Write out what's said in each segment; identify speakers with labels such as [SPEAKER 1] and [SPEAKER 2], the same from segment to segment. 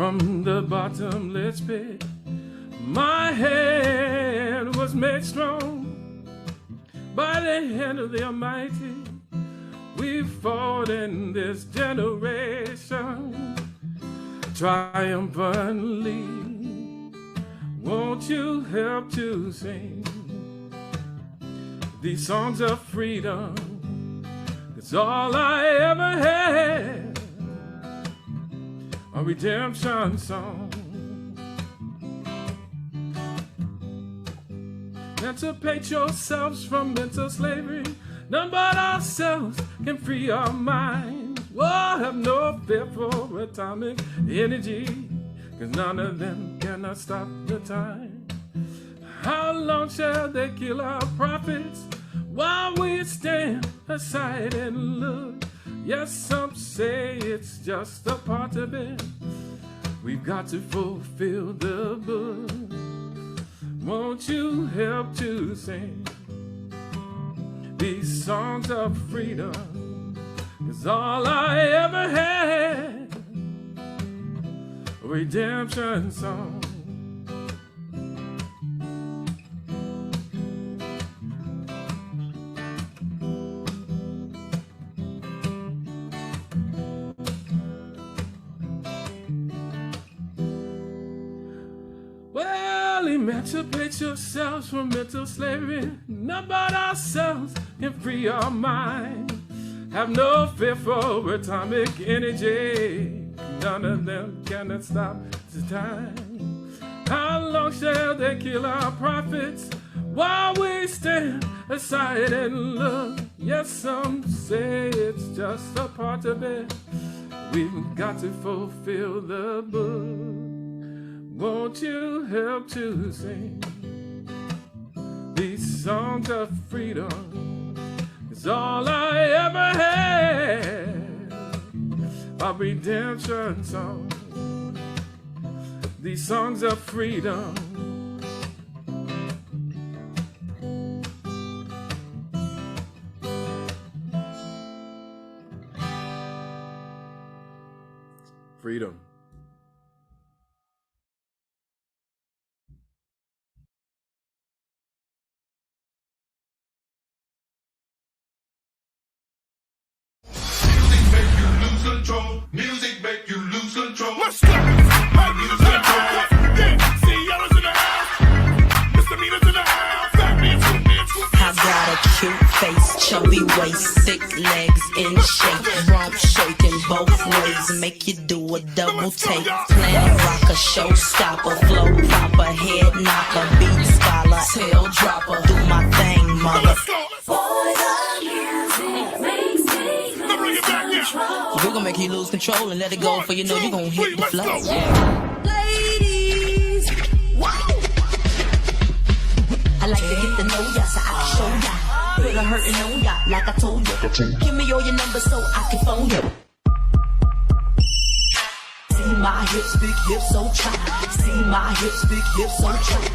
[SPEAKER 1] from the bottomless pit. My hand was made strong by the hand of the Almighty. We fought in this generation triumphantly. Won't you help to sing these songs of freedom? It's all I ever had, a redemption song. Emancipate yourselves from mental slavery. None but ourselves can free our minds. We'll have no fear for atomic energy, 'cause none of them cannot stop the time. How long shall they kill our prophets while we stand aside and look? Yes, some say it's just a part of it. We've got to fulfill the book. Won't you help to sing these songs of freedom? 'Cause all I ever had, a redemption song. Emancipate yourselves from mental slavery. None but ourselves can free our minds. Have no fear for atomic energy. None of them cannot stop the time. How long shall they kill our prophets while we stand aside and look? Yes, some say it's just a part of it. We've got to fulfill the book. Won't you help to sing these songs of freedom? It's all I ever had, a redemption song. These songs of freedom. Freedom.
[SPEAKER 2] Control. Music make you lose control.
[SPEAKER 3] Let's go. I lose control. Yeah, see y'all in the house. Misdemeanors in the house. Fat man, swoop man, swoop man.
[SPEAKER 4] I got a cute face, chubby waist, thick legs in shape, rump shaking both ways, make you do a double take. Planet rocker, showstopper, flow proper, head knocker, beat scholar, tail dropper. Do my thing, mother.
[SPEAKER 5] Boy, the music makes me lose control.
[SPEAKER 4] We're gonna make you lose control and let it go, for you know you're gonna hit the flow.
[SPEAKER 5] Ladies,
[SPEAKER 4] I like to get to know ya so I can show ya. Put a hurtin' on ya like I told ya. Give me all your numbers so I can phone ya. See my hips, big hips, so try. See my hips, big hips, so try.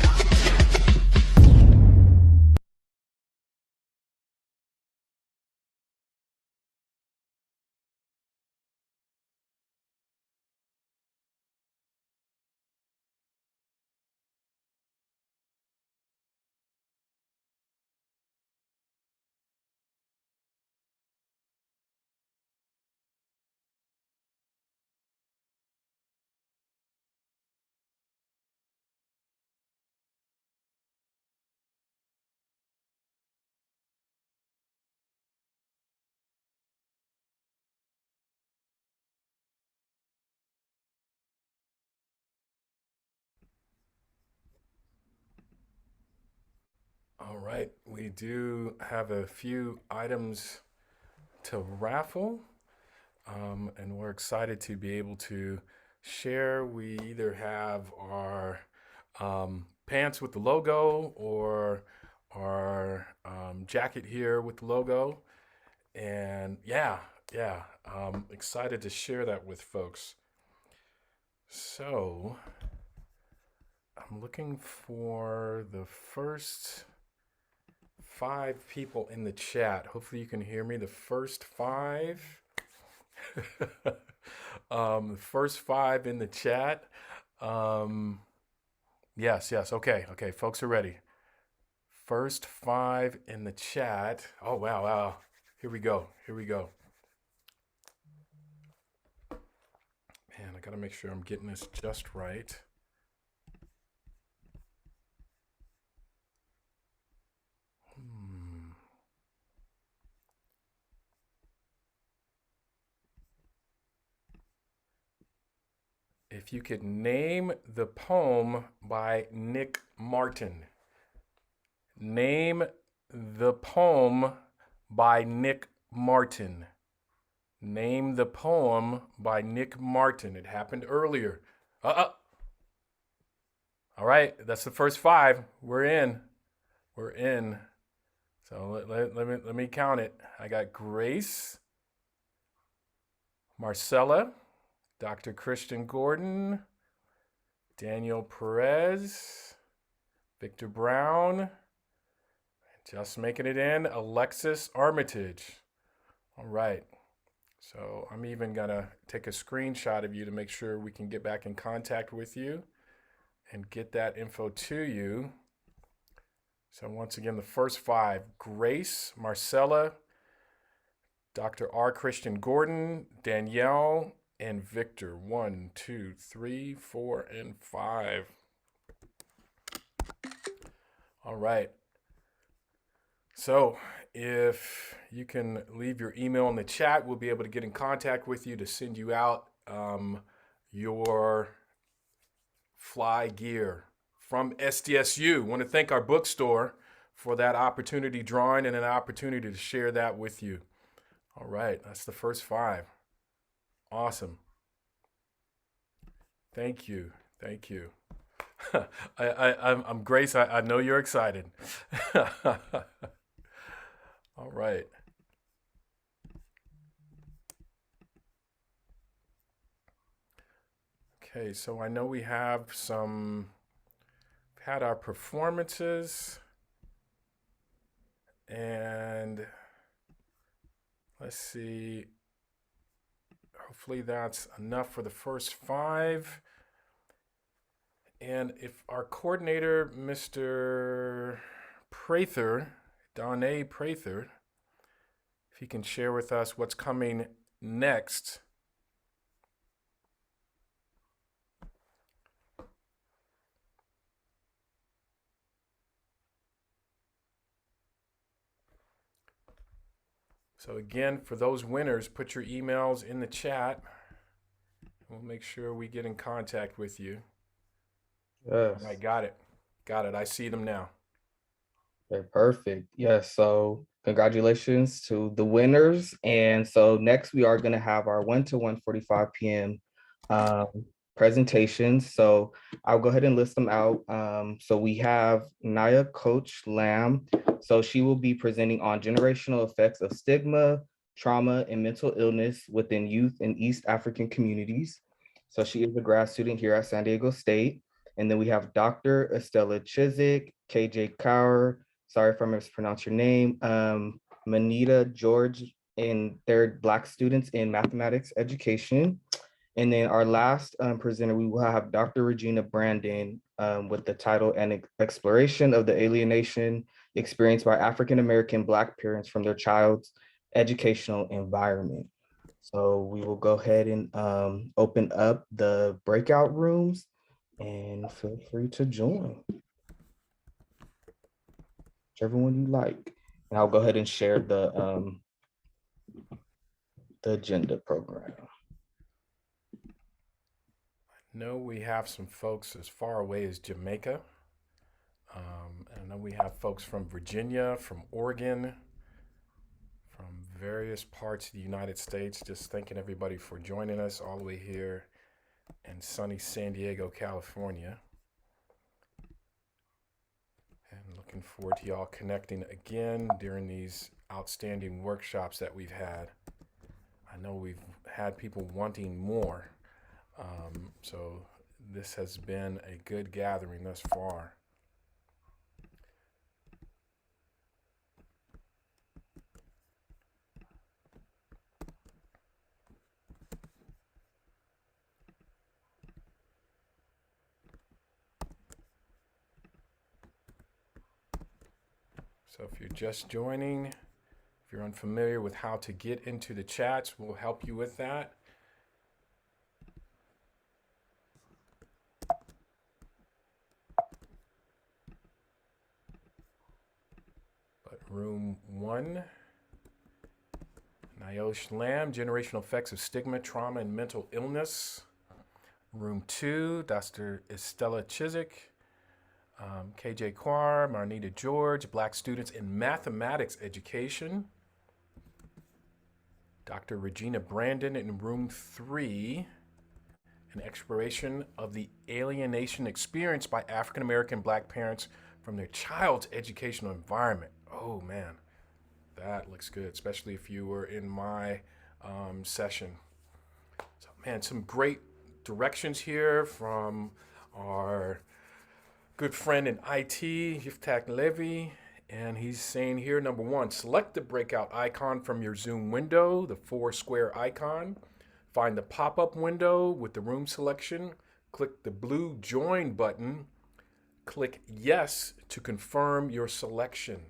[SPEAKER 1] All right, we do have a few items to raffle, and we're excited to be able to share. We either have our pants with the logo or our jacket here with the logo, and I'm excited to share that with folks. So I'm looking for the first 5 people in the chat. Hopefully you can hear me. The first 5 First five in the chat. Yes, yes. Okay, okay. Folks are ready. First five in the chat. Oh, wow, wow. Here we go. Here we go. Man, I got to make sure I'm getting this just right. If you could name the poem by Nick Martin. Name the poem by Nick Martin. Name the poem by Nick Martin. It happened earlier. All right, that's the first five. We're in. We're in. So let me count it. I got Grace, Marcella, Dr. Christian Gordon, Daniel Perez, Victor Brown, just making it in, Alexis Armitage. All right. So I'm even going to take a screenshot of you to make sure we can get back in contact with you and get that info to you. So once again, the first five: Grace, Marcella, Dr. R. Christian Gordon, Danielle, and Victor. 1, 2, 3, 4, and 5. All right. So if you can leave your email in the chat, we'll be able to get in contact with you to send you out your fly gear from SDSU. Want to thank our bookstore for that opportunity drawing and an opportunity to share that with you. All right, that's the first five. Awesome. Thank you. Thank you. I'm Grace. I know you're excited. All right. Okay, so I know we have had our performances, and let's see. Hopefully that's enough for the first five. And if our coordinator, Mr. Prather, Donnie Prather, if he can share with us what's coming next. So again, for those winners, put your emails in the chat. We'll make sure we get in contact with you.
[SPEAKER 6] Yes.
[SPEAKER 1] All right, got it. Got it. I see them now.
[SPEAKER 6] Okay, perfect. Yes. So congratulations to the winners. And so next we are going to have our 1 to 1:45 p.m. Presentations. So I'll go ahead and list them out. So we have Naya Coach Lamb. So she will be presenting on generational effects of stigma, trauma, and mental illness within youth in East African communities. So she is a grad student here at San Diego State. And then we have Dr. Estella Chiswick, KJ Kaur, sorry if I mispronounced your name, Manita George, and they're Black students in mathematics education. And then our last presenter, we will have Dr. Regina Brandon with the title "An Exploration of the Alienation Experienced by African-American Black Parents from Their Child's Educational Environment." So we will go ahead and open up the breakout rooms and feel free to join. Whichever one you like. And I'll go ahead and share the agenda program.
[SPEAKER 1] I know we have some folks as far away as Jamaica. And I know we have folks from Virginia, from Oregon, from various parts of the United States. Just thanking everybody for joining us all the way here in sunny San Diego, California. And looking forward to y'all connecting again during these outstanding workshops that we've had. I know we've had people wanting more. So this has been a good gathering thus far. So if you're just joining, if you're unfamiliar with how to get into the chats, we'll help you with that. But room 1, Nayosh Lamb, Generational Effects of Stigma, Trauma, and Mental Illness. Room 2, Dr. Estella Chiswick, KJ Quar, Marnita George, Black Students in Mathematics Education. Dr. Regina Brandon in room 3, an exploration of the alienation experienced by African American Black parents from their child's educational environment. Oh man, that looks good, especially if you were in my session. So man, some great directions here from our good friend in IT, Yiftach Levy, and he's saying here, number 1, select the breakout icon from your Zoom window, the 4 square icon. Find the pop-up window with the room selection. Click the blue join button. Click yes to confirm your selection.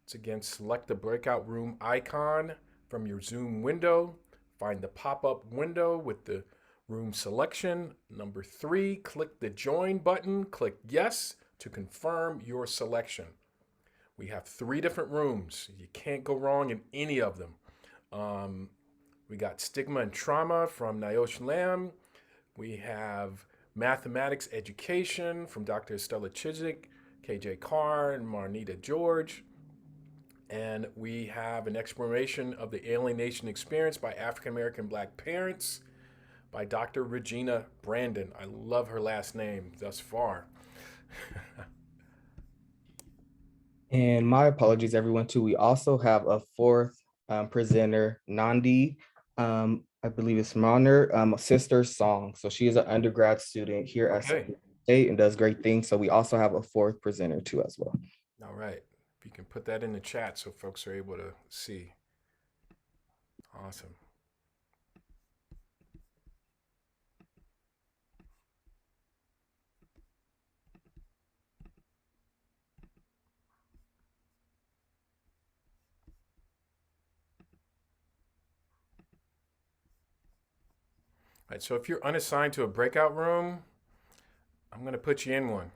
[SPEAKER 1] Once again, select the breakout room icon from your Zoom window. Find the pop-up window with the room selection. Number 3, click the join button. Click yes to confirm your selection. We have 3 different rooms. You can't go wrong in any of them. We got Stigma and Trauma from Nayosh Lamb. We have Mathematics Education from Dr. Estella Chiswick, KJ Carr, and Marnita George. And we have an exploration of the alienation experience by African American Black parents by Dr. Regina Brandon. I love her last name thus far.
[SPEAKER 6] And my apologies, everyone, too. We also have a 4th presenter, Nandi. I believe it's Marner, Sister Song. So she is an undergrad student here at State and does great things. So we also have a 4th presenter too as well.
[SPEAKER 1] All right. If you can put that in the chat so folks are able to see. Awesome. All right, so if you're unassigned to a breakout room, I'm going to put you in one.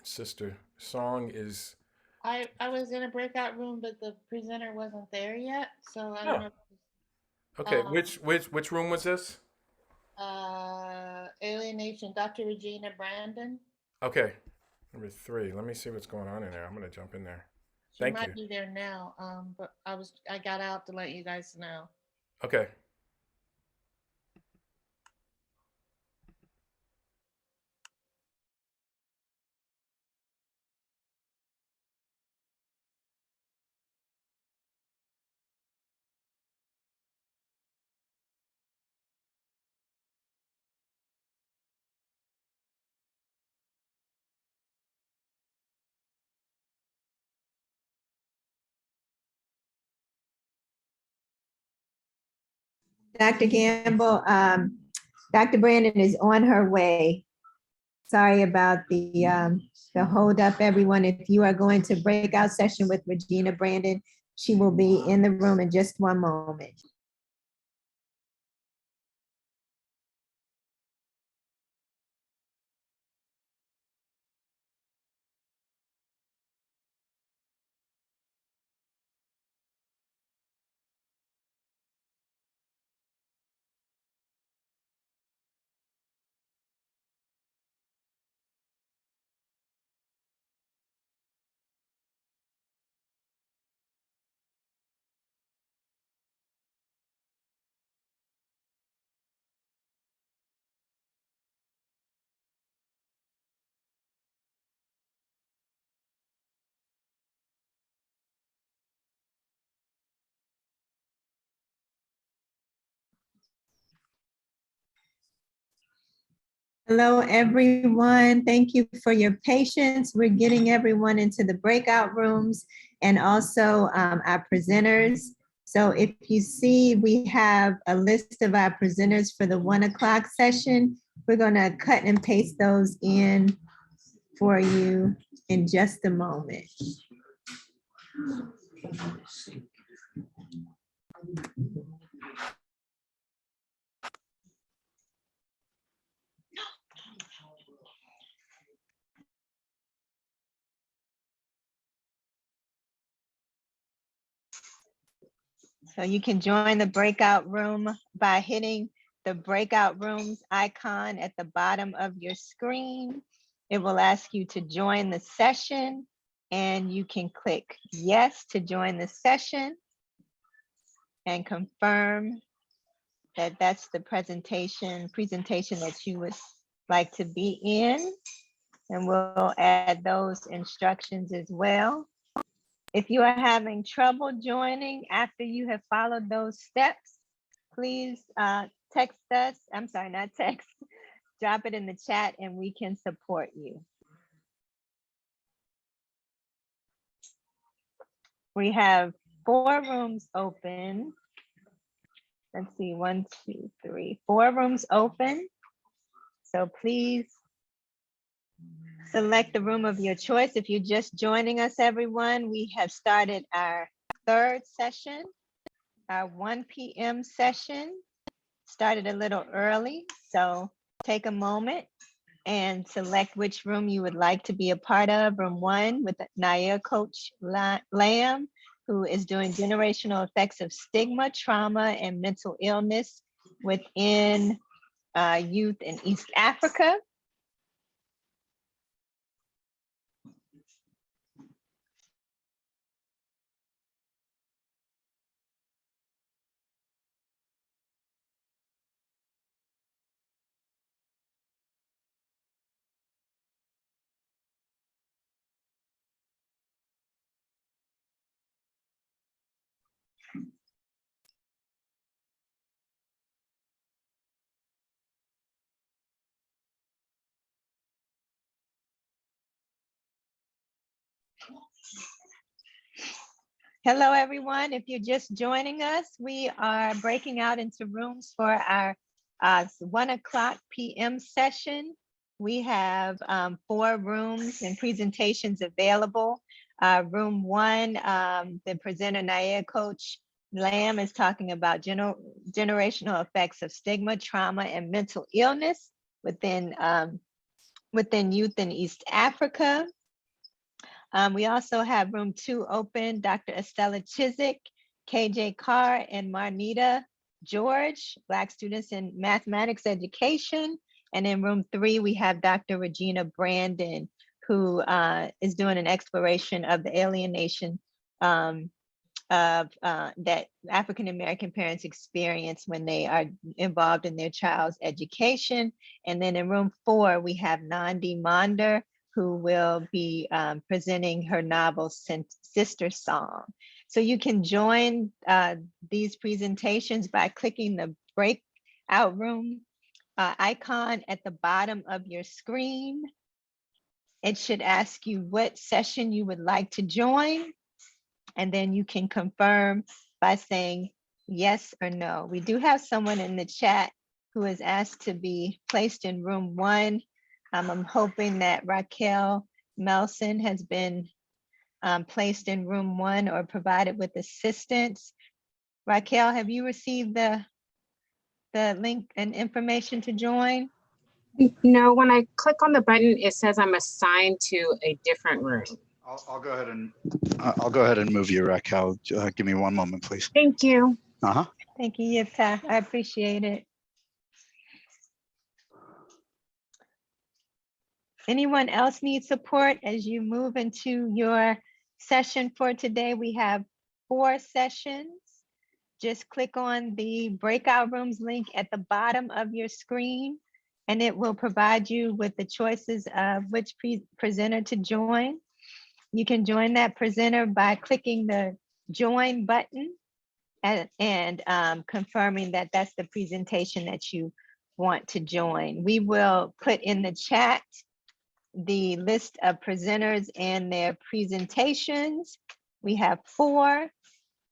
[SPEAKER 1] Sister Song is...
[SPEAKER 7] I was in a breakout room, but the presenter wasn't there yet, so I don't know.
[SPEAKER 1] Okay, which room was this?
[SPEAKER 7] Alienation, Dr. Regina Brandon.
[SPEAKER 1] Okay, number 3. Let me see what's going on in there. I'm going to jump in there.
[SPEAKER 7] She might be there now, but I got out to let you guys know.
[SPEAKER 1] Okay.
[SPEAKER 8] Dr. Gamble, Dr. Brandon is on her way. Sorry about the hold up, everyone. If you are going to breakout session with Regina Brandon, she will be in the room in just one moment. Hello, everyone. Thank you for your patience. We're getting everyone into the breakout rooms and also our presenters. So if you see, we have a list of our presenters for the 1 o'clock session. We're going to cut and paste those in for you in just a moment. So you can join the breakout room by hitting the breakout rooms icon at the bottom of your screen. It will ask you to join the session, and you can click yes to join the session and confirm that that's the presentation that you would like to be in. And we'll add those instructions as well. If you are having trouble joining after you have followed those steps, please text us. I'm sorry, not text. Drop it in the chat and we can support you. We have 4 rooms open. Let's see, 1, 2, 3, 4 rooms open. So please select the room of your choice. If you're just joining us, everyone, we have started our 3rd session. Our 1 p.m. session started a little early, so take a moment and select which room you would like to be a part of. Room 1 with Naya Coach Lamb, who is doing generational effects of stigma, trauma, and mental illness within youth in East Africa. Hello, everyone. If you're just joining us, we are breaking out into rooms for our 1 p.m. session. We have 4 rooms and presentations available. Room 1, the presenter Naya Coach Lamb is talking about generational effects of stigma, trauma, and mental illness within youth in East Africa. We also have room 2 open, Dr. Estella Chiswick, KJ Carr, and Marnita George, Black students in mathematics education. And in room 3, we have Dr. Regina Brandon, who is doing an exploration of the alienation that African-American parents experience when they are involved in their child's education. And then in room 4, we have Nandi Monder, who will be presenting her novel, Sister Song. So you can join these presentations by clicking the breakout room icon at the bottom of your screen. It should ask you what session you would like to join, and then you can confirm by saying yes or no. We do have someone in the chat who has asked to be placed in room 1. I'm hoping that Raquel Melson has been placed in room 1 or provided with assistance. Raquel, have you received the link and information to join?
[SPEAKER 9] No, when I click on the button, it says I'm assigned to a different room.
[SPEAKER 10] I'll go ahead and move you, Raquel. Give me 1 moment, please.
[SPEAKER 9] Thank you.
[SPEAKER 8] Thank you, Yipta. I appreciate it. Anyone else need support as you move into your session for today? We have 4 sessions. Just click on the breakout rooms link at the bottom of your screen, and it will provide you with the choices of which presenter to join. You can join that presenter by clicking the join button and confirming that that's the presentation that you want to join. We will put in the chat the list of presenters and their presentations. We have 4.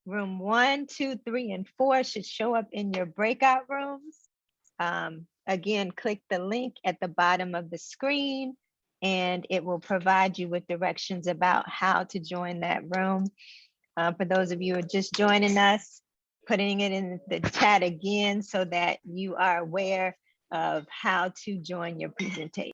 [SPEAKER 8] Room 1, 2, 3, and 4 should show up in your breakout rooms. Again, click the link at the bottom of the screen and it will provide you with directions about how to join that room. For those of you who are just joining us, putting it in the chat again so that you are aware of how to join your presentation.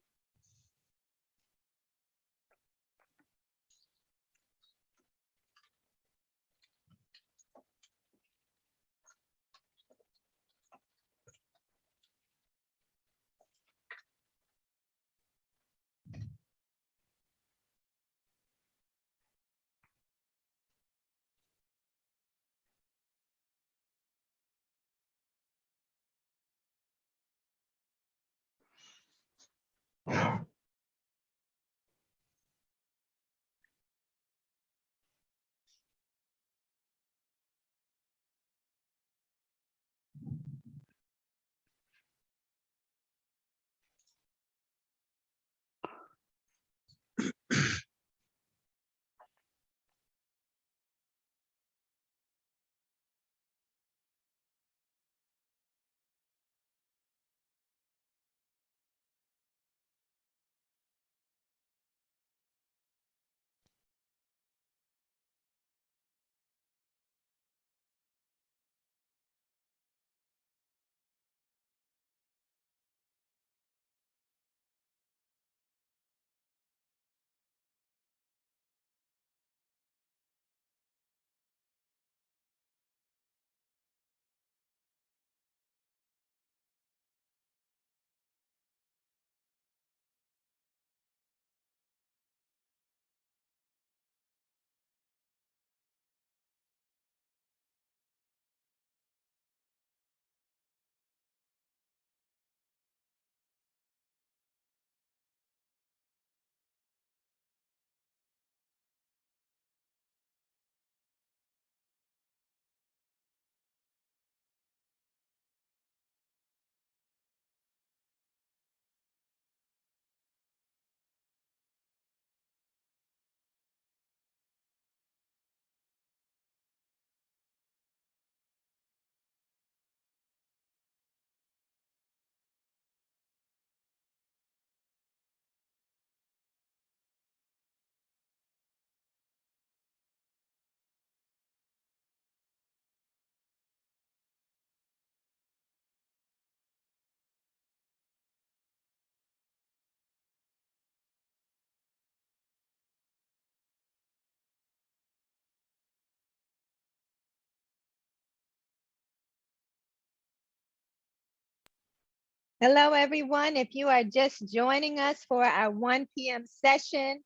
[SPEAKER 8] Hello, everyone. If you are just joining us for our 1 p.m. session,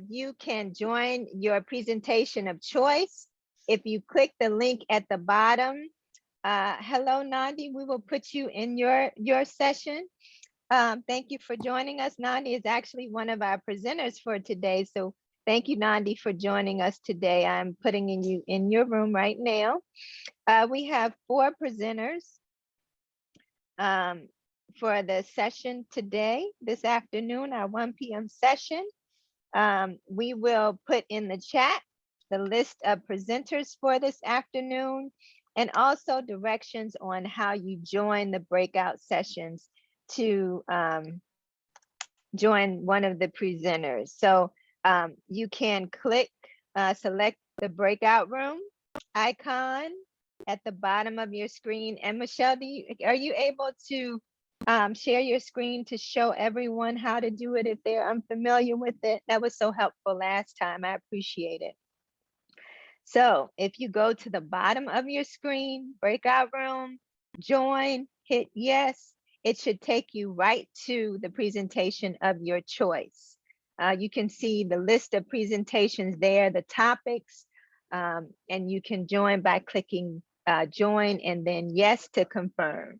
[SPEAKER 8] you can join your presentation of choice. If you click the link at the bottom, hello, Nandi, we will put you in your session. Thank you for joining us. Nandi is actually one of our presenters for today. So thank you, Nandi, for joining us today. I'm putting you in your room right now. We have 4 presenters for the session today, this afternoon, our 1 p.m. session. We will put in the chat the list of presenters for this afternoon and also directions on how you join the breakout sessions to join one of the presenters. So you can select the breakout room icon at the bottom of your screen. And Michelle, are you able to share your screen to show everyone how to do it if they're unfamiliar with it? That was so helpful last time. I appreciate it. So if you go to the bottom of your screen, breakout room, join, hit yes, it should take you right to the presentation of your choice. You can see the list of presentations there, the topics, and you can join by clicking join and then yes to confirm.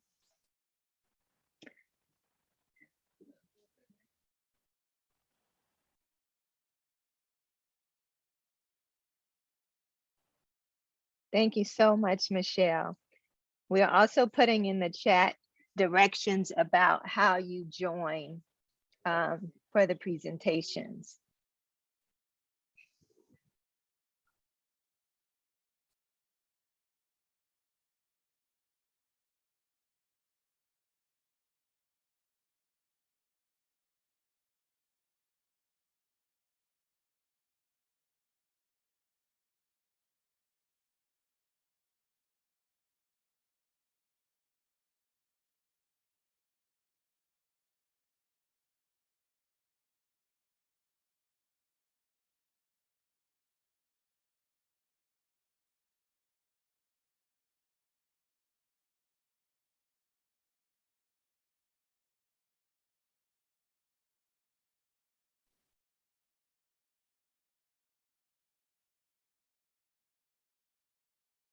[SPEAKER 8] Thank you so much, Michelle. We are also putting in the chat directions about how you join for the presentations.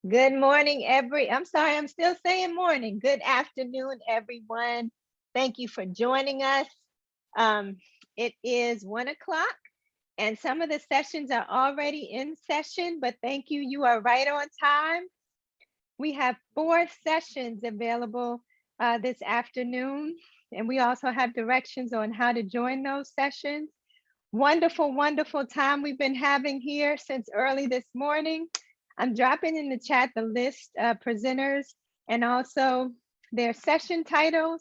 [SPEAKER 8] Good morning, I'm sorry, I'm still saying morning. Good afternoon, everyone. Thank you for joining us. It is 1 o'clock and some of the sessions are already in session, but thank you. You are right on time. We have 4 sessions available this afternoon, and we also have directions on how to join those sessions. Wonderful, wonderful time we've been having here since early this morning. I'm dropping in the chat the list of presenters and also their session titles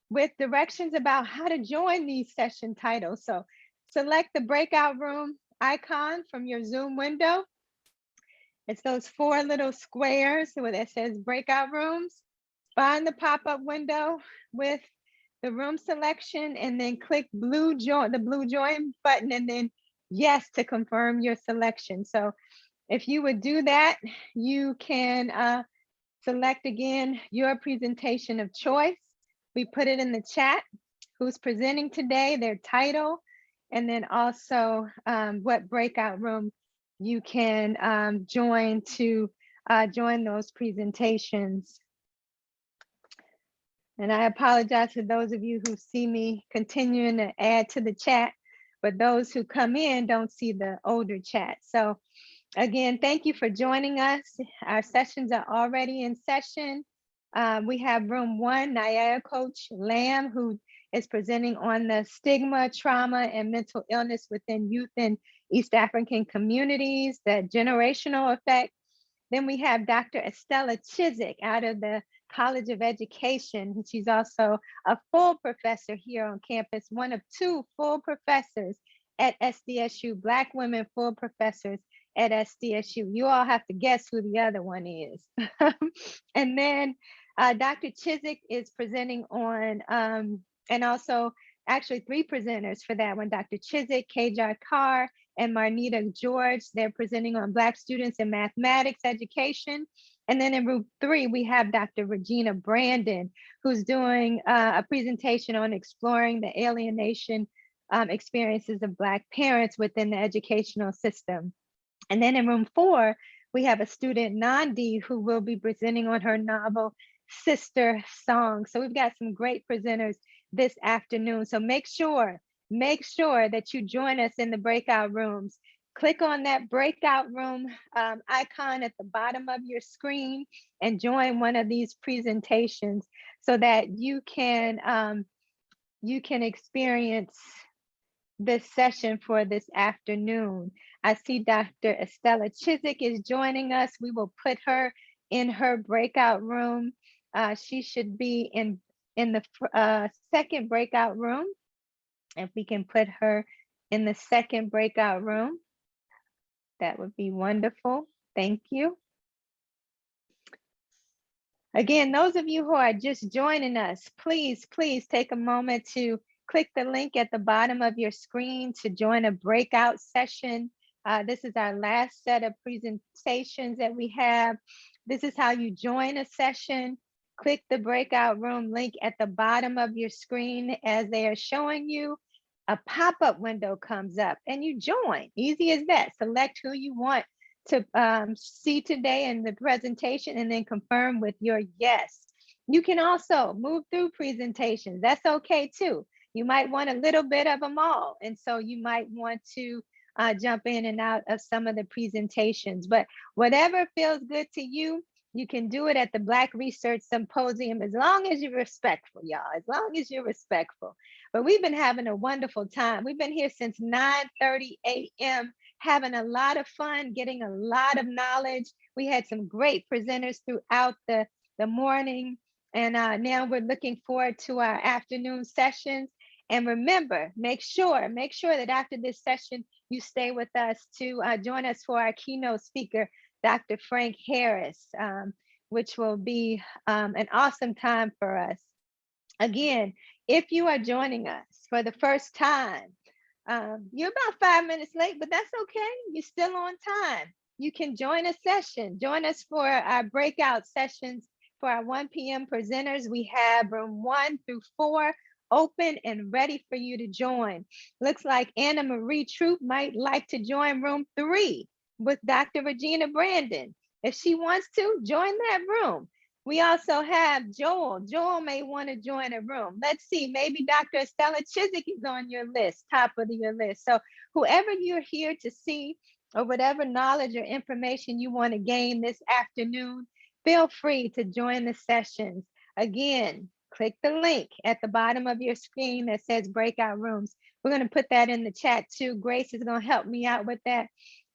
[SPEAKER 8] with directions about how to join these session titles. So select the breakout room icon from your Zoom window. It's those 4 little squares where it says breakout rooms. Find the pop-up window with the room selection and then click the blue join button and then yes to confirm your selection. So if you would do that, you can select again your presentation of choice. We put it in the chat, who's presenting today, their title, and then also what breakout room you can join to join those presentations. And I apologize for those of you who see me continuing to add to the chat, but those who come in don't see the older chat. So again, thank you for joining us. Our sessions are already in session. We have room 1, Naya Coach Lamb, who is presenting on the stigma, trauma, and mental illness within youth in East African communities, the generational effect. Then we have Dr. Estella Chizik out of the College of Education. She's also a full professor here on campus, one of 2 full professors at SDSU, Black women full professors at SDSU. You all have to guess who the other one is. And then Dr. Chizik is presenting on, and also actually 3 presenters for that one, Dr. Chizik, Kajar Carr, and Marnita George. They're presenting on Black students in mathematics education. And then in room 3, we have Dr. Regina Brandon, who's doing a presentation on exploring the alienation experiences of Black parents within the educational system. And then in room 4, we have a student, Nandi, who will be presenting on her novel, Sister Song. So we've got some great presenters this afternoon. So make sure that you join us in the breakout rooms. Click on that breakout room icon at the bottom of your screen and join one of these presentations so that you can experience this session for this afternoon. I see Dr. Estella Chizik is joining us. We will put her in her breakout room. She should be in the second breakout room. If we can put her in the second breakout room, that would be wonderful. Thank you. Again, those of you who are just joining us, please take a moment to click the link at the bottom of your screen to join a breakout session. This is our last set of presentations that we have. This is how you join a session. Click the breakout room link at the bottom of your screen as they are showing you. A pop-up window comes up and you join. Easy as that. Select who you want to see today in the presentation and then confirm with your yes. You can also move through presentations. That's okay too. You might want a little bit of them all. And so you might want to jump in and out of some of the presentations, but whatever feels good to you, you can do it at the Black Research Symposium as long as you're respectful, y'all, as long as you're respectful. But we've been having a wonderful time. We've been here since 9:30 a.m., having a lot of fun, getting a lot of knowledge. We had some great presenters throughout the morning. And now we're looking forward to our afternoon sessions. And remember, make sure that after this session, you stay with us to join us for our keynote speaker, Dr. Frank Harris, which will be an awesome time for us. Again, if you are joining us for the first time, you're about 5 minutes late, but that's okay. You're still on time. You can join a session. Join us for our breakout sessions for our 1 p.m. presenters. We have room 1 through 4 open and ready for you to join. Looks like Anna Marie Troop might like to join room 3 with Dr. Regina Brandon. If she wants to, join that room. We also have Joel. Joel may want to join a room. Let's see, maybe Dr. Estella Chiswick is on your list, top of your list. So whoever you're here to see, or whatever knowledge or information you want to gain this afternoon, feel free to join the sessions. Again, click the link at the bottom of your screen that says breakout rooms. We're going to put that in the chat too. Grace is going to help me out with that,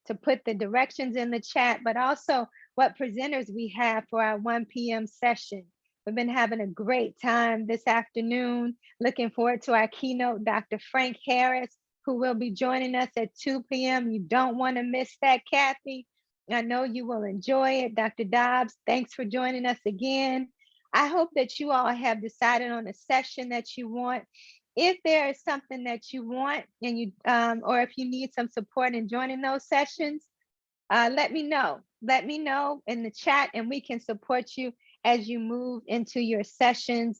[SPEAKER 8] to put the directions in the chat, but also what presenters we have for our 1 p.m. session. We've been having a great time this afternoon. Looking forward to our keynote, Dr. Frank Harris, who will be joining us at 2 p.m. You don't want to miss that, Kathy. I know you will enjoy it. Dr. Dobbs, thanks for joining us again. I hope that you all have decided on a session that you want. If there is something that you want and you, or if you need some support in joining those sessions, let me know. Let me know in the chat and we can support you as you move into your sessions.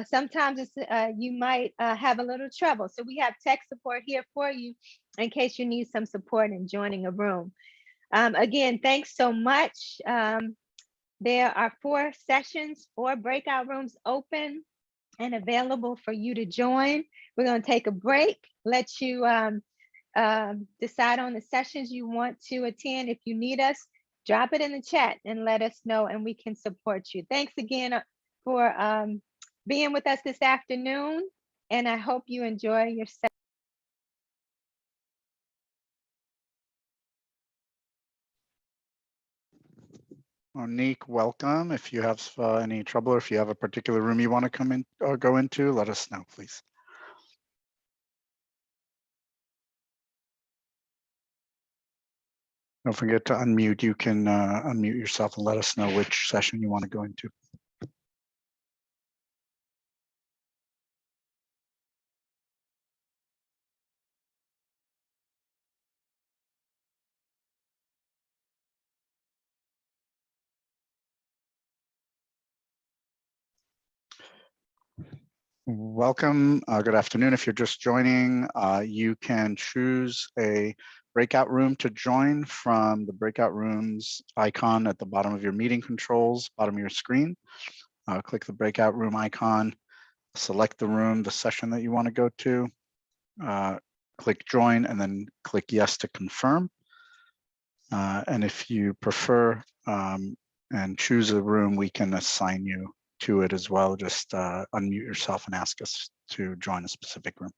[SPEAKER 8] Sometimes it's, you might have a little trouble. So we have tech support here for you in case you need some support in joining a room. Again, thanks so much. There are 4 sessions, 4 breakout rooms open and available for you to join. We're going to take a break, let you decide on the sessions you want to attend. If you need us, drop it in the chat and let us know and we can support you. Thanks again for being with us this afternoon, and I hope you enjoy your session.
[SPEAKER 10] Monique, welcome. If you have any trouble or if you have a particular room you want to come in or go into, let us know, please. Don't forget to unmute. You can unmute yourself and let us know which session you want to go into. Welcome. Good afternoon. If you're just joining, you can choose a breakout room to join from the breakout rooms icon at the bottom of your meeting controls, bottom of your screen. Click the breakout room icon, select the room, the session that you want to go to, click join, and then click yes to confirm. And if you prefer and choose a room, we can assign you to it as well. Just unmute yourself and ask us to join a specific room.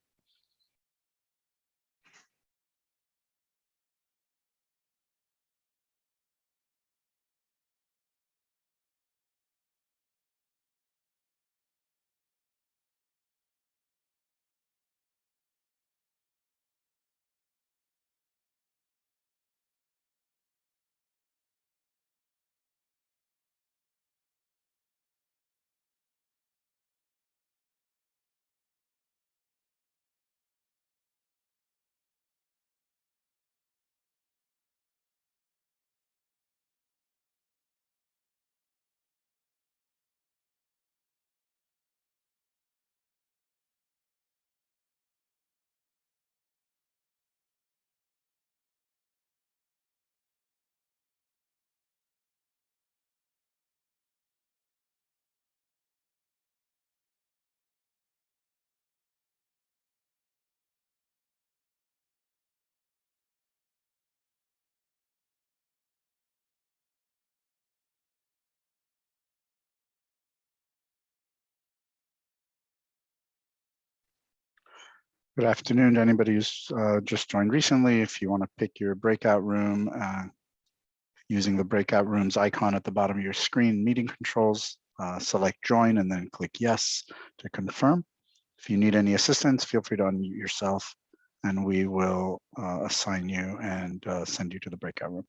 [SPEAKER 10] Good afternoon to anybody who's just joined recently. If you want to pick your breakout room using the breakout rooms icon at the bottom of your screen, meeting controls, select join and then click yes to confirm. If you need any assistance, feel free to unmute yourself and we will assign you and send you to the breakout room.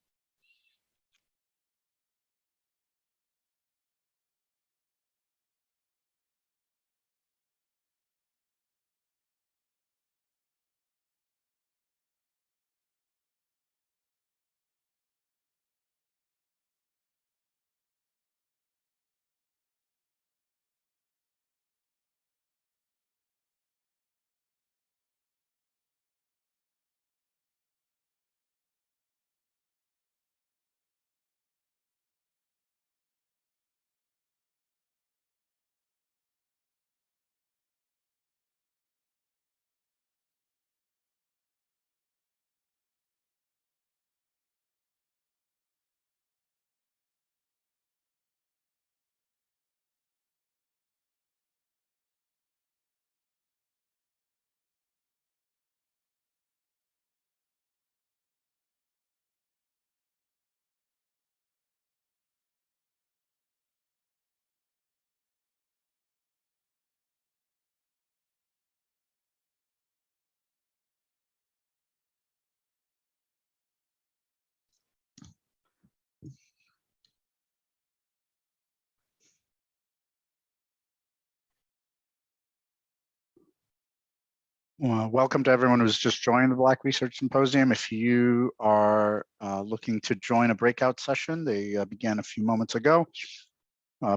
[SPEAKER 10] Welcome to everyone who's just joined the Black Research Symposium. If you are looking to join a breakout session, they began a few moments ago.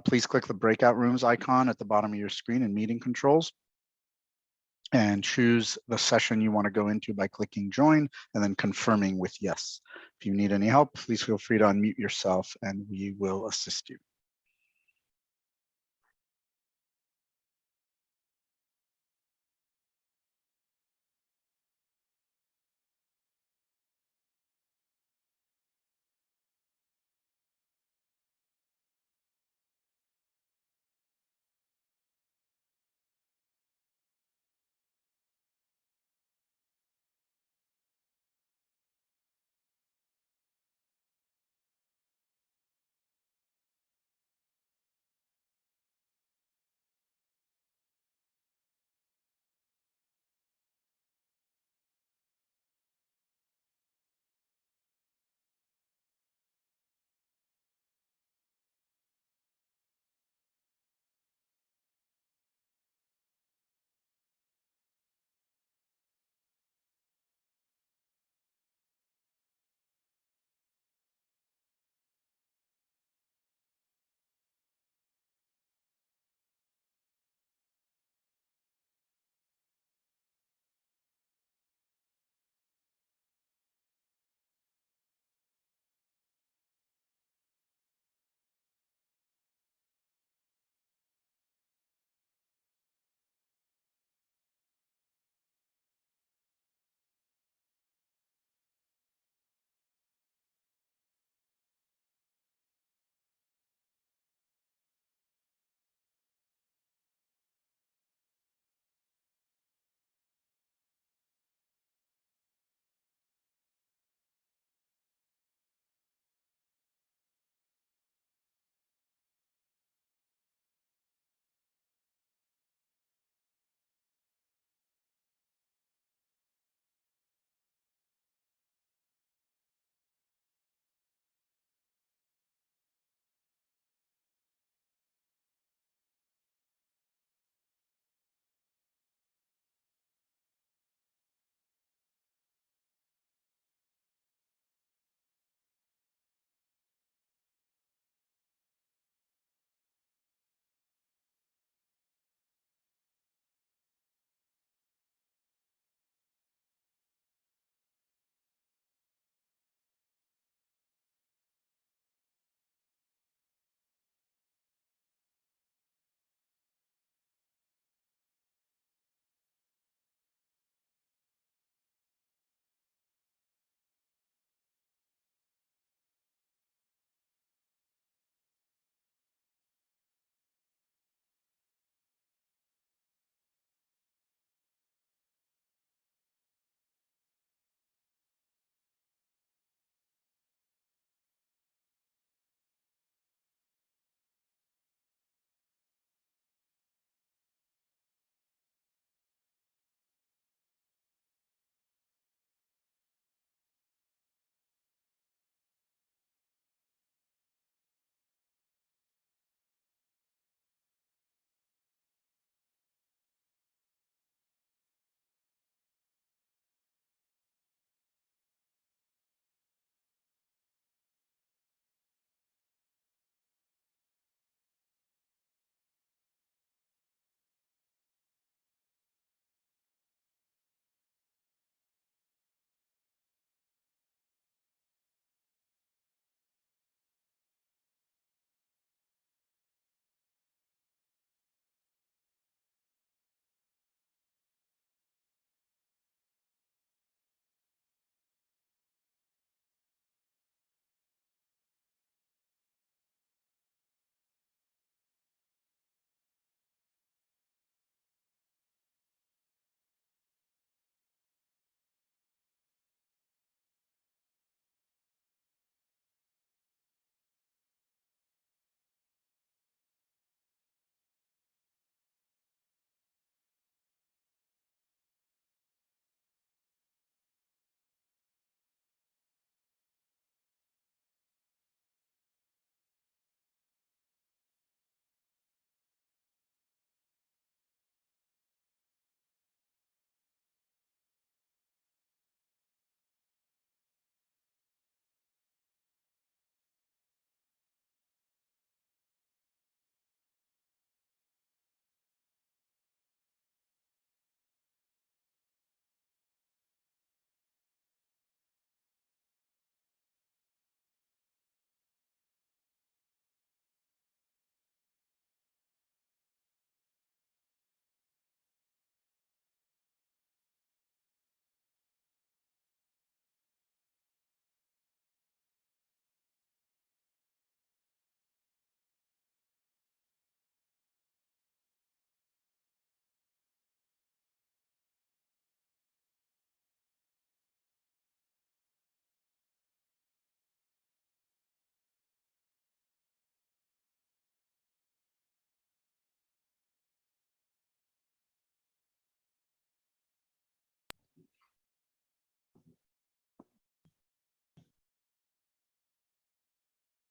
[SPEAKER 10] Please click the breakout rooms icon at the bottom of your screen in meeting controls and choose the session you want to go into by clicking join and then confirming with yes. If you need any help, please feel free to unmute yourself and we will assist you.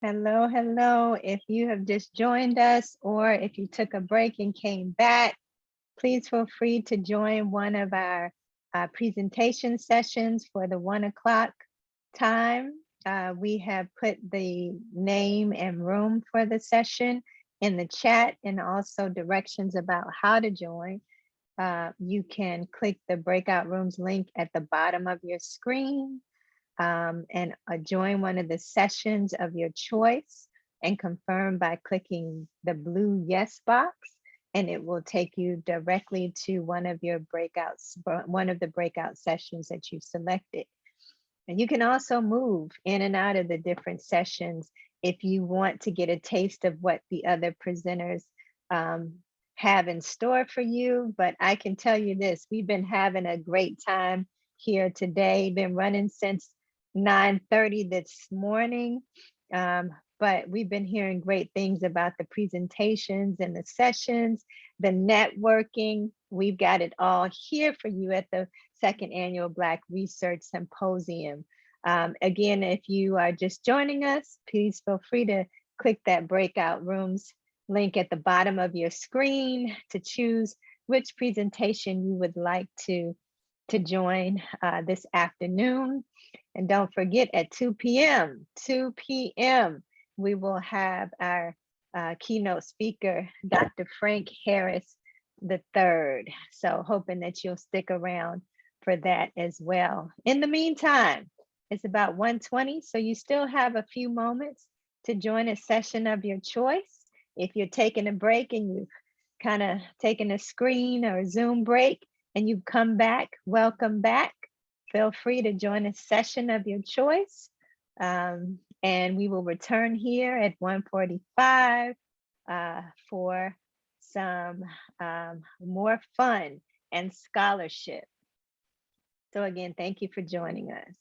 [SPEAKER 8] Hello, hello. If you have just joined us or if you took a break and came back, please feel free to join one of our presentation sessions for the 1 o'clock time. We have put the name and room for the session in the chat and also directions about how to join. You can click the breakout rooms link at the bottom of your screen and join one of the sessions of your choice and confirm by clicking the blue yes box, and it will take you directly to one of your breakouts, one of the breakout sessions that you've selected. And you can also move in and out of the different sessions if you want to get a taste of what the other presenters have in store for you. But I can tell you this, we've been having a great time here today, been running since 9:30 this morning. But we've been hearing great things about the presentations and the sessions, the networking. We've got it all here for you at the second annual Black Research Symposium. Again, if you are just joining us, please feel free to click that breakout rooms link at the bottom of your screen to choose which presentation you would like to join this afternoon. And don't forget at 2 p.m., we will have our keynote speaker, Dr. Frank Harris III. So hoping that you'll stick around for that as well. In the meantime, it's about 1:20, so you still have a few moments to join a session of your choice. If you're taking a break and you've kind of taken a screen or a Zoom break and you come back, welcome back. Feel free to join a session of your choice. And we will return here at 1:45 for some more fun and scholarship. So again, thank you for joining us.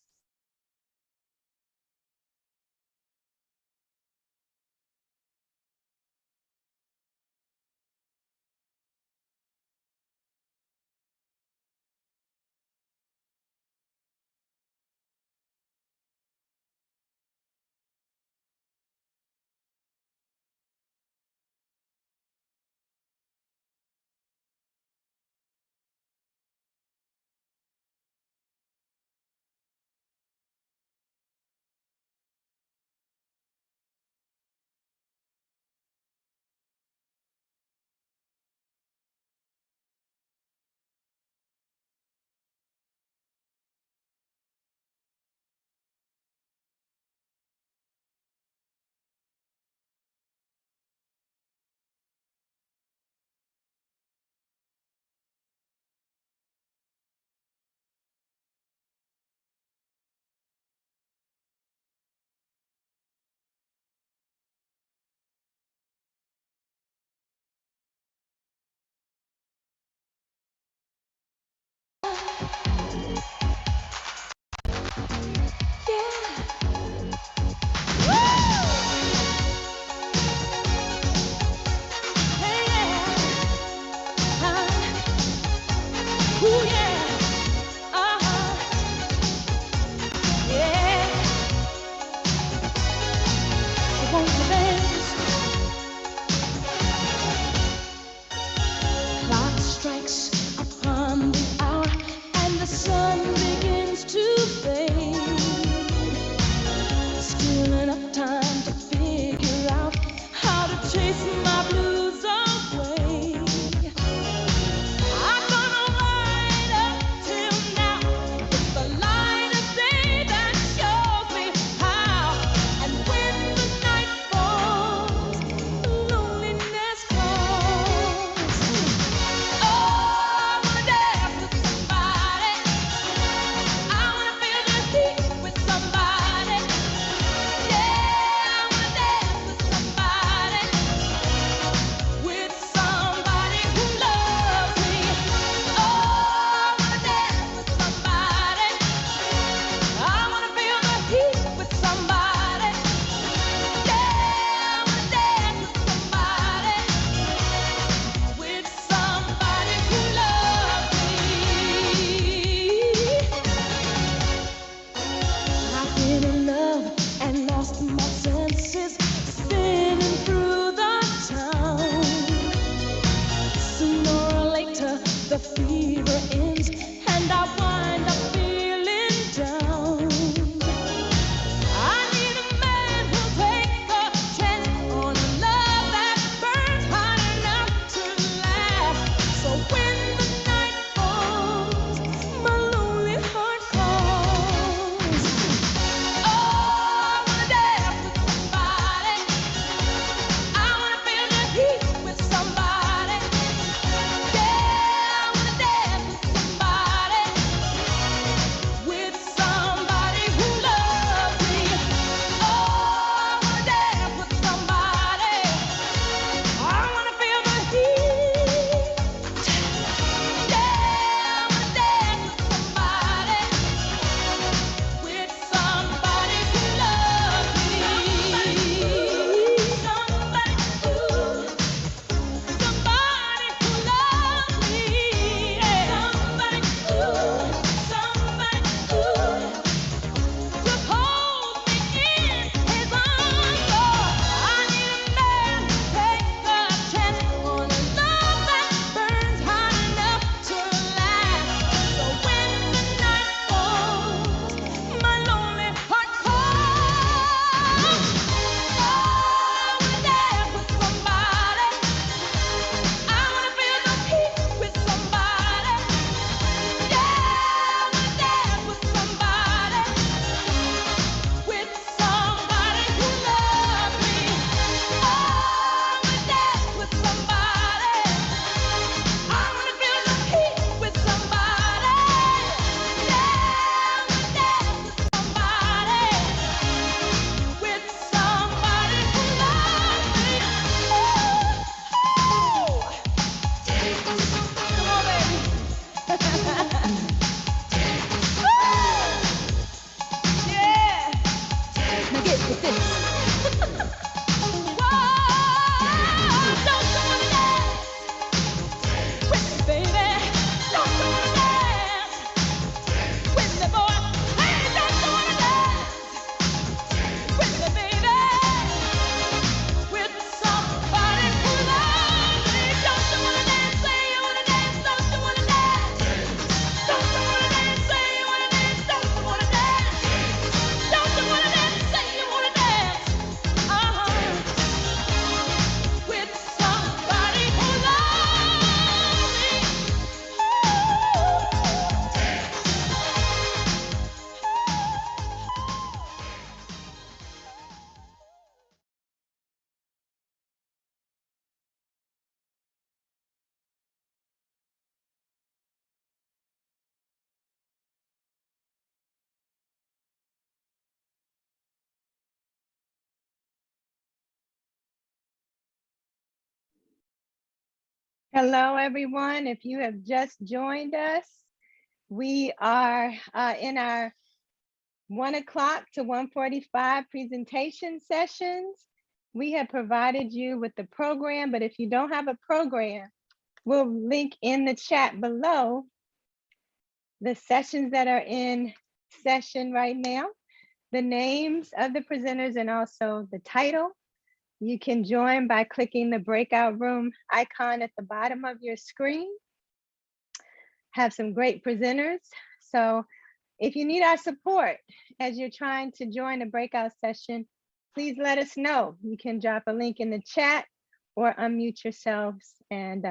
[SPEAKER 5] the fever ends and I wind up feeling down. I need a man who'll take a chance on a love that burns hot enough to last. So when the night falls, my lonely heart calls. Oh, I wanna dance with somebody. I wanna feel the heat with somebody. Yeah, I wanna dance with somebody. With somebody who loves me. Oh, I wanna dance with somebody. I wanna feel the heat. Yeah, I wanna dance with somebody. With somebody who loves me. Somebody who loves me. Yeah. Somebody who just hold me in his arms. Oh, I need a man to take a chance on a love that burns hot enough to last. So when the night falls, my lonely heart calls. Oh, I wanna dance with somebody. I wanna feel the heat with somebody. Yeah, I wanna dance with somebody. With somebody who loves me. Oh, I wanna dance with somebody. I wanna feel the heat with somebody. Yeah, I wanna dance with somebody. With somebody who loves me. Oh, come on, baby. Yeah. Now get with this. Whoa, don't you wanna dance with me, baby? Don't you wanna dance with me, boy? Hey, don't you wanna dance with me, baby? With somebody who loves me. Don't you wanna dance? Say you wanna dance. Don't you wanna dance? Don't you wanna dance? Say you wanna dance. Don't you wanna dance? Don't you wanna dance? Say you wanna dance. With somebody who loves me.
[SPEAKER 8] Hello, everyone. If you have just joined us, we are in our 1 o'clock to 1:45 presentation sessions. We have provided you with the program, but if you don't have a program, we'll link in the chat below the sessions that are in session right now, the names of the presenters, and also the title. You can join by clicking the breakout room icon at the bottom of your screen. Have some great presenters. So if you need our support as you're trying to join a breakout session, please let us know. You can drop a link in the chat or unmute yourselves and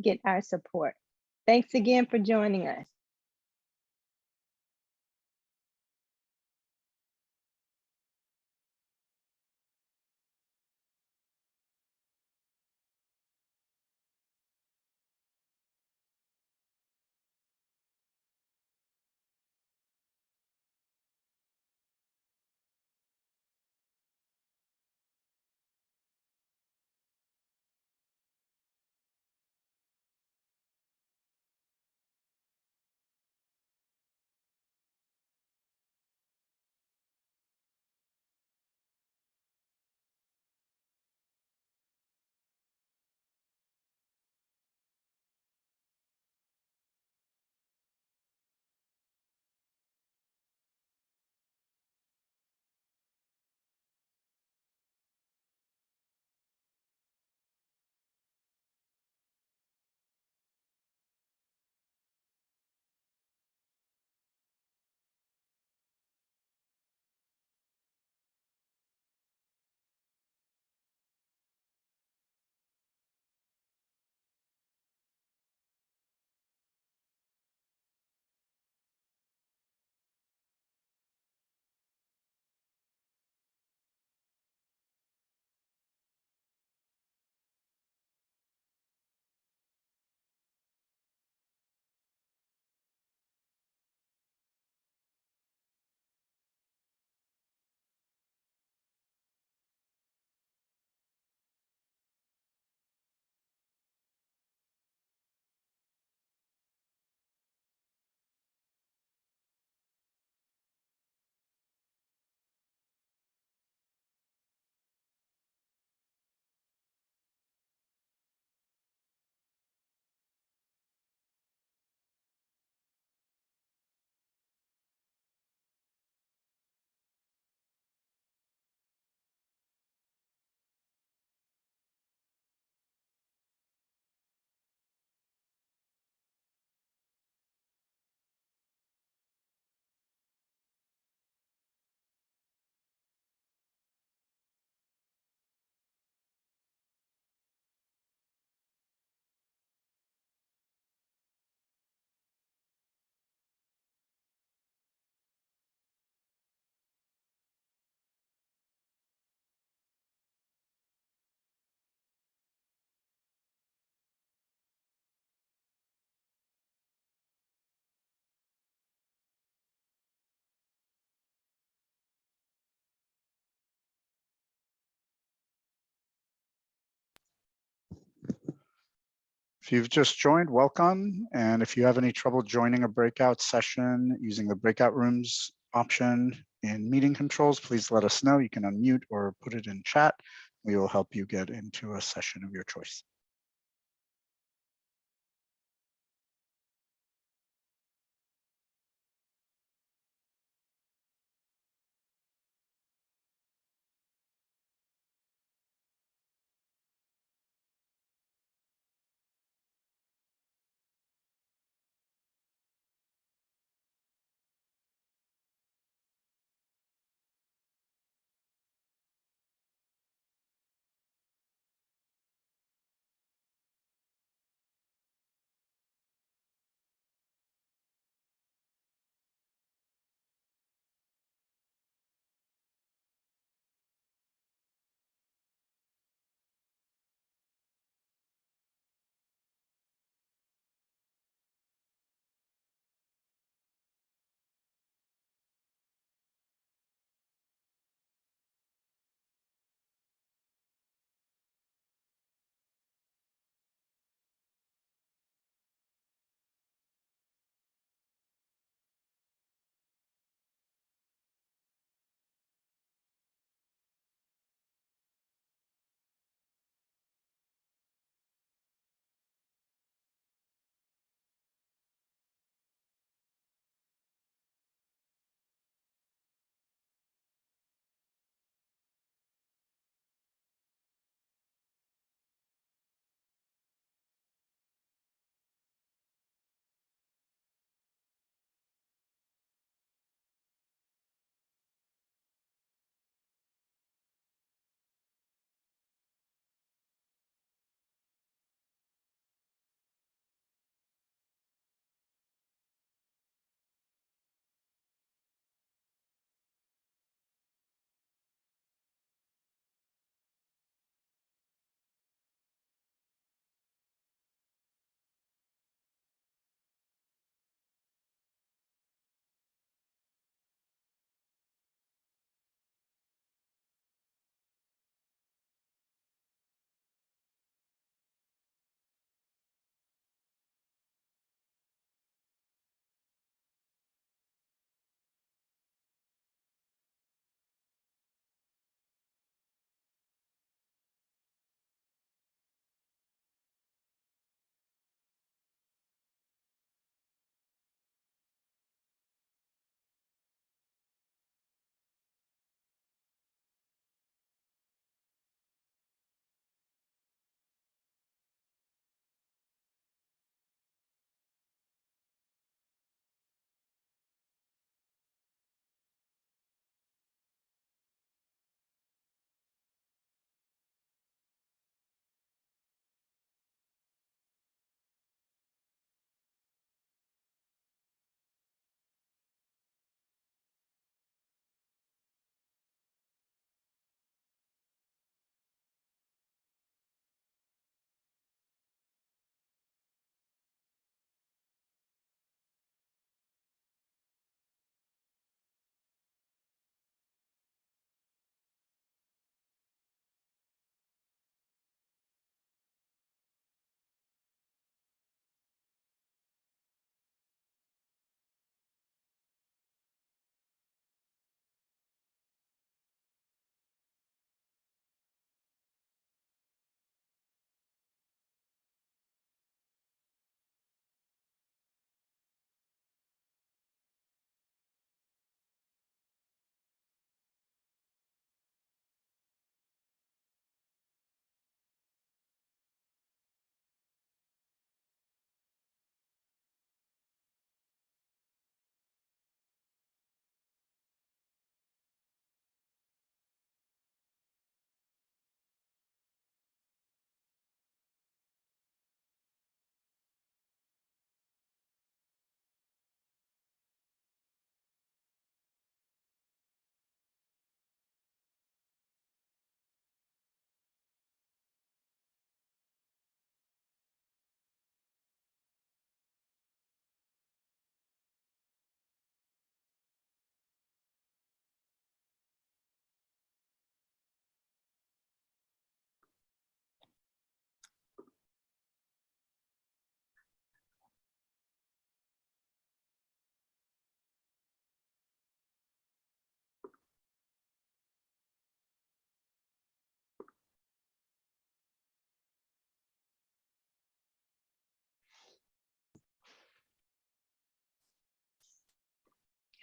[SPEAKER 8] get our support. Thanks again for joining us.
[SPEAKER 10] If you've just joined, welcome. And if you have any trouble joining a breakout session using the breakout rooms option in meeting controls, please let us know. You can unmute or put it in chat. We will help you get into a session of your choice.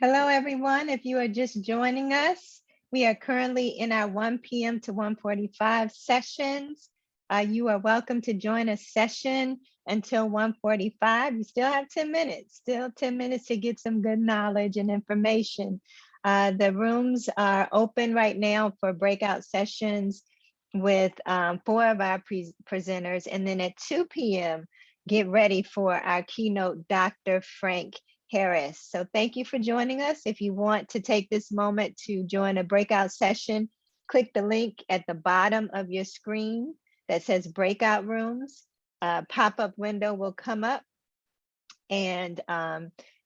[SPEAKER 8] Hello, everyone. If you are just joining us, we are currently in our 1 p.m. to 1:45 sessions. You are welcome to join a session until 1:45. You still have 10 minutes, still 10 minutes to get some good knowledge and information. The rooms are open right now for breakout sessions with 4 of our presenters. And then at 2 p.m., get ready for our keynote, Dr. Frank Harris. So thank you for joining us. If you want to take this moment to join a breakout session, click the link at the bottom of your screen that says breakout rooms. A pop-up window will come up and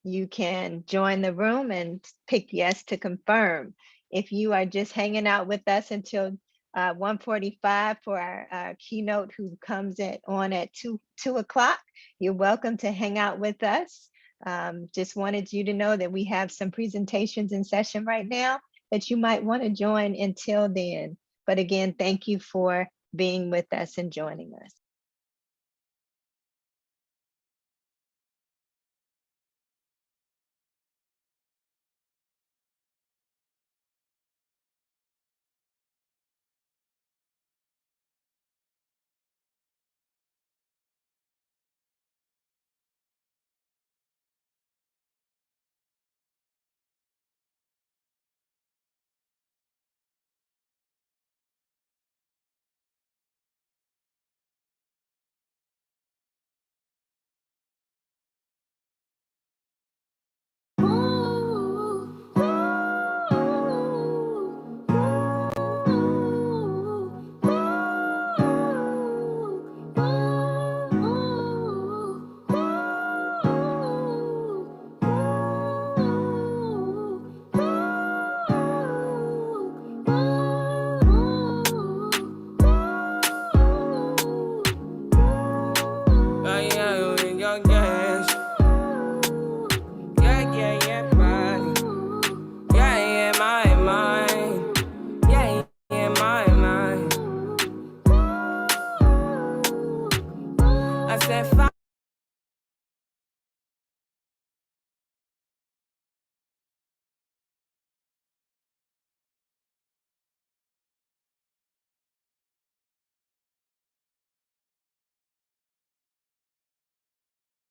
[SPEAKER 8] you can join the room and pick yes to confirm. If you are just hanging out with us until 1:45 for our keynote who comes on at 2 o'clock, you're welcome to hang out with us. Just wanted you to know that we have some presentations in session right now that you might want to join until then. But again, thank you for being with us and joining us.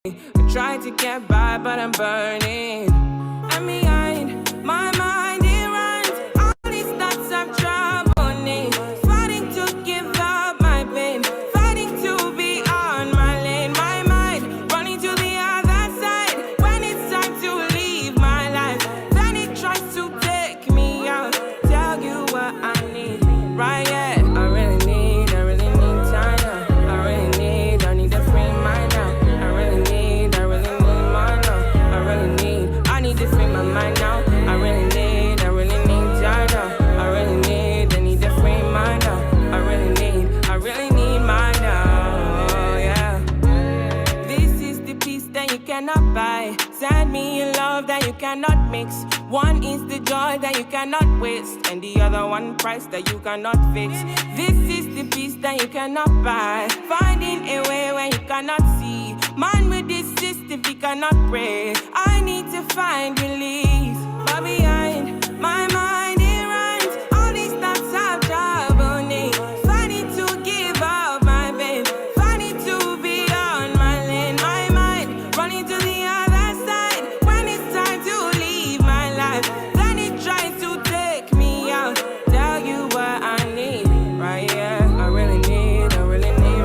[SPEAKER 11] I try to get by, but I'm burning. I'm behind my mind, it runs. All these thoughts of trouble me. Fighting to give up my pain. Fighting to be on my lane. My mind running to the other side. When it's time to leave my life, then it tries to take me out. Tell you what I need, right? Yeah, I really need time now. I need a free mind now. I need to free my mind now. I really need time now. I need to free mind now. I really need mine now, yeah. This is the peace that you cannot buy. Send me a love that you cannot mix. One is the joy that you cannot waste, and the other one price that you cannot fix. This is the peace that you cannot buy. Finding a way when you cannot see. Man with this system, he cannot pray. I need to find relief. But behind my mind, it runs. All these thoughts have trouble me. Fighting to give up my pain. Fighting to be on my lane. My mind running to the other side. When it's time to leave my life, then it tries to take me out. Tell you what I need, right? Yeah, I really need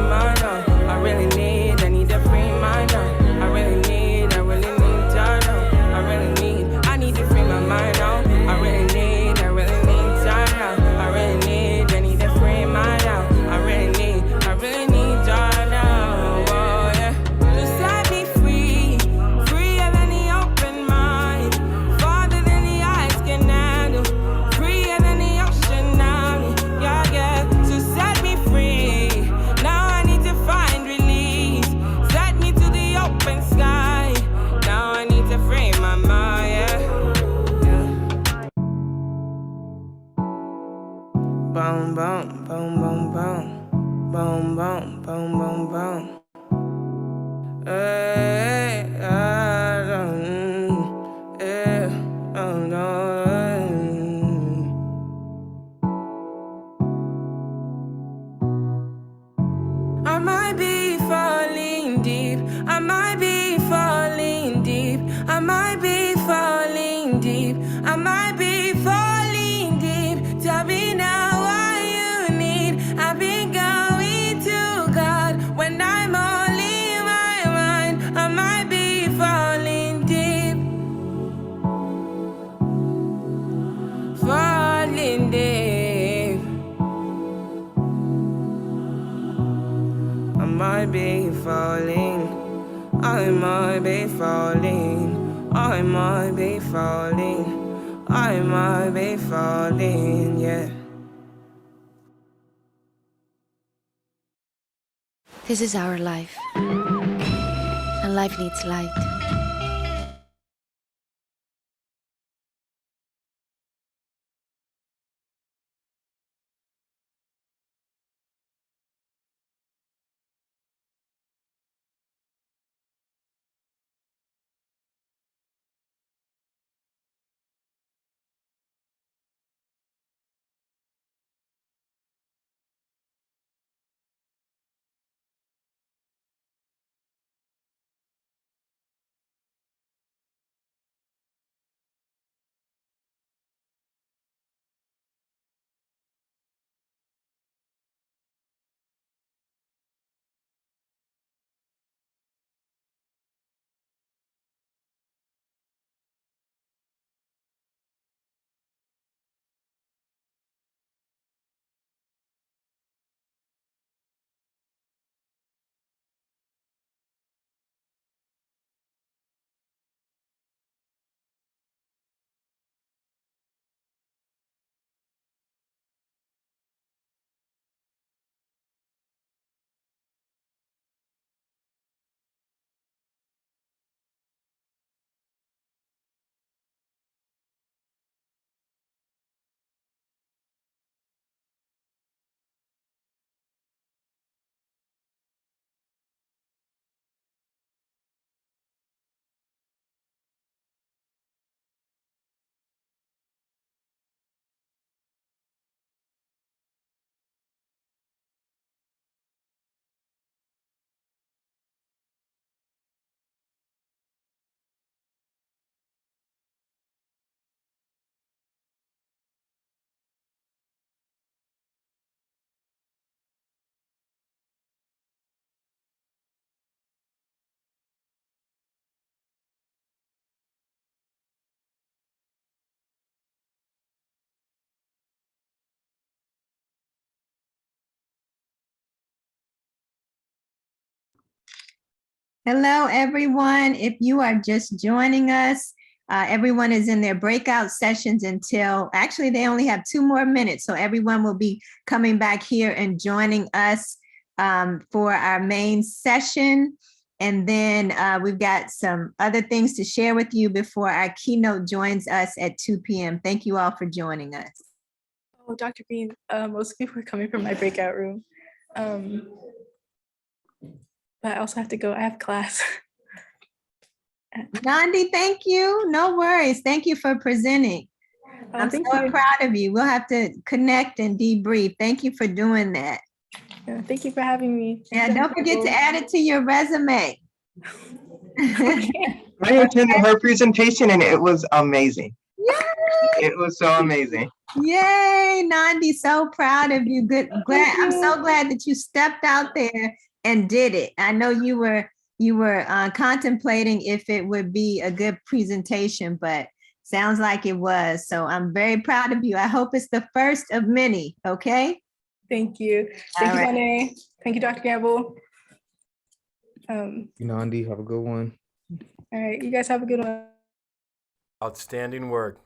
[SPEAKER 11] mine now. I need to free mine now. I really need deep. I might be falling deep. I might be falling deep. I might be falling deep. Tell me now what you need. I've been going to God when I'm only in my mind. I might be falling deep. Falling deep. I might be falling. I might be falling. I might be falling. I might be falling, yeah.
[SPEAKER 12] This is our life, and life needs light.
[SPEAKER 8] Hello, everyone. If you are just joining us, everyone is in their breakout sessions until, actually, they only have 2 more minutes. So everyone will be coming back here and joining us for our main session. And then we've got some other things to share with you before our keynote joins us at 2 p.m. Thank you all for joining us.
[SPEAKER 13] Oh, Dr. Green, most people are coming from my breakout room. But I also have to go. I have class.
[SPEAKER 8] Nandi, thank you. No worries. Thank you for presenting. I'm so
[SPEAKER 13] thank you.
[SPEAKER 8] proud of you. We'll have to connect and debrief. Thank you for doing that.
[SPEAKER 13] Yeah, thank you for having me.
[SPEAKER 8] Yeah, don't forget to add it to your resume.
[SPEAKER 14] I attended her presentation and it was amazing.
[SPEAKER 8] Yay!
[SPEAKER 14] It was so amazing.
[SPEAKER 8] Yay, Nandi, so proud of you. Good, glad. I'm so glad that you stepped out there and did it. I know you were contemplating if it would be a good presentation, but sounds like it was. So I'm very proud of you. I hope it's the first of many. Okay.
[SPEAKER 13] Thank you. Thank you, Monet. Thank you, Dr. Gamble.
[SPEAKER 6] Nandi, have a good one.
[SPEAKER 13] All right, you guys have a good one.
[SPEAKER 1] Outstanding work.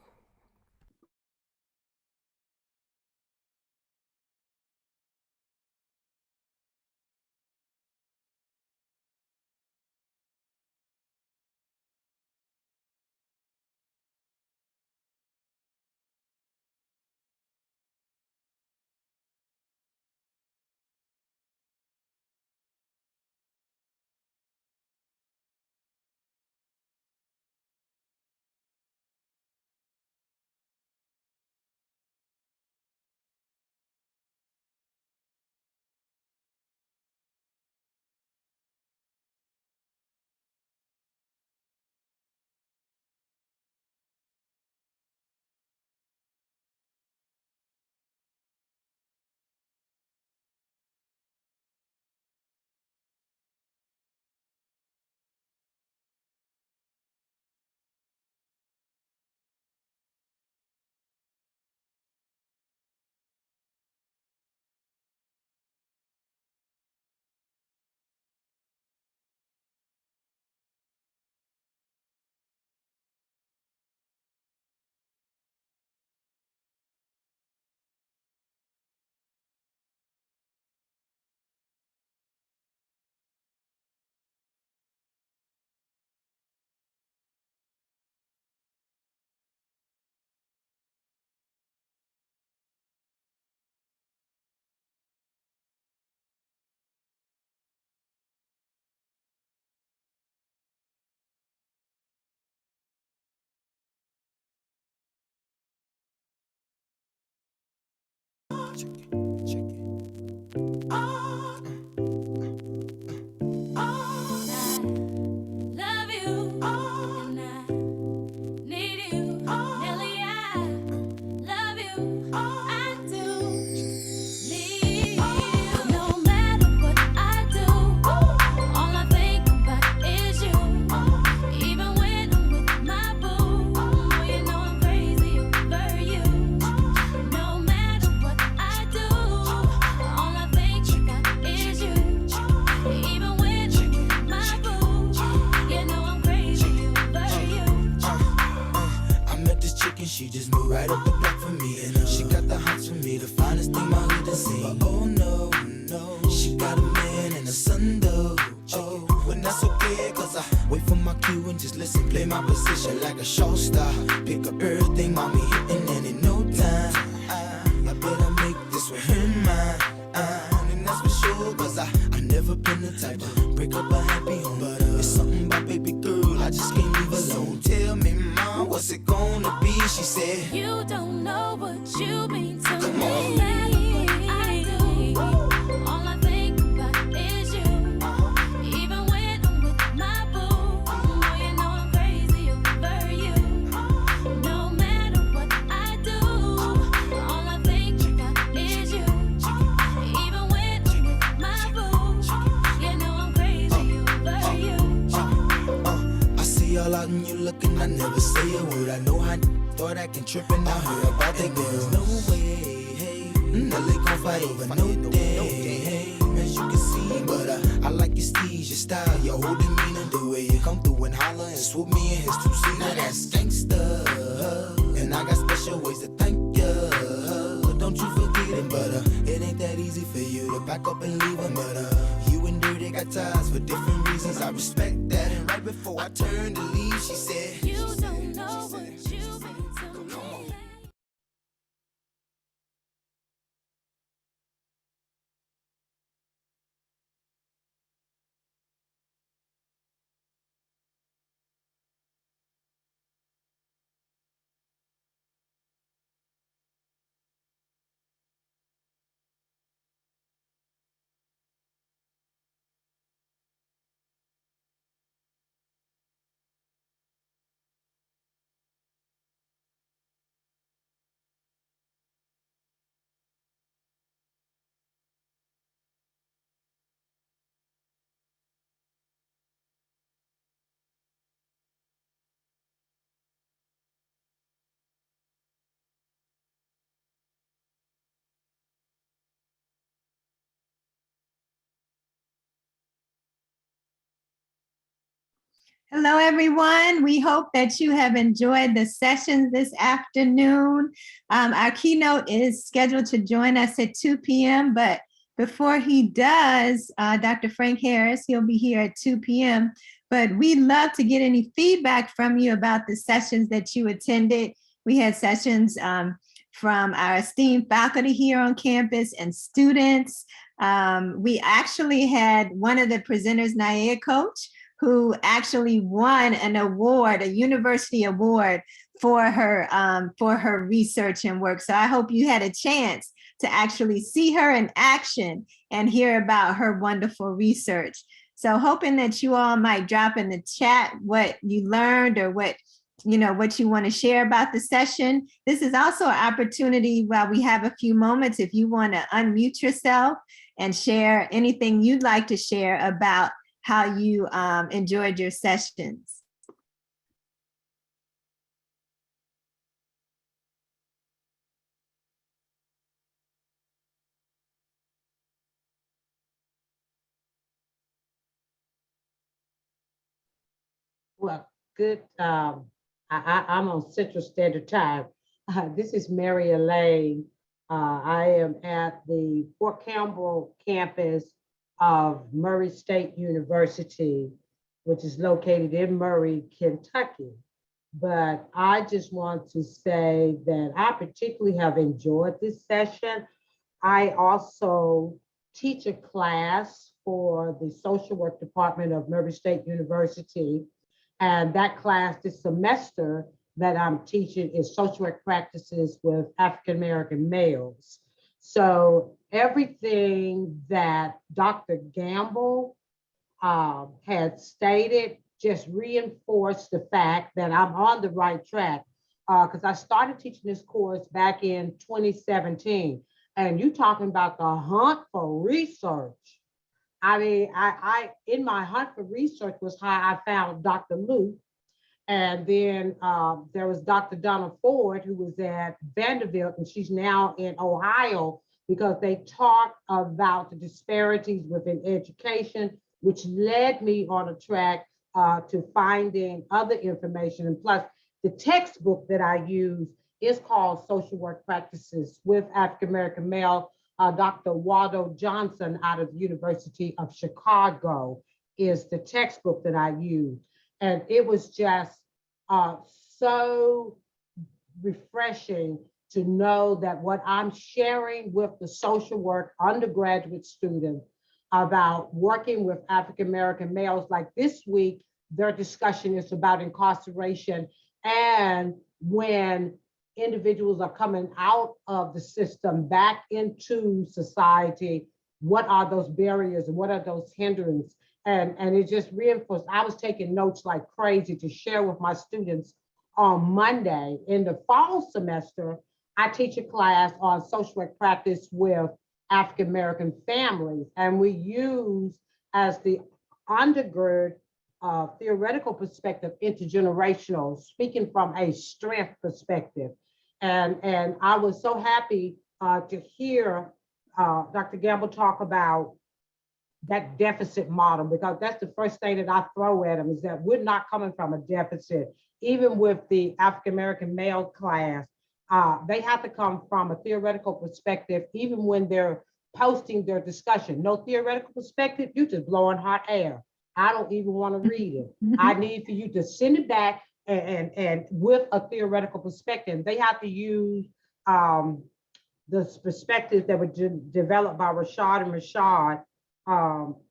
[SPEAKER 5] Love you, and I need you, Nelly. I love you, I do. Need you. No matter what I do, all I think about is you. Even when I'm with my boo, oh, you know I'm crazy over you. No matter what I do, all I think about is you. Even when I'm with my boo, you know I'm crazy over you.
[SPEAKER 15] I met this chick and she just moved right up the block for me. And she got the hots for me, the finest thing my hood has seen. But oh no, no, she got a man and a son though. Oh, but that's okay, cause I wait for my cue and just listen. Play my position like a show star. Pick up everything, mommy hitting, and in no time I better make this with her mine. And that's for sure, cause I never been the type to break up a happy home. But it's something about baby girl, I just can't leave alone. Tell me, mom, what's it gonna be? She said,
[SPEAKER 5] You don't know what you mean to
[SPEAKER 15] come
[SPEAKER 5] me.
[SPEAKER 15] on.
[SPEAKER 5] No matter what I do, all I think about is you. Even when I'm with my boo, oh, you know I'm crazy over you. No matter what I do, all I think about is you. Even when I'm with my boo, you know I'm crazy over you.
[SPEAKER 15] I see all out and you looking, I never say a word. I know how thought I can trip and I heard about that girl. No way, hey, Nelly gon' fight over no day, hey, as you can see. But I like your steez, your style, your whole demeanor, the way you come through and holler and swoop me in his two-seater. Now that's gangsta, and I got special ways to thank ya. Don't you forget it, but it ain't that easy for you to back up and leave him. But you and Dirty got ties for different reasons. I respect that. And right before I turned to leave, she said,
[SPEAKER 5] You don't know what you mean to me.
[SPEAKER 8] Hello, everyone. We hope that you have enjoyed the sessions this afternoon. Our keynote is scheduled to join us at 2 p.m., but before he does, Dr. Frank Harris, he'll be here at 2 p.m., but we'd love to get any feedback from you about the sessions that you attended. We had sessions from our esteemed faculty here on campus and students. We actually had one of the presenters, Naya Coach, who actually won an award, a university award for her research and work. So I hope you had a chance to actually see her in action and hear about her wonderful research. So hoping that you all might drop in the chat what you learned or what you want to share about the session. This is also an opportunity while we have a few moments, if you want to unmute yourself and share anything you'd like to share about how you enjoyed your sessions.
[SPEAKER 16] Well, good. I'm on Central Standard Time. This is Mary Elaine. I am at the Fort Campbell campus of Murray State University, which is located in Murray, Kentucky. But I just want to say that I particularly have enjoyed this session. I also teach a class for the social work department of Murray State University. And that class this semester that I'm teaching is social work practices with African-American males. So everything that Dr. Gamble had stated just reinforced the fact that I'm on the right track. Because I started teaching this course back in 2017. And you talking about the hunt for research. I mean, I in my hunt for research was how I found Dr. Luke. And then there was Dr. Donna Ford, who was at Vanderbilt, and she's now in Ohio because they talked about the disparities within education, which led me on a track to finding other information. And plus, the textbook that I use is called Social Work Practices with African American Male. Dr. Waldo Johnson out of the University of Chicago is the textbook that I use. And it was just so refreshing to know that what I'm sharing with the social work undergraduate students about working with African American males, like this week, their discussion is about incarceration and when individuals are coming out of the system back into society, what are those barriers and what are those hindrances? And it just reinforced. I was taking notes like crazy to share with my students on Monday. In the fall semester, I teach a class on social work practice with African American families. And we use as the undergird theoretical perspective, intergenerational, speaking from a strength perspective. And I was so happy to hear Dr. Gamble talk about that deficit model, because that's the first thing that I throw at them is that we're not coming from a deficit. Even with the African-American male class, they have to come from a theoretical perspective, even when they're posting their discussion. No theoretical perspective, you just blowing hot air. I don't even want to read it. I need for you to send it back and with a theoretical perspective. They have to use the perspectives that were developed by Rashad and Rashad,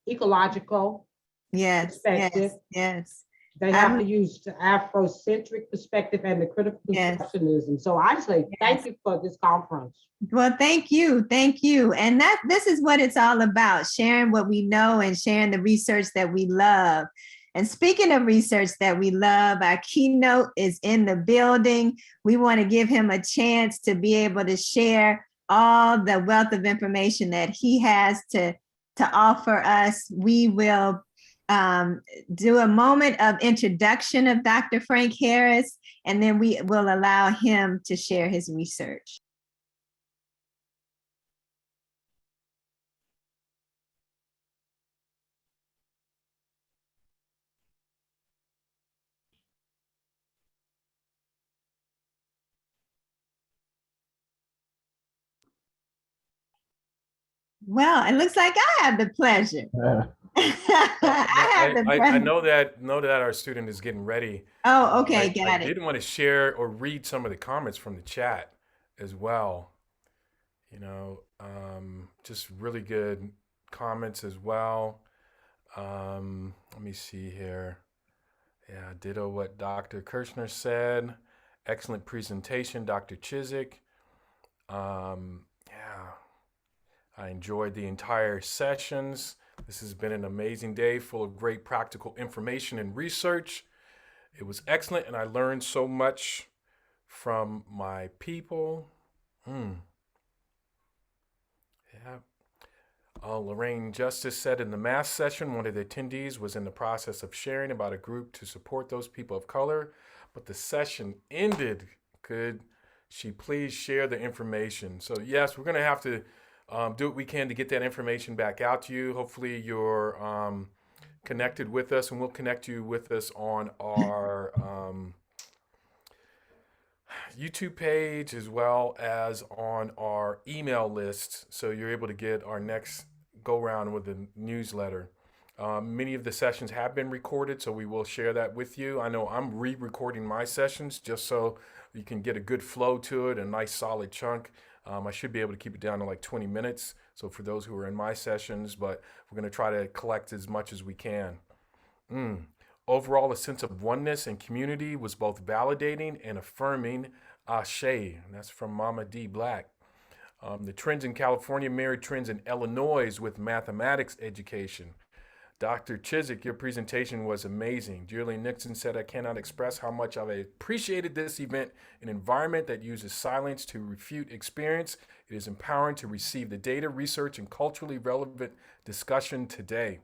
[SPEAKER 16] ecological perspective.
[SPEAKER 8] Yes.
[SPEAKER 16] They have to use the Afrocentric perspective and the critical constructionism. So I say thank you for this conference.
[SPEAKER 8] Well, thank you. And this is what it's all about, sharing what we know and sharing the research that we love. And speaking of research that we love, our keynote is in the building. We want to give him a chance to be able to share all the wealth of information that he has to offer us. We will do a moment of introduction of Dr. Frank Harris, and then we will allow him to share his research. Well, it looks like I have the pleasure.
[SPEAKER 1] I know that our student is getting ready.
[SPEAKER 8] Oh, okay,
[SPEAKER 1] I did want to share or read some of the comments from the chat as well. You know, just really good comments as well. Let me see here. Yeah, ditto what Dr. Kirshner said. Excellent presentation, Dr. Chiswick. Yeah, I enjoyed the entire sessions. This has been an amazing day full of great practical information and research. It was excellent, and I learned so much from my people. Yeah. Lorraine Justice said in the mass session, one of the attendees was in the process of sharing about a group to support those people of color, but the session ended. Could she please share the information? So yes, we're going to have to do what we can to get that information back out to you. Hopefully you're connected with us, and we'll connect you with us on our YouTube page as well as on our email list, so you're able to get our next go round with the newsletter. Many of the sessions have been recorded, so we will share that with you. I know I'm re-recording my sessions just so you can get a good flow to it, a nice solid chunk. I should be able to keep it down to like 20 minutes. So for those who are in my sessions, but we're going to try to collect as much as we can. Overall, a sense of oneness and community was both validating and affirming. Ashe, and that's from Mama D Black. The trends in California mirror trends in Illinois with mathematics education. Dr. Chiswick, your presentation was amazing. Julian Nixon said, I cannot express how much I appreciated this event, an environment that uses silence to refute experience. It is empowering to receive the data, research, and culturally relevant discussion today.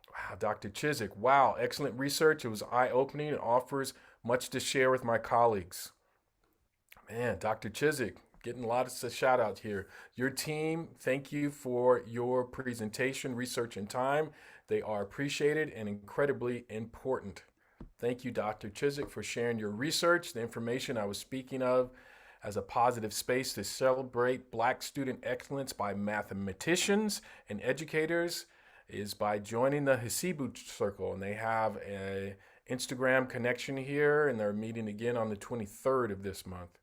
[SPEAKER 1] Wow, Dr. Chiswick, wow, excellent research. It was eye-opening and offers much to share with my colleagues. Man, Dr. Chiswick, getting a lot of shout out here. Your team, thank you for your presentation, research, and time. They are appreciated and incredibly important. Thank you, Dr. Chiswick, for sharing your research, the information I was speaking of as a positive space to celebrate Black student excellence by mathematicians and educators is by joining the Hasibu Circle. And they have an Instagram connection here, and they're meeting again on the 23rd of this month.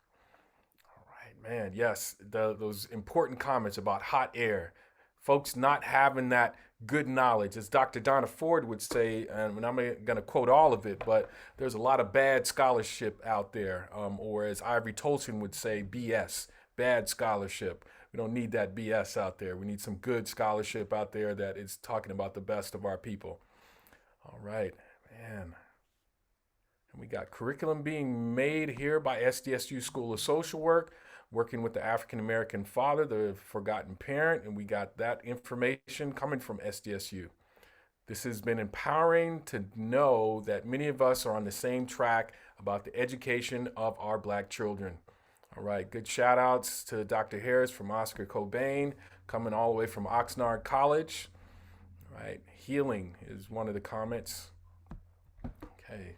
[SPEAKER 1] All right, man, yes, those important comments about hot air, folks not having that good knowledge. As Dr. Donna Ford would say, and I'm going to quote all of it, but there's a lot of bad scholarship out there, or as Ivory Tolson would say, BS, bad scholarship. We don't need that BS out there. We need some good scholarship out there that is talking about the best of our people. All right, man. And we got curriculum being made here by SDSU School of Social Work, working with the African American father, the forgotten parent, and we got that information coming from SDSU. This has been empowering to know that many of us are on the same track about the education of our Black children. All right, good shout outs to Dr. Harris from Oscar Cobain, coming all the way from Oxnard College. All right, healing is one of the comments. Okay,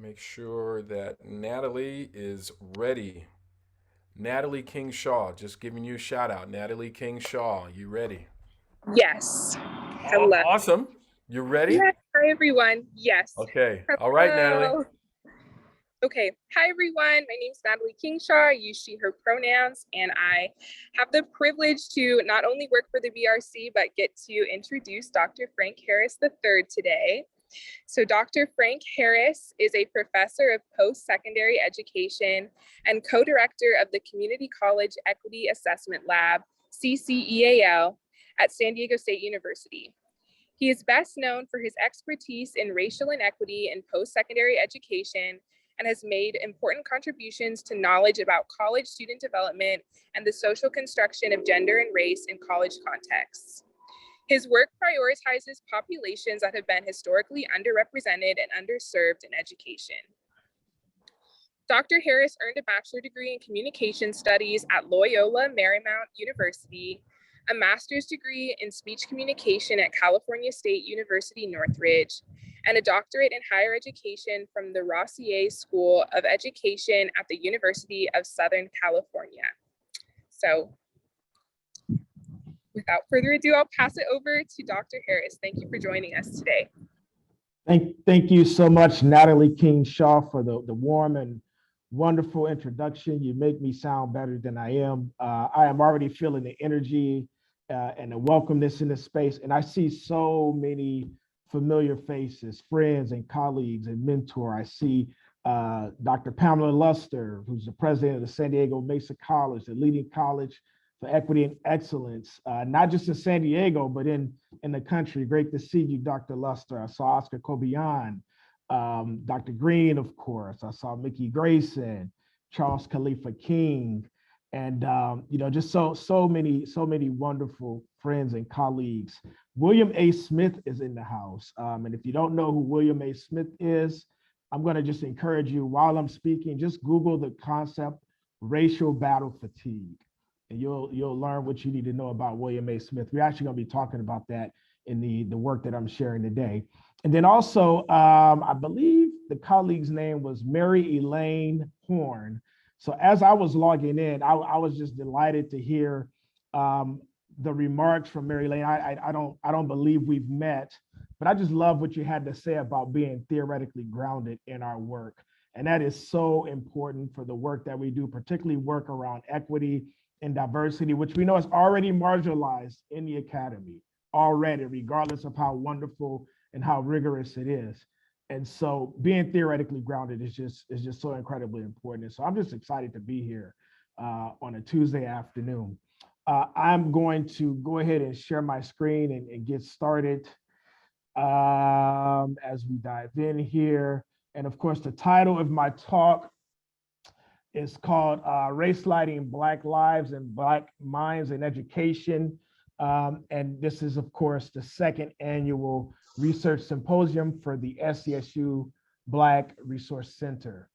[SPEAKER 1] make sure that Natalie is ready. Natalie King Shaw, just giving you a shout out. Natalie King Shaw, you ready?
[SPEAKER 17] Yes. Hello.
[SPEAKER 1] Awesome. You ready?
[SPEAKER 17] Yes. Hi, everyone. Yes.
[SPEAKER 1] Okay. All right, Natalie.
[SPEAKER 17] Okay. Hi, everyone. My name is Natalie Kingshaw. I use she, her pronouns, and I have the privilege to not only work for the BRC, but get to introduce Dr. Frank Harris III today. So Dr. Frank Harris is a professor of post-secondary education and co-director of the Community College Equity Assessment Lab, CCEAL, at San Diego State University. He is best known for his expertise in racial inequity in post-secondary education and has made important contributions to knowledge about college student development and the social construction of gender and race in college contexts. His work prioritizes populations that have been historically underrepresented and underserved in education. Dr. Harris earned a bachelor's degree in communication studies at Loyola Marymount University, a master's degree in speech communication at California State University, Northridge, and a doctorate in higher education from the Rossier School of Education at the University of Southern California. So, without further ado, I'll pass it over to Dr. Harris. Thank you for joining us today.
[SPEAKER 18] Thank you so much, Natalie King Shaw, for the warm and wonderful introduction. You make me sound better than I am. I am already feeling the energy and the welcomeness in this space. And I see so many familiar faces, friends and colleagues and mentor. I see Dr. Pamela Luster, who's the president of the San Diego Mesa College, the leading college for equity and excellence, not just in San Diego, but in the country. Great to see you, Dr. Luster. I saw Oscar Cobian, Dr. Green, of course. I saw Mickey Grayson, Charles Khalifa King, and just so many wonderful friends and colleagues. William A. Smith is in the house. And if you don't know who William A. Smith is, I'm going to just encourage you while I'm speaking, just Google the concept racial battle fatigue. And you'll learn what you need to know about William A. Smith. We're actually going to be talking about that in the work that I'm sharing today. And then also, I believe the colleague's name was Mary Elaine Horn. So as I was logging in, I was just delighted to hear the remarks from Mary Elaine. I don't believe we've met, but I just love what you had to say about being theoretically grounded in our work. And that is so important for the work that we do, particularly work around equity and diversity, which we know is already marginalized in the academy already, regardless of how wonderful and how rigorous it is. And so being theoretically grounded is just so incredibly important. And so I'm just excited to be here on a Tuesday afternoon. I'm going to go ahead and share my screen and get started as we dive in here. And of course, the title of my talk is called Race Lighting Black Lives and Black Minds in Education. And this is, of course, the second annual research symposium for the SDSU Black Resource Center.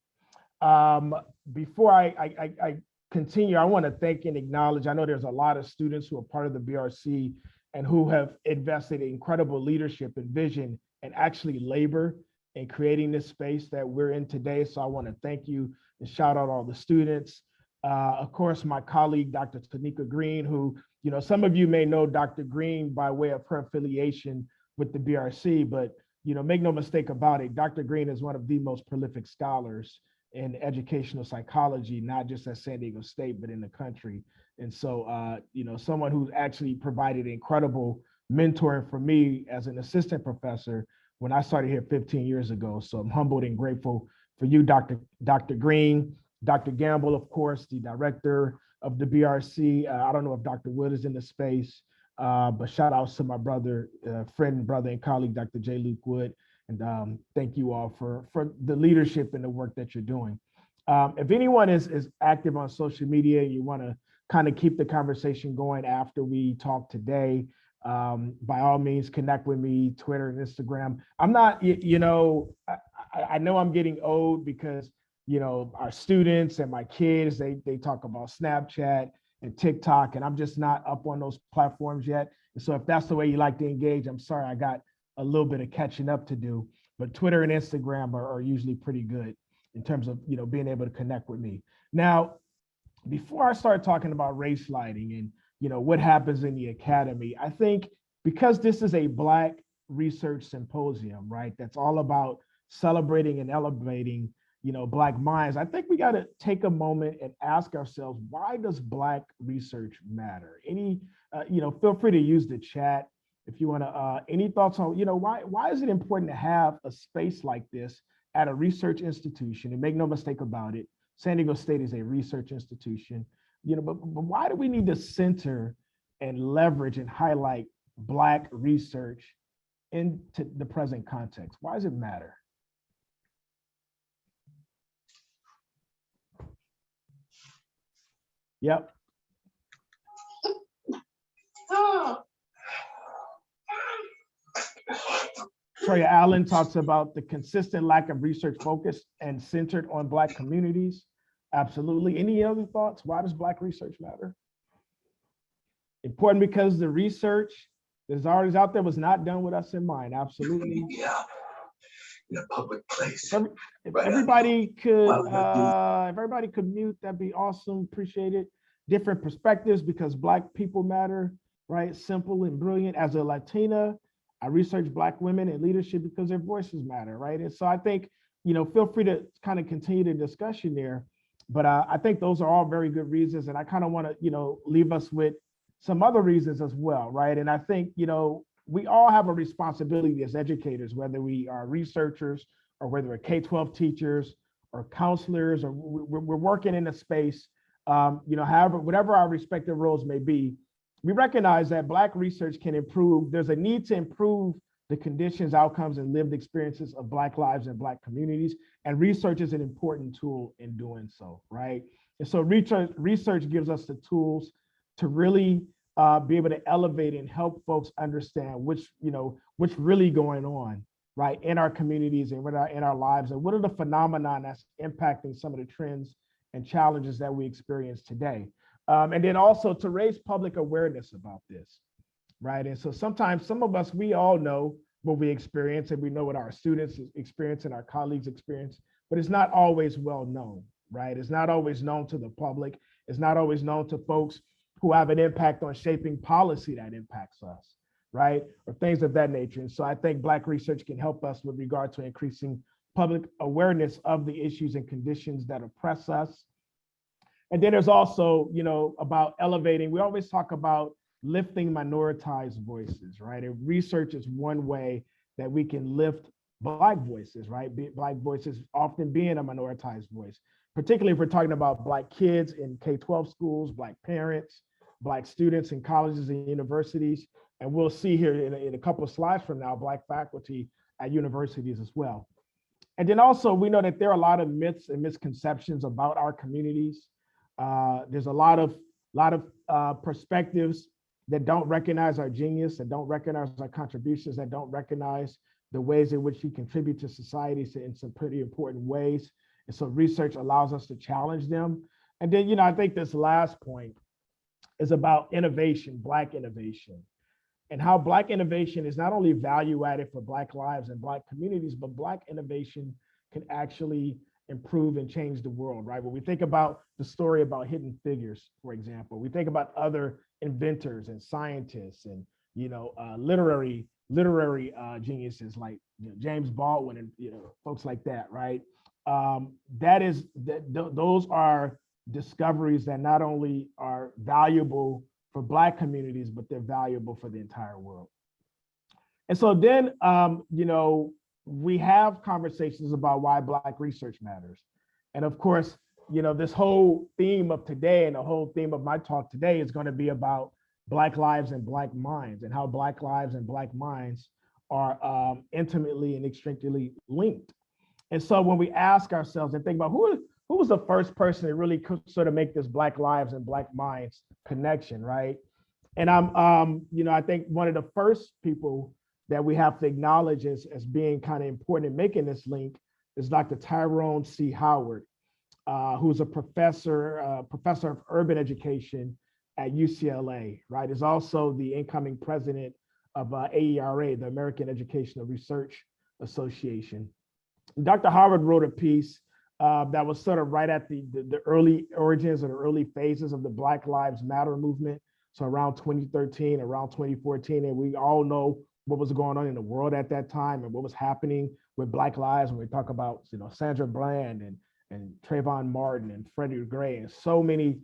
[SPEAKER 18] Before I continue, I want to thank and acknowledge, I know there's a lot of students who are part of the BRC and who have invested incredible leadership and vision and actually labor in creating this space that we're in today. So I want to thank you and shout out all the students. Of course, my colleague, Dr. Tanika Green, who, some of you may know Dr. Green by way of her affiliation with the BRC, but, make no mistake about it, Dr. Green is one of the most prolific scholars in educational psychology, not just at San Diego State, but in the country. And so, someone who's actually provided incredible mentoring for me as an assistant professor when I started here 15 years ago. So I'm humbled and grateful for you, Dr. Green, Dr. Gamble, of course, the director of the BRC. I don't know if Dr. Wood is in the space, but shout outs to my brother, friend, brother, and colleague, Dr. J. Luke Wood. And thank you all for the leadership and the work that you're doing. If anyone is active on social media, and you want to kind of keep the conversation going after we talk today, by all means, connect with me, Twitter and Instagram. I'm not, I know I'm getting old because, our students and my kids, they talk about Snapchat and TikTok, and I'm just not up on those platforms yet. And so if that's the way you like to engage, I'm sorry, I got a little bit of catching up to do, but Twitter and Instagram are usually pretty good in terms of, being able to connect with me. Now, before I start talking about race lighting and, what happens in the academy, I think because this is a Black research symposium, right, that's all about celebrating and elevating, Black minds, I think we got to take a moment and ask ourselves, why does Black research matter? Feel free to use the chat if you want to, any thoughts on, why is it important to have a space like this at a research institution? And make no mistake about it, San Diego State is a research institution, but why do we need to center and leverage and highlight Black research into the present context? Why does it matter? Yep. Troya Allen talks about the consistent lack of research focus and centered on Black communities. Absolutely. Any other thoughts? Why does Black research matter? Important because the research that's already out there was not done with us in mind. Absolutely.
[SPEAKER 3] Yeah. In a public place.
[SPEAKER 18] If everybody could mute, that'd be awesome. Appreciate it. Different perspectives because Black people matter, right? Simple and brilliant. As a Latina, I research Black women in leadership because their voices matter, right? And so I think, feel free to kind of continue the discussion there. But I think those are all very good reasons. And I kind of want to, leave us with some other reasons as well, right? And I think, we all have a responsibility as educators, whether we are researchers or whether we're K-12 teachers or counselors, or we're working in a space, however, whatever our respective roles may be, we recognize that Black research can improve. There's a need to improve the conditions, outcomes, and lived experiences of Black lives and Black communities. And research is an important tool in doing so, right? And so research gives us the tools to really be able to elevate and help folks understand what's really going on, right, in our communities and in our lives, and what are the phenomena that's impacting some of the trends and challenges that we experience today. And then also to raise public awareness about this, right? And so sometimes some of us, we all know what we experience and we know what our students experience and our colleagues experience, but it's not always well known, right? It's not always known to the public. It's not always known to folks who have an impact on shaping policy that impacts us, right? Or things of that nature. And so I think Black research can help us with regard to increasing public awareness of the issues and conditions that oppress us. And then there's also, about elevating, we always talk about lifting minoritized voices, right? And research is one way that we can lift Black voices, right? Black voices often being a minoritized voice, particularly if we're talking about Black kids in K-12 schools, Black parents, Black students in colleges and universities. And we'll see here in a couple of slides from now, Black faculty at universities as well. And then also we know that there are a lot of myths and misconceptions about our communities. There's a lot of perspectives that don't recognize our genius, that don't recognize our contributions, that don't recognize the ways in which we contribute to societies in some pretty important ways. And so research allows us to challenge them. And then, I think this last point is about innovation, Black innovation, and how Black innovation is not only value added for Black lives and Black communities, but Black innovation can actually improve and change the world, right? When we think about the story about Hidden Figures, for example, we think about other inventors and scientists and, literary geniuses like James Baldwin and, folks like that, right? Those are discoveries that not only are valuable for Black communities, but they're valuable for the entire world. And so then, we have conversations about why Black research matters. And of course, this whole theme of today and the whole theme of my talk today is going to be about Black lives and Black minds, and how Black lives and Black minds are intimately and inextricably linked. And so when we ask ourselves and think about who was the first person to really sort of make this Black lives and Black minds connection, right? And I think one of the first people that we have to acknowledge as being kind of important in making this link is Dr. Tyrone C. Howard, who's a professor of urban education at UCLA, right? Is also the incoming president of AERA, the American Educational Research Association. Dr. Howard wrote a piece that was sort of right at the early origins or the early phases of the Black Lives Matter movement. So around 2013, around 2014, and we all know what was going on in the world at that time and what was happening with Black lives when we talk about, Sandra Bland and Trayvon Martin and Freddie Gray and so many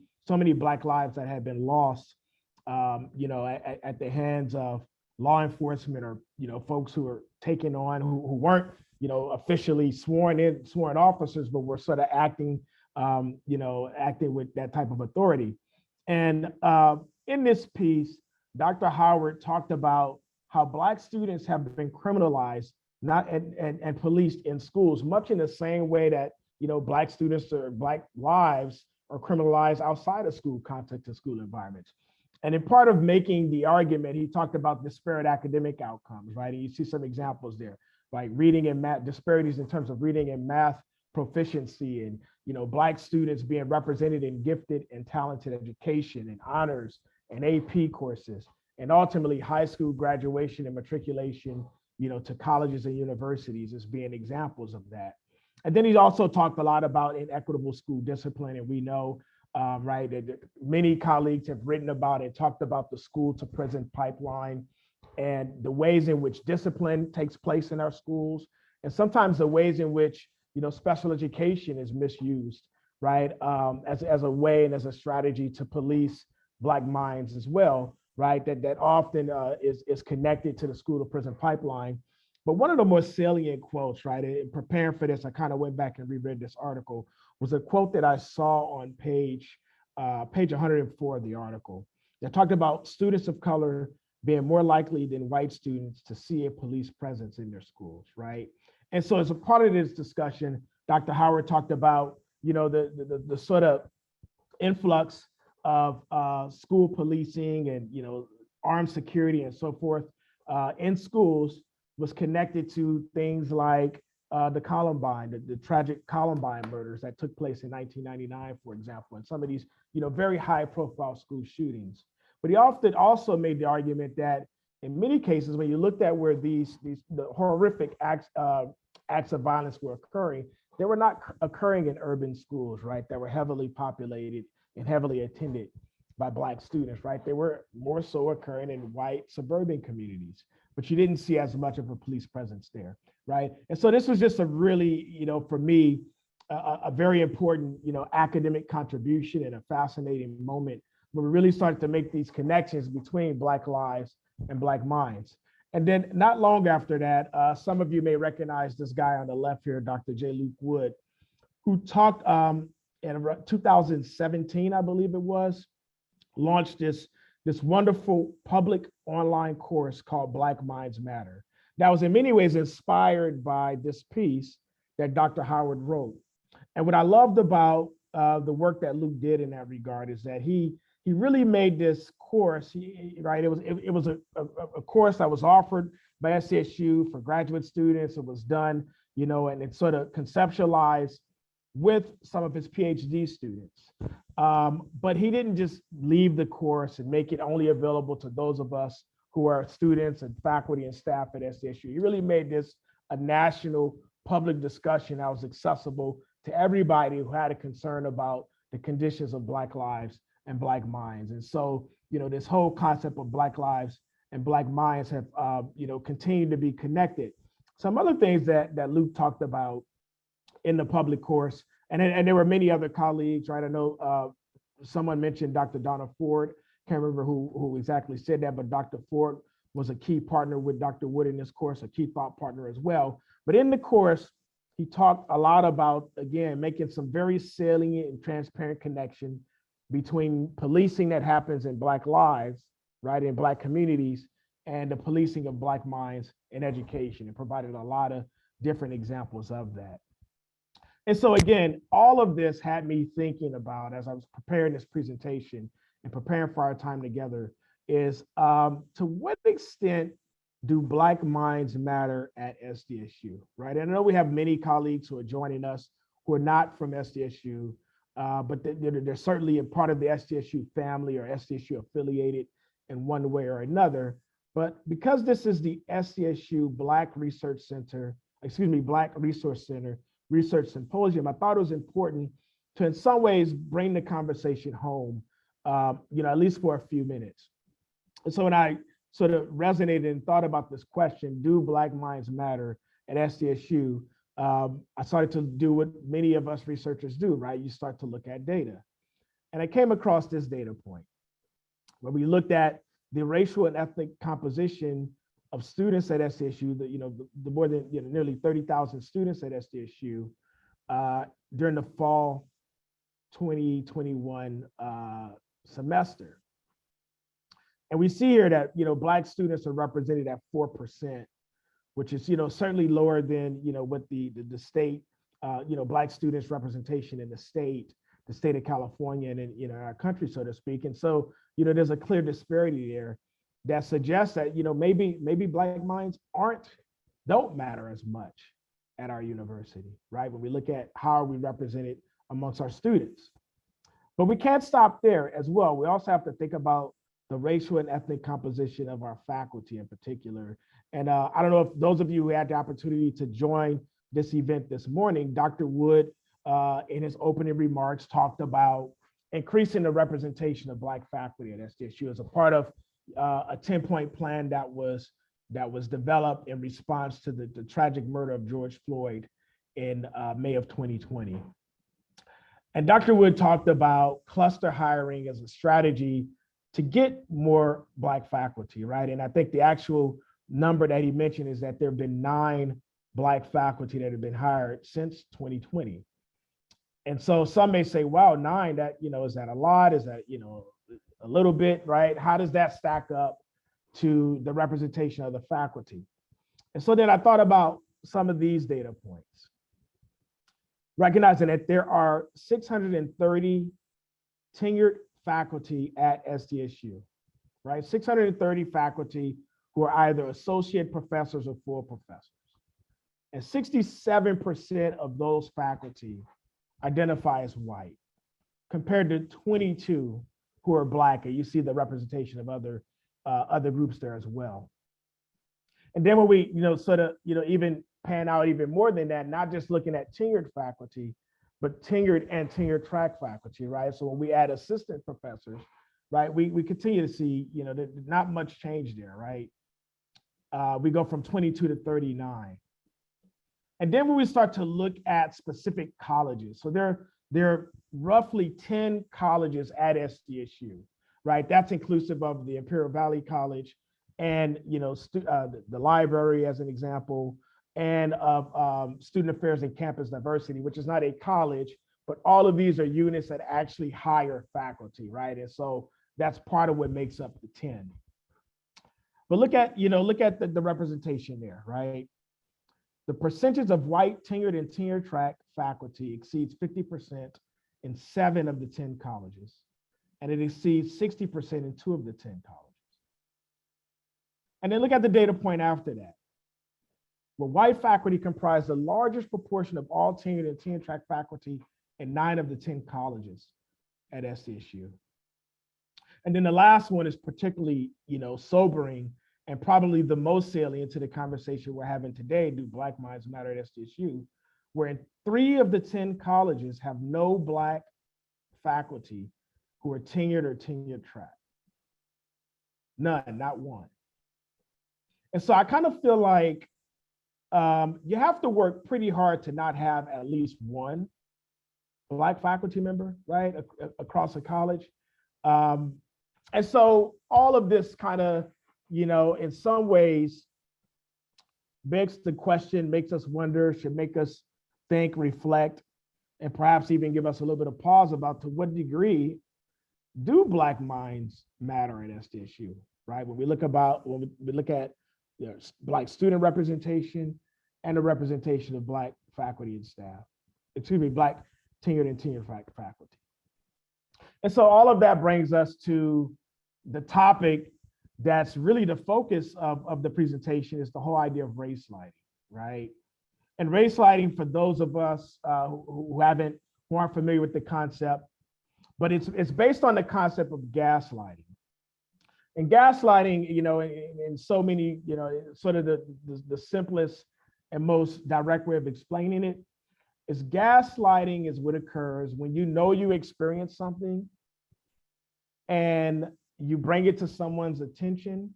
[SPEAKER 18] Black lives that had been lost, at the hands of law enforcement or, folks who were taken on who weren't, officially sworn officers, but were sort of acting with that type of authority. And in this piece, Dr. Howard talked about how Black students have been criminalized and policed in schools, much in the same way that Black students or Black lives are criminalized outside of school context and school environments. And in part of making the argument, he talked about disparate academic outcomes, right? And you see some examples there, like reading and math, disparities in terms of reading and math proficiency, and Black students being represented in gifted and talented education and honors and AP courses, and ultimately high school graduation and matriculation, to colleges and universities as being examples of that. And then he also talked a lot about inequitable school discipline. And we know, right, that many colleagues have written about and talked about the school to prison pipeline and the ways in which discipline takes place in our schools, and sometimes the ways in which, special education is misused, right, as a way and as a strategy to police Black minds as well, right, that often is connected to the school to prison pipeline. But one of the more salient quotes, right, in preparing for this, I kind of went back and reread this article, was a quote that I saw on page 104 of the article that talked about students of color being more likely than white students to see a police presence in their schools, right? And so as a part of this discussion, Dr. Howard talked about, the sort of influx of school policing and, armed security and so forth in schools was connected to things like the Columbine, the tragic Columbine murders that took place in 1999, for example, and some of these, very high profile school shootings. But he often also made the argument that in many cases, when you looked at where the horrific acts of violence were occurring, they were not occurring in urban schools, right, that were heavily populated and heavily attended by Black students, right? They were more so occurring in white suburban communities, but you didn't see as much of a police presence there, right? And so this was just a really, for me, a very important, academic contribution and a fascinating moment where we really started to make these connections between Black lives and Black minds. And then not long after that, some of you may recognize this guy on the left here, Dr. J. Luke Wood, who talked in 2017, I believe it was, launched this wonderful public online course called Black Minds Matter. That was in many ways inspired by this piece that Dr. Howard wrote. And what I loved about the work that Luke did in that regard is that he really made this course, right? It was a course that was offered by SDSU for graduate students. It was done, and it's sort of conceptualized with some of his PhD students. But he didn't just leave the course and make it only available to those of us who are students and faculty and staff at SDSU. He really made this a national public discussion that was accessible to everybody who had a concern about the conditions of Black lives and Black minds. And so, this whole concept of Black lives and Black minds have, continued to be connected. Some other things that Luke talked about in the public course, and there were many other colleagues, right? I know someone mentioned Dr. Donna Ford. Can't remember who exactly said that, but Dr. Ford was a key partner with Dr. Wood in this course, a key thought partner as well. But in the course, he talked a lot about, again, making some very salient and transparent connection between policing that happens in Black lives, right, in Black communities, and the policing of Black minds in education, and provided a lot of different examples of that. And so again, all of this had me thinking about, as I was preparing this presentation and preparing for our time together, is to what extent do Black minds matter at SDSU, right? And I know we have many colleagues who are joining us who are not from SDSU, but they're certainly a part of the SDSU family or SDSU affiliated in one way or another. But because this is the SDSU Black Research Center, Black Resource Center Research Symposium, I thought it was important to, in some ways, bring the conversation home, at least for a few minutes. And so when I sort of resonated and thought about this question, do Black minds matter at SDSU? I started to do what many of us researchers do, right? You start to look at data. And I came across this data point where we looked at the racial and ethnic composition of students at SDSU, the more than nearly 30,000 students at SDSU during the fall 2021 semester. And we see here that Black students are represented at 4%, which is certainly lower than what the state Black students representation in the state of California and in our country, so to speak. And so there's a clear disparity there that suggests that maybe Black minds don't matter as much at our university, right? When we look at how are we represented amongst our students. But we can't stop there as well. We also have to think about the racial and ethnic composition of our faculty in particular. And I don't know if those of you who had the opportunity to join this event this morning, Dr. Wood in his opening remarks talked about increasing the representation of Black faculty at SDSU as a part of a 10-point plan that was developed in response to the tragic murder of George Floyd in May of 2020. And Dr. Wood talked about cluster hiring as a strategy to get more Black faculty, right? And I think the actual number that he mentioned is that there have been 9 Black faculty that have been hired since 2020. And so some may say, wow, 9, that, is that a lot? Is that, a little bit, right? How does that stack up to the representation of the faculty? And so then I thought about some of these data points, recognizing that there are 630 tenured faculty at SDSU, right? 630 faculty who are either associate professors or full professors. And 67% of those faculty identify as white, compared to 22 who are Black, and you see the representation of other groups there as well. And then when we, even pan out even more than that, not just looking at tenured faculty, but tenured and tenure track faculty, right? So when we add assistant professors, right, we continue to see, not much change there, right? We go from 22 to 39. And then when we start to look at specific colleges, so there are roughly 10 colleges at SDSU, right? That's inclusive of the Imperial Valley College and the library as an example, and of Student Affairs and Campus Diversity, which is not a college, but all of these are units that actually hire faculty, right? And so that's part of what makes up the 10. But look at the representation there, right? The percentage of white tenured and tenure track faculty exceeds 50% in 7 of the 10 colleges, and it exceeds 60% in 2 of the 10 colleges. And then look at the data point after that, where white faculty comprise the largest proportion of all tenured and tenure track faculty in 9 of the 10 colleges at SDSU. And then the last one is particularly, sobering and probably the most salient to the conversation we're having today, do Black Minds Matter at SDSU, where in 3 of the 10 colleges have no Black faculty who are tenured or tenure track. None, not one. And so I kind of feel like you have to work pretty hard to not have at least one Black faculty member, right, across a college. And so all of this kind of, in some ways begs the question, makes us wonder, should make us think, reflect, and perhaps even give us a little bit of pause about to what degree do Black minds matter at SDSU, right? When we look at Black student representation and the representation of Black faculty and staff, Black tenured and tenured faculty. And so all of that brings us to the topic that's really the focus of the presentation, is the whole idea of race lighting, right? And race lighting, for those of us who aren't familiar with the concept, but it's based on the concept of gaslighting. And gaslighting, in so many, sort of the simplest and most direct way of explaining it is gaslighting is what occurs when you experience something and you bring it to someone's attention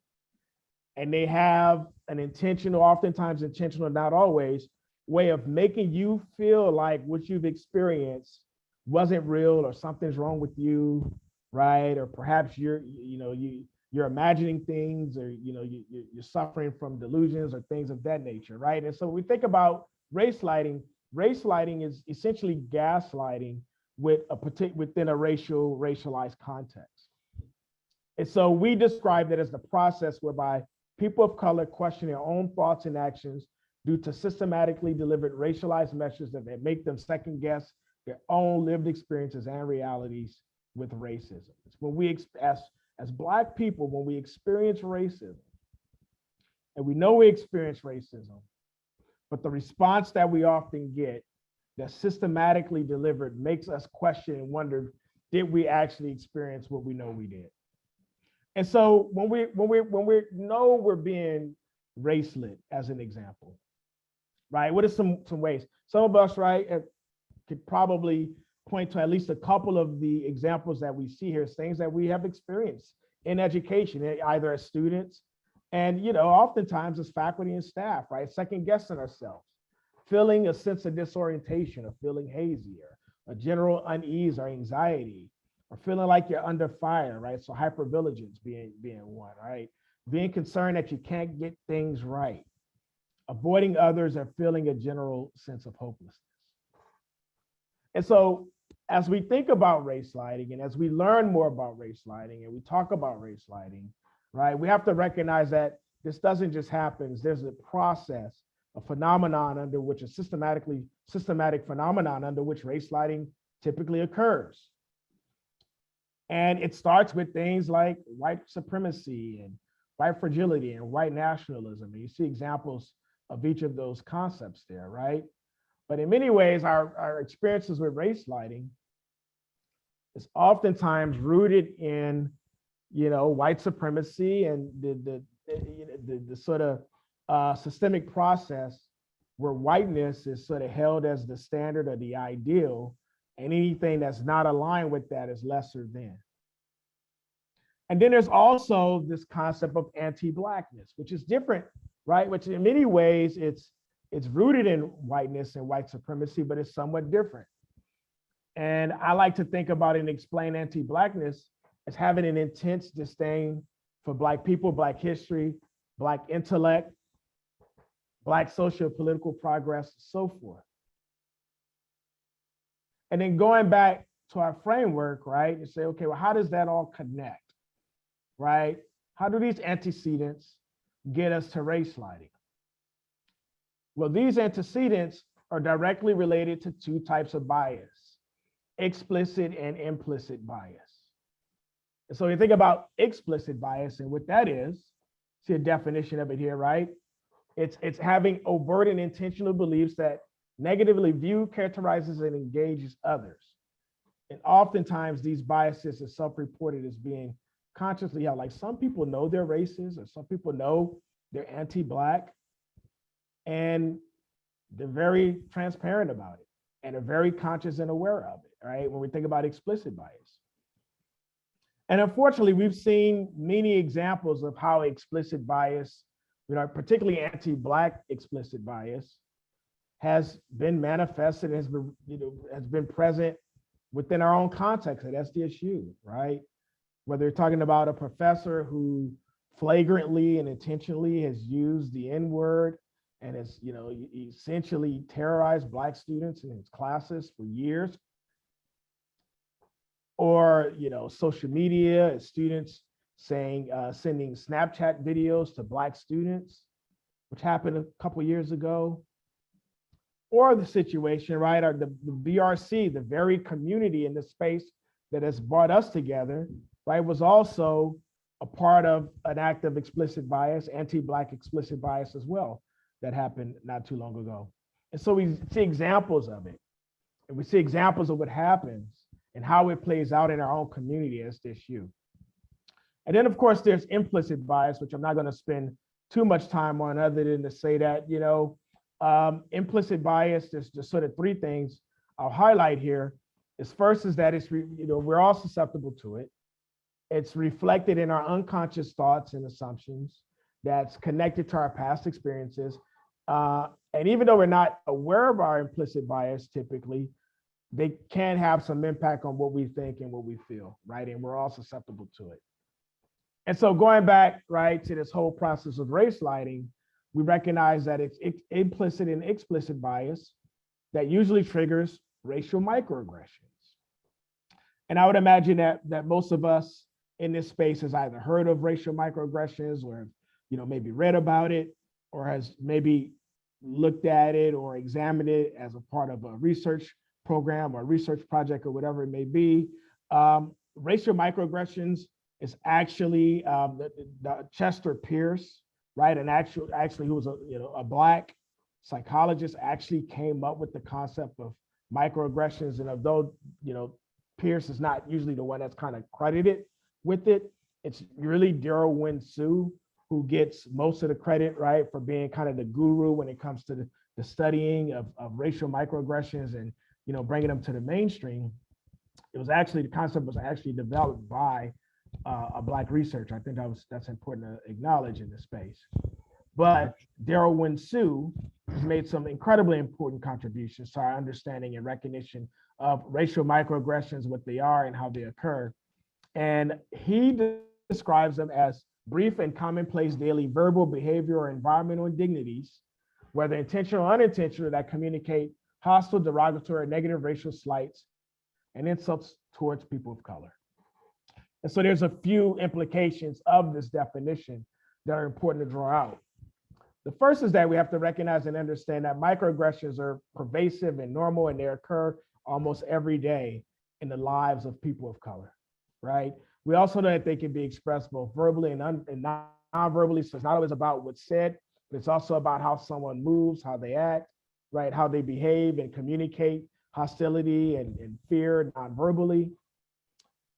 [SPEAKER 18] and they have an intentional, oftentimes intentional, not always, way of making you feel like what you've experienced wasn't real or something's wrong with you, right? Or perhaps you're imagining things, or you're suffering from delusions or things of that nature, right? And so we think about race lighting is essentially gaslighting within a racialized context. And so we describe it as the process whereby people of color question their own thoughts and actions due to systematically delivered racialized messages that make them second guess their own lived experiences and realities with racism. It's when we, as Black people, when we experience racism, and we know we experience racism, but the response that we often get that's systematically delivered makes us question and wonder, did we actually experience what we know we did? And so when we know we're being race lit, as an example, right? What are some ways? Some of us, right, could probably point to at least a couple of the examples that we see here, things that we have experienced in education, either as students and, oftentimes as faculty and staff, right? Second guessing ourselves, feeling a sense of disorientation, or feeling hazy, or a general unease or anxiety, or feeling like you're under fire, right? So hypervigilance being one, right? Being concerned that you can't get things right, avoiding others, or feeling a general sense of hopelessness. And so as we think about race lighting, and as we learn more about race lighting, and we talk about race lighting, right, we have to recognize that this doesn't just happen. There's a process, a phenomenon under which a systematic phenomenon under which race lighting typically occurs. And it starts with things like white supremacy and white fragility and white nationalism. And you see examples of each of those concepts there, right? But in many ways, our experiences with race lighting is oftentimes rooted in, white supremacy and the sort of systemic process where whiteness is sort of held as the standard or the ideal, and anything that's not aligned with that is lesser than. And then there's also this concept of anti-Blackness, which is different, right? Which in many ways it's rooted in whiteness and white supremacy, but it's somewhat different. And I like to think about and explain anti-Blackness as having an intense disdain for Black people, Black history, Black intellect, Black social political progress, so forth. And then going back to our framework, right, and say, okay, well, how does that all connect? right? How do these antecedents get us to race sliding? Well, these antecedents are directly related to two types of bias, explicit and implicit bias. And so you think about explicit bias and what that is, see a definition of it here, right? It's having overt and intentional beliefs that negatively view, characterizes, and engages others. And oftentimes these biases are self-reported as being consciously held. Like some people know they're racist, or some people know they're anti-Black, and they're very transparent about it, and are very conscious and aware of it, right? When we think about explicit bias. And unfortunately, we've seen many examples of how explicit bias, particularly anti-Black explicit bias, has been manifested, has been present within our own context at SDSU, right? Whether you're talking about a professor who flagrantly and intentionally has used the N-word and has, essentially terrorized Black students in his classes for years, or social media and students saying sending Snapchat videos to Black students, which happened a couple years ago, or the situation, right, or the BRC, the very community in the space that has brought us together, right, was also a part of an act of explicit bias, anti-Black explicit bias as well, that happened not too long ago. And so we see examples of it, and we see examples of what happens and how it plays out in our own community as SDSU. And then of course there's implicit bias, which I'm not going to spend too much time on other than to say that, implicit bias, there's just sort of three things I'll highlight here. First is that we're all susceptible to it. It's reflected in our unconscious thoughts and assumptions that's connected to our past experiences. And even though we're not aware of our implicit bias typically, they can have some impact on what we think and what we feel, right? And we're all susceptible to it. And so going back, right, to this whole process of race sliding, we recognize that it's implicit and explicit bias that usually triggers racial microaggressions. And I would imagine that most of us in this space has either heard of racial microaggressions, or maybe read about it, or has maybe looked at it or examined it as a part of a research program or research project or whatever it may be. Racial microaggressions is actually the Chester Pierce, right? And actually who was a Black psychologist, actually came up with the concept of microaggressions. And although, Pierce is not usually the one that's kind of credited with it, it's really Daryl Wynn Sue who gets most of the credit, right, for being kind of the guru when it comes to the studying of racial microaggressions and bringing them to the mainstream. It was actually, the concept was actually developed by a Black researcher. I think that's important to acknowledge in this space. But Daryl Wynn Sue has made some incredibly important contributions to our understanding and recognition of racial microaggressions, what they are and how they occur. And he describes them as brief and commonplace daily verbal, behavioral, or environmental indignities, whether intentional or unintentional, that communicate hostile, derogatory, or negative racial slights and insults towards people of color. And so there's a few implications of this definition that are important to draw out. The first is that we have to recognize and understand that microaggressions are pervasive and normal, and they occur almost every day in the lives of people of color, right? We also know that they can be expressed both verbally and non-verbally. So it's not always about what's said, but it's also about how someone moves, how they act, right? How they behave and communicate hostility and fear non-verbally.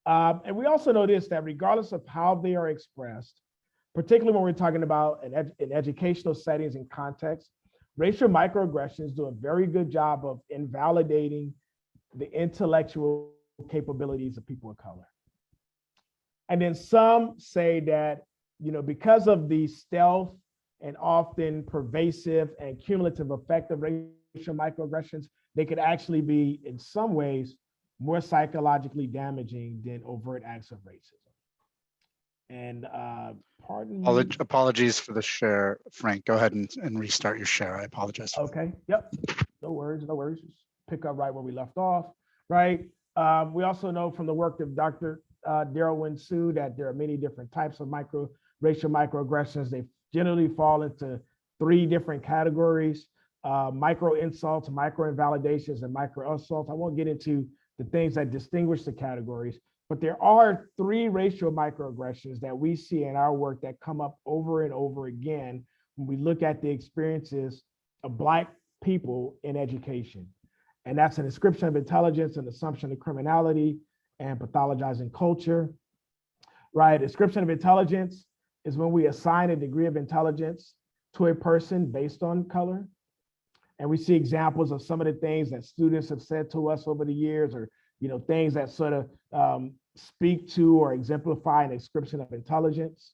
[SPEAKER 18] And we also know this, that regardless of how they are expressed, particularly when we're talking about in educational settings and contexts, racial microaggressions do a very good job of invalidating the intellectual capabilities of people of color. And then some say that, because of the stealth and often pervasive and cumulative effect of racial microaggressions, they could actually be, in some ways, more psychologically damaging than overt acts of racism. And pardon me.
[SPEAKER 10] Apologies for the share, Frank. Go ahead and restart your share. I apologize.
[SPEAKER 18] Okay, yep, no worries. Just pick up right where we left off, right? We also know from the work of Dr. Darwin Sue, that there are many different types of racial microaggressions. They generally fall into 3 different categories: micro insults, micro invalidations, and micro assaults. I won't get into the things that distinguish the categories, but there are 3 racial microaggressions that we see in our work that come up over and over again when we look at the experiences of Black people in education. And that's an description of intelligence, an assumption of criminality, and pathologizing culture, right? Description of intelligence is when we assign a degree of intelligence to a person based on color. And we see examples of some of the things that students have said to us over the years, or things that sort of speak to or exemplify an description of intelligence.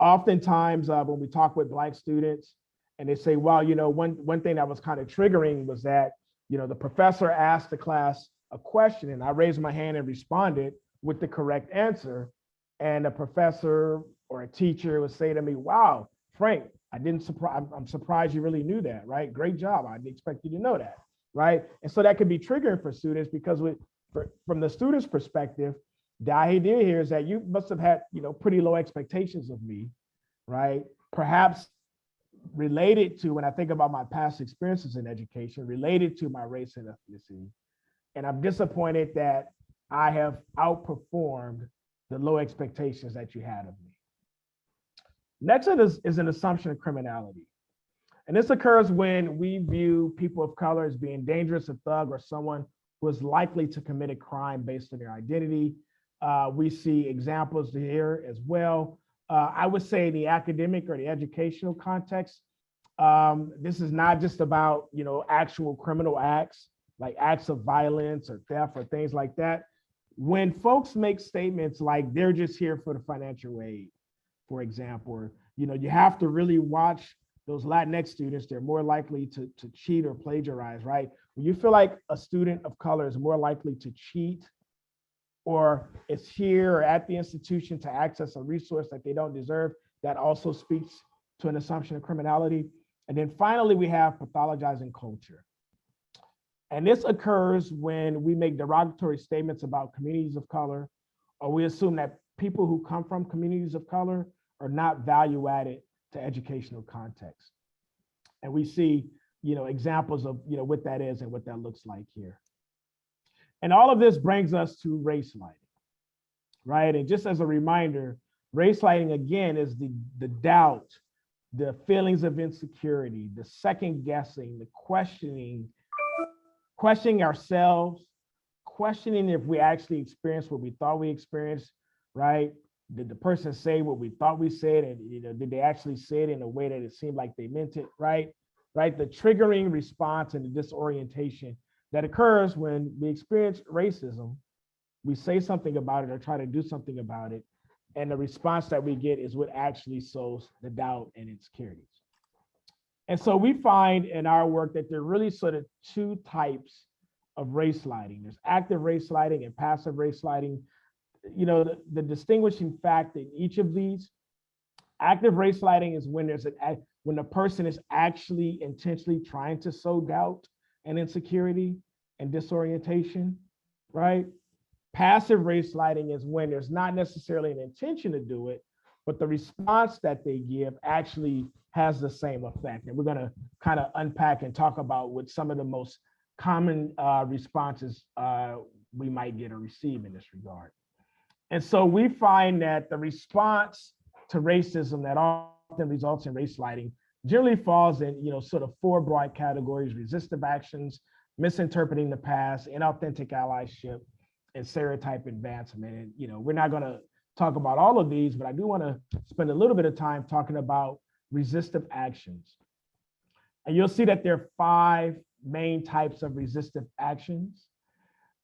[SPEAKER 18] Oftentimes, when we talk with Black students, and they say, well, one thing that was kind of triggering was that, the professor asked the class a question, and I raised my hand and responded with the correct answer. And a professor or a teacher would say to me, wow, Frank, I'm surprised you really knew that, right? Great job. I didn't expect you to know that, right? And so that could be triggering for students, because from the student's perspective, the idea here is that you must have had, pretty low expectations of me, right? Perhaps related to, when I think about my past experiences in education, related to my race and ethnicity. And I'm disappointed that I have outperformed the low expectations that you had of me. Next is an assumption of criminality. And this occurs when we view people of color as being dangerous, a thug, or someone who is likely to commit a crime based on their identity. We see examples here as well. I would say in the academic or the educational context, this is not just about, actual criminal acts, like acts of violence or theft or things like that. When folks make statements like they're just here for the financial aid, for example, or, you have to really watch those Latinx students, they're more likely to cheat or plagiarize, right? When you feel like a student of color is more likely to cheat, or is here or at the institution to access a resource that they don't deserve, that also speaks to an assumption of criminality. And then finally, we have pathologizing culture. And this occurs when we make derogatory statements about communities of color, or we assume that people who come from communities of color are not value added to educational context. And we see, examples of, what that is and what that looks like here. And all of this brings us to race lighting, right? And just as a reminder, race lighting, again, is the doubt, the feelings of insecurity, the second guessing, the questioning ourselves, questioning if we actually experienced what we thought we experienced, right? Did the person say what we thought we said, and did they actually say it in a way that it seemed like they meant it, right? The triggering response and the disorientation that occurs when we experience racism. We say something about it or try to do something about it, and the response that we get is what actually sows the doubt and insecurities. And so we find in our work that there are really sort of 2 types of race lighting. There's active race lighting and passive race lighting. The distinguishing fact in each of these, active race lighting is when when the person is actually intentionally trying to sow doubt and insecurity and disorientation, right? Passive race lighting is when there's not necessarily an intention to do it, but the response that they give actually has the same effect. And we're going to kind of unpack and talk about what some of the most common responses we might get or receive in this regard. And so we find that the response to racism that often results in race lighting generally falls in, sort of 4 broad categories: resistive actions, misinterpreting the past, inauthentic allyship, and stereotype advancement. And, we're not going to talk about all of these, but I do want to spend a little bit of time talking about resistive actions. And you'll see that there are 5 main types of resistive actions.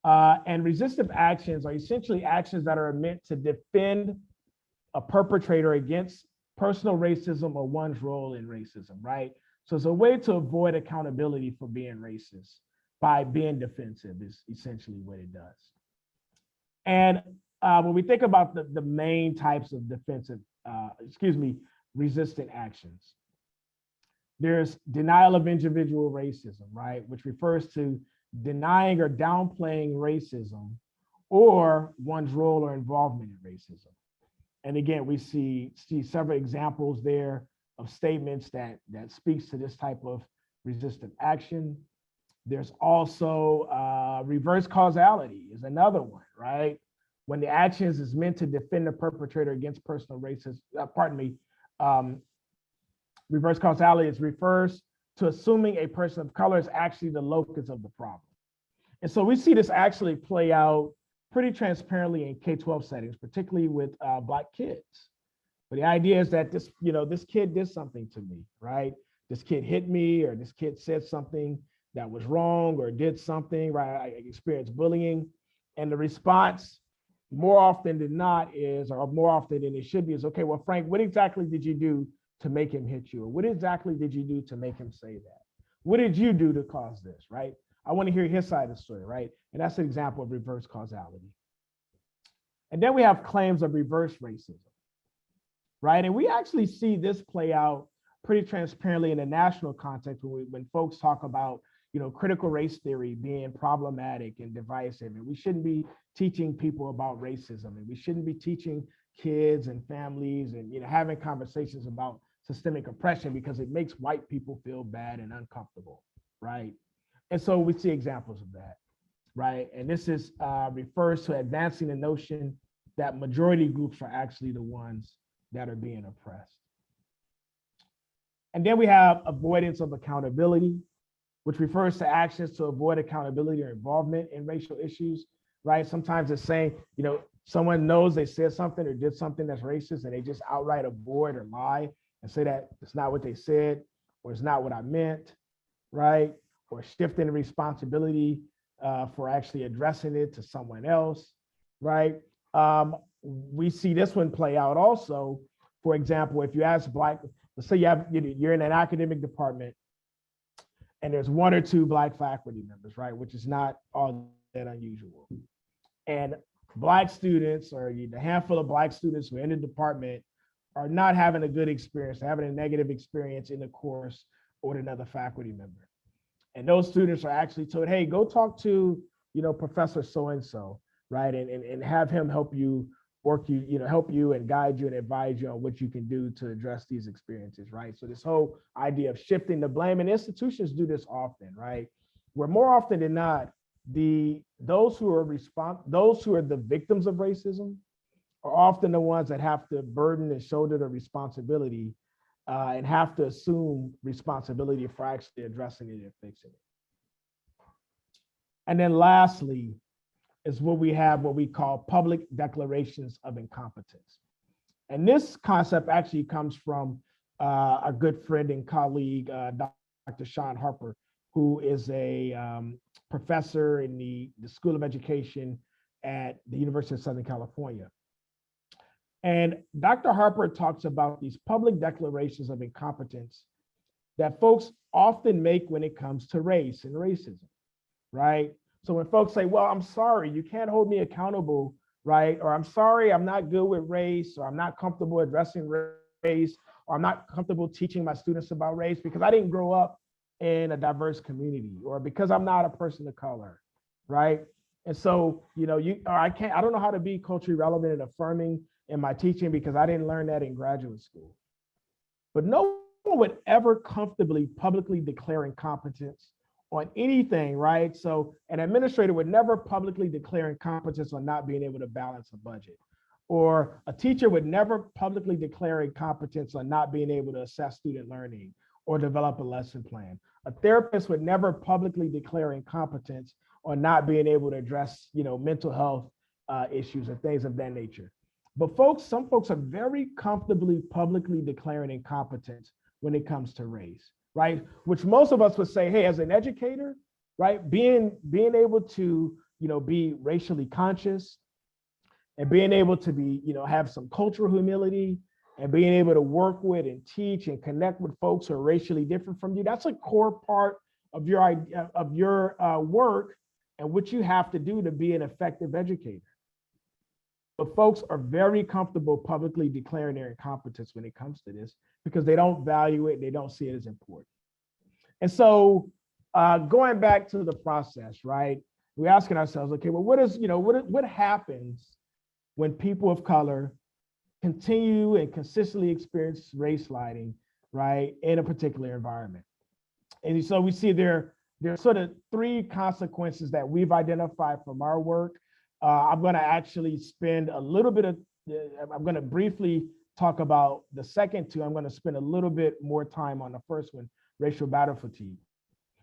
[SPEAKER 18] And resistive actions are essentially actions that are meant to defend a perpetrator against personal racism or one's role in racism, right? So it's a way to avoid accountability for being racist by being defensive is essentially what it does. And when we think about the main types of resistant actions, there's denial of individual racism, right? Which refers to denying or downplaying racism or one's role or involvement in racism. And again, we see several examples there of statements that speaks to this type of resistant action. There's also reverse causality is another one, right? When the actions is meant to defend the perpetrator against personal racism, reverse causality refers to assuming a person of color is actually the locus of the problem. And so we see this actually play out pretty transparently in K-12 settings, particularly with Black kids. But the idea is that this kid did something to me, right? This kid hit me, or this kid said something that was wrong, or did something, right? I experienced bullying. And the response, more often than not, or more often than it should be, is, okay, well, Frank, what exactly did you do to make him hit you? Or what exactly did you do to make him say that? What did you do to cause this, right? I want to hear his side of the story, right? And that's an example of reverse causality. And then we have claims of reverse racism, right? And we actually see this play out pretty transparently in a national context when folks talk about, critical race theory being problematic and divisive, and we shouldn't be teaching people about racism, and we shouldn't be teaching kids and families and having conversations about systemic oppression because it makes white people feel bad and uncomfortable, right? And so we see examples of that, right? And this is refers to advancing the notion that majority groups are actually the ones that are being oppressed. And then we have avoidance of accountability, which refers to actions to avoid accountability or involvement in racial issues, right? Sometimes it's saying, someone knows they said something or did something that's racist, and they just outright avoid or lie and say that it's not what they said, or it's not what I meant, right? Or shifting the responsibility for actually addressing it to someone else, right? We see this one play out also. For example, if you ask let's say you're in an academic department and there's one or two Black faculty members, right? Which is not all that unusual. And Black students, or the handful of Black students who are in the department, are not having a good experience, having a negative experience in the course or with another faculty member. And those students are actually told, hey, go talk to, Professor so-and-so, right? And have him help you help you and guide you and advise you on what you can do to address these experiences, right? So this whole idea of shifting the blame, and institutions do this often, right? Where more often than not, those who are the victims of racism are often the ones that have to burden and shoulder the responsibility and have to assume responsibility for actually addressing it and fixing it. And then lastly is what we call public declarations of incompetence. And this concept actually comes from a good friend and colleague, Dr. Sean Harper, who is a professor in the School of Education at the University of Southern California. And Dr. Harper talks about these public declarations of incompetence that folks often make when it comes to race and racism, right? So when folks say, well, I'm sorry, you can't hold me accountable, right? Or I'm sorry, I'm not good with race, or I'm not comfortable addressing race, or I'm not comfortable teaching my students about race because I didn't grow up in a diverse community, or because I'm not a person of color, right? And so, I don't know how to be culturally relevant and affirming in my teaching because I didn't learn that in graduate school. But no one would ever comfortably publicly declare incompetence on anything, right? So an administrator would never publicly declare incompetence on not being able to balance a budget. Or a teacher would never publicly declare incompetence on not being able to assess student learning or develop a lesson plan. A therapist would never publicly declare incompetence on not being able to address, mental health issues and things of that nature. But some folks are very comfortably publicly declaring incompetence when it comes to race, right? Which most of us would say, hey, as an educator, right, being able to, be racially conscious and being able to be, have some cultural humility and being able to work with and teach and connect with folks who are racially different from you, that's a core part of your work and what you have to do to be an effective educator. But folks are very comfortable publicly declaring their incompetence when it comes to this because they don't value it, they don't see it as important. And so going back to the process, right? we're asking ourselves, okay, well, what happens when people of color continue and consistently experience race sliding, right, in a particular environment? And so we see there are sort of three consequences that we've identified from our work. I'm going to actually spend a little bit of, I'm going to briefly talk about the second two. I'm going to spend a little bit more time on the first one, racial battle fatigue.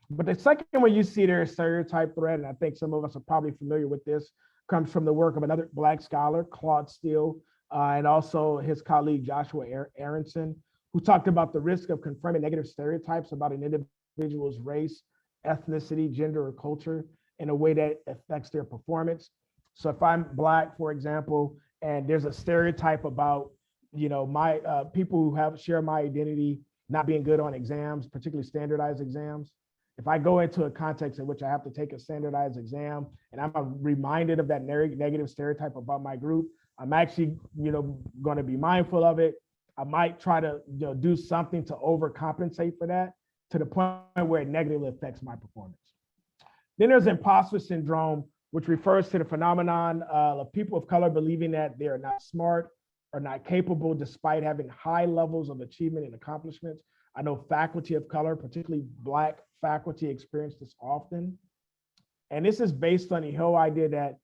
[SPEAKER 18] But the second one you see there is stereotype threat, and I think some of us are probably familiar with this, comes from the work of another Black scholar, Claude Steele, and also his colleague, Joshua Aronson, who talked about the risk of confirming negative stereotypes about an individual's race, ethnicity, gender, or culture in a way that affects their performance. So if I'm Black, for example, and there's a stereotype about, my people who share my identity not being good on exams, particularly standardized exams. If I go into a context in which I have to take a standardized exam and I'm reminded of that negative stereotype about my group, I'm actually, going to be mindful of it. I might try to do something to overcompensate for that to the point where it negatively affects my performance. Then there's imposter syndrome, which refers to the phenomenon of people of color believing that they are not smart or not capable despite having high levels of achievement and accomplishments. I know faculty of color, particularly Black faculty, experience this often. And this is based on the whole idea that,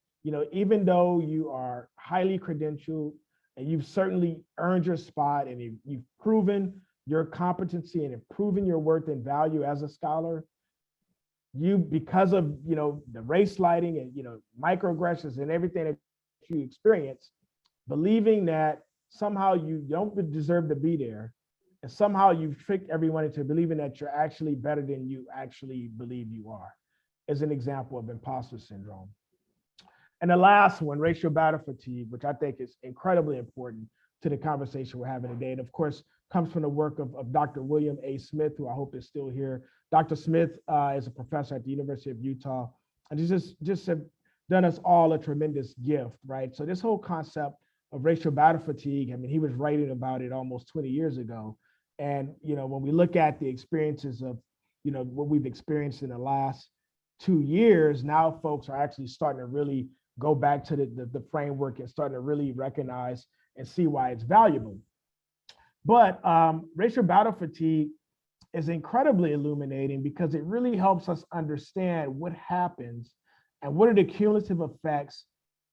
[SPEAKER 18] even though you are highly credentialed and you've certainly earned your spot and you've proven your competency and improving your worth and value as a scholar, because of, the race sliding and, microaggressions and everything that you experience, believing that somehow you don't deserve to be there, and somehow you've tricked everyone into believing that you're actually better than you actually believe you are, is an example of imposter syndrome. And the last one, racial battle fatigue, which I think is incredibly important to the conversation we're having today. And of course, comes from the work of Dr. William A. Smith, who I hope is still here. Dr. Smith is a professor at the University of Utah, and he's just have done us all a tremendous gift, right? So this whole concept of racial battle fatigue, I mean, he was writing about it almost 20 years ago. And, when we look at the experiences of, what we've experienced in the last 2 years, now folks are actually starting to really go back to the framework and starting to really recognize and see why it's valuable. But racial battle fatigue is incredibly illuminating because it really helps us understand what happens and what are the cumulative effects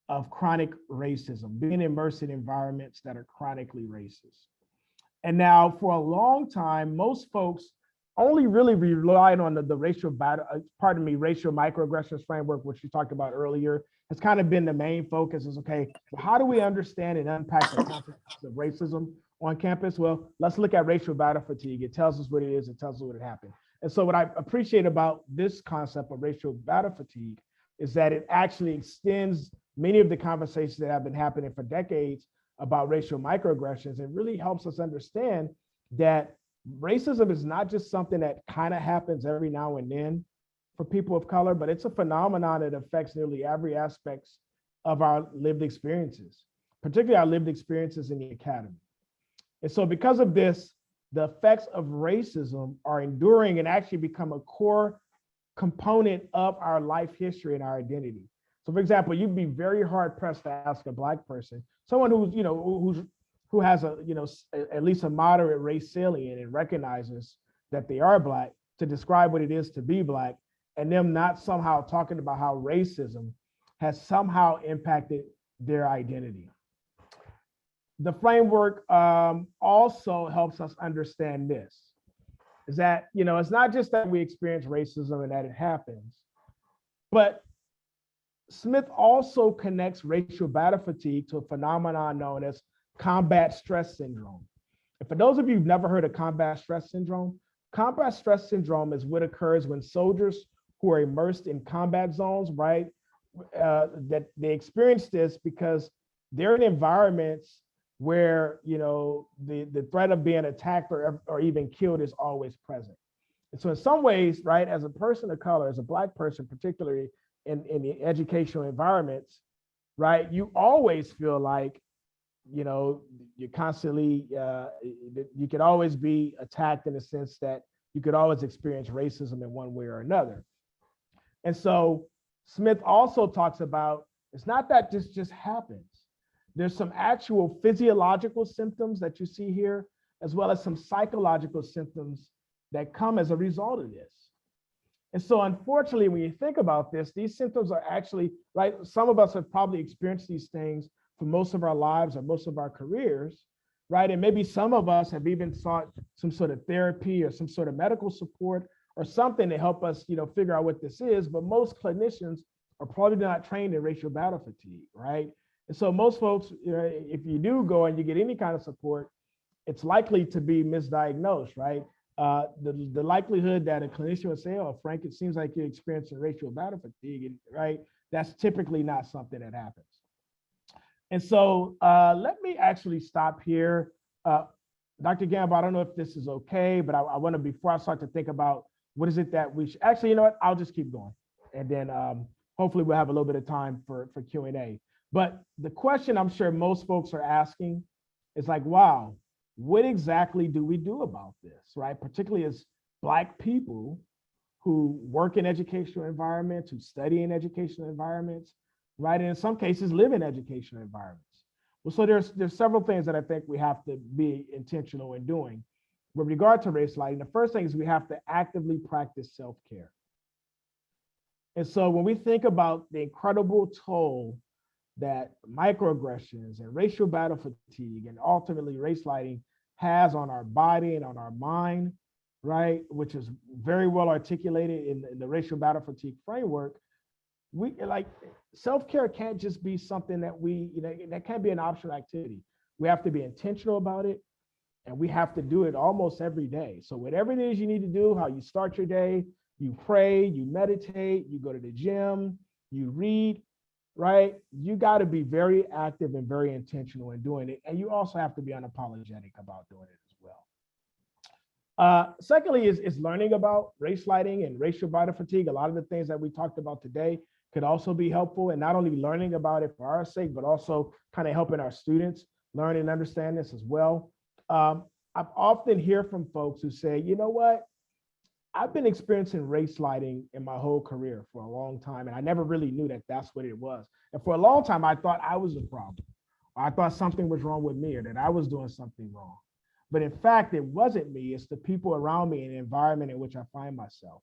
[SPEAKER 18] of chronic racism, being immersed in environments that are chronically racist. And now for a long time, most folks only really relied on the racial microaggressions framework, which we talked about earlier. Has kind of been the main focus is, okay, well, how do we understand and unpack the consequences of racism on campus? Well, let's look at racial battle fatigue. It tells us what it is, it tells us what happened. And so what I appreciate about this concept of racial battle fatigue is that it actually extends many of the conversations that have been happening for decades about racial microaggressions, and really helps us understand that racism is not just something that kind of happens every now and then for people of color, but it's a phenomenon that affects nearly every aspect of our lived experiences, particularly our lived experiences in the academy. And so because of this, the effects of racism are enduring and actually become a core component of our life history and our identity. So for example, you'd be very hard pressed to ask a Black person, someone who's, who has a, at least a moderate race salient and recognizes that they are Black, to describe what it is to be Black, and them not somehow talking about how racism has somehow impacted their identity. The framework also helps us understand this, is that, it's not just that we experience racism and that it happens, but Smith also connects racial battle fatigue to a phenomenon known as combat stress syndrome. And for those of you who've never heard of combat stress syndrome is what occurs when soldiers who are immersed in combat zones, right, that they experience this because they're in environments where, the threat of being attacked or even killed is always present. And so in some ways, right, as a person of color, as a Black person, particularly in the educational environments, right, you always feel like, you're constantly, you could always be attacked in the sense that you could always experience racism in one way or another. And so Smith also talks about, it's not that this just happens. There's some actual physiological symptoms that you see here, as well as some psychological symptoms that come as a result of this. And so unfortunately, when you think about this, these symptoms are actually, right, some of us have probably experienced these things for most of our lives or most of our careers, right? And maybe some of us have even sought some sort of therapy or some sort of medical support or something to help us, figure out what this is. But most clinicians are probably not trained in racial battle fatigue, right? And so most folks, if you do go and you get any kind of support, it's likely to be misdiagnosed, right? The likelihood that a clinician would say, oh, Frank, it seems like you're experiencing racial battle fatigue, right? That's typically not something that happens. And so let me actually stop here. Dr. Gamble, I don't know if this is okay, but I want to, before I start to think about what is it that we should, actually, you know what, I'll just keep going. And then hopefully we'll have a little bit of time for Q&A. But the question I'm sure most folks are asking is like, wow, what exactly do we do about this, right? Particularly as Black people who work in educational environments, who study in educational environments, right? And in some cases live in educational environments. Well, so there's several things that I think we have to be intentional in doing. With regard to race lighting, the first thing is we have to actively practice self-care. And so when we think about the incredible toll that microaggressions and racial battle fatigue and ultimately race lighting has on our body and on our mind, right, which is very well articulated in the racial battle fatigue framework, we like self-care can't just be something that that can't be an optional activity. We have to be intentional about it, and we have to do it almost every day. So whatever it is you need to do, how you start your day, you pray, you meditate, you go to the gym, you read, right? You got to be very active and very intentional in doing it. And you also have to be unapologetic about doing it as well. Secondly is learning about race lighting and racial battle fatigue. A lot of the things that we talked about today could also be helpful, and not only learning about it for our sake, but also kind of helping our students learn and understand this as well. I've often hear from folks who say, you know what? I've been experiencing race lighting in my whole career for a long time, and I never really knew that that's what it was. And for a long time, I thought I was the problem. Or I thought something was wrong with me or that I was doing something wrong. But in fact, it wasn't me. It's the people around me and the environment in which I find myself.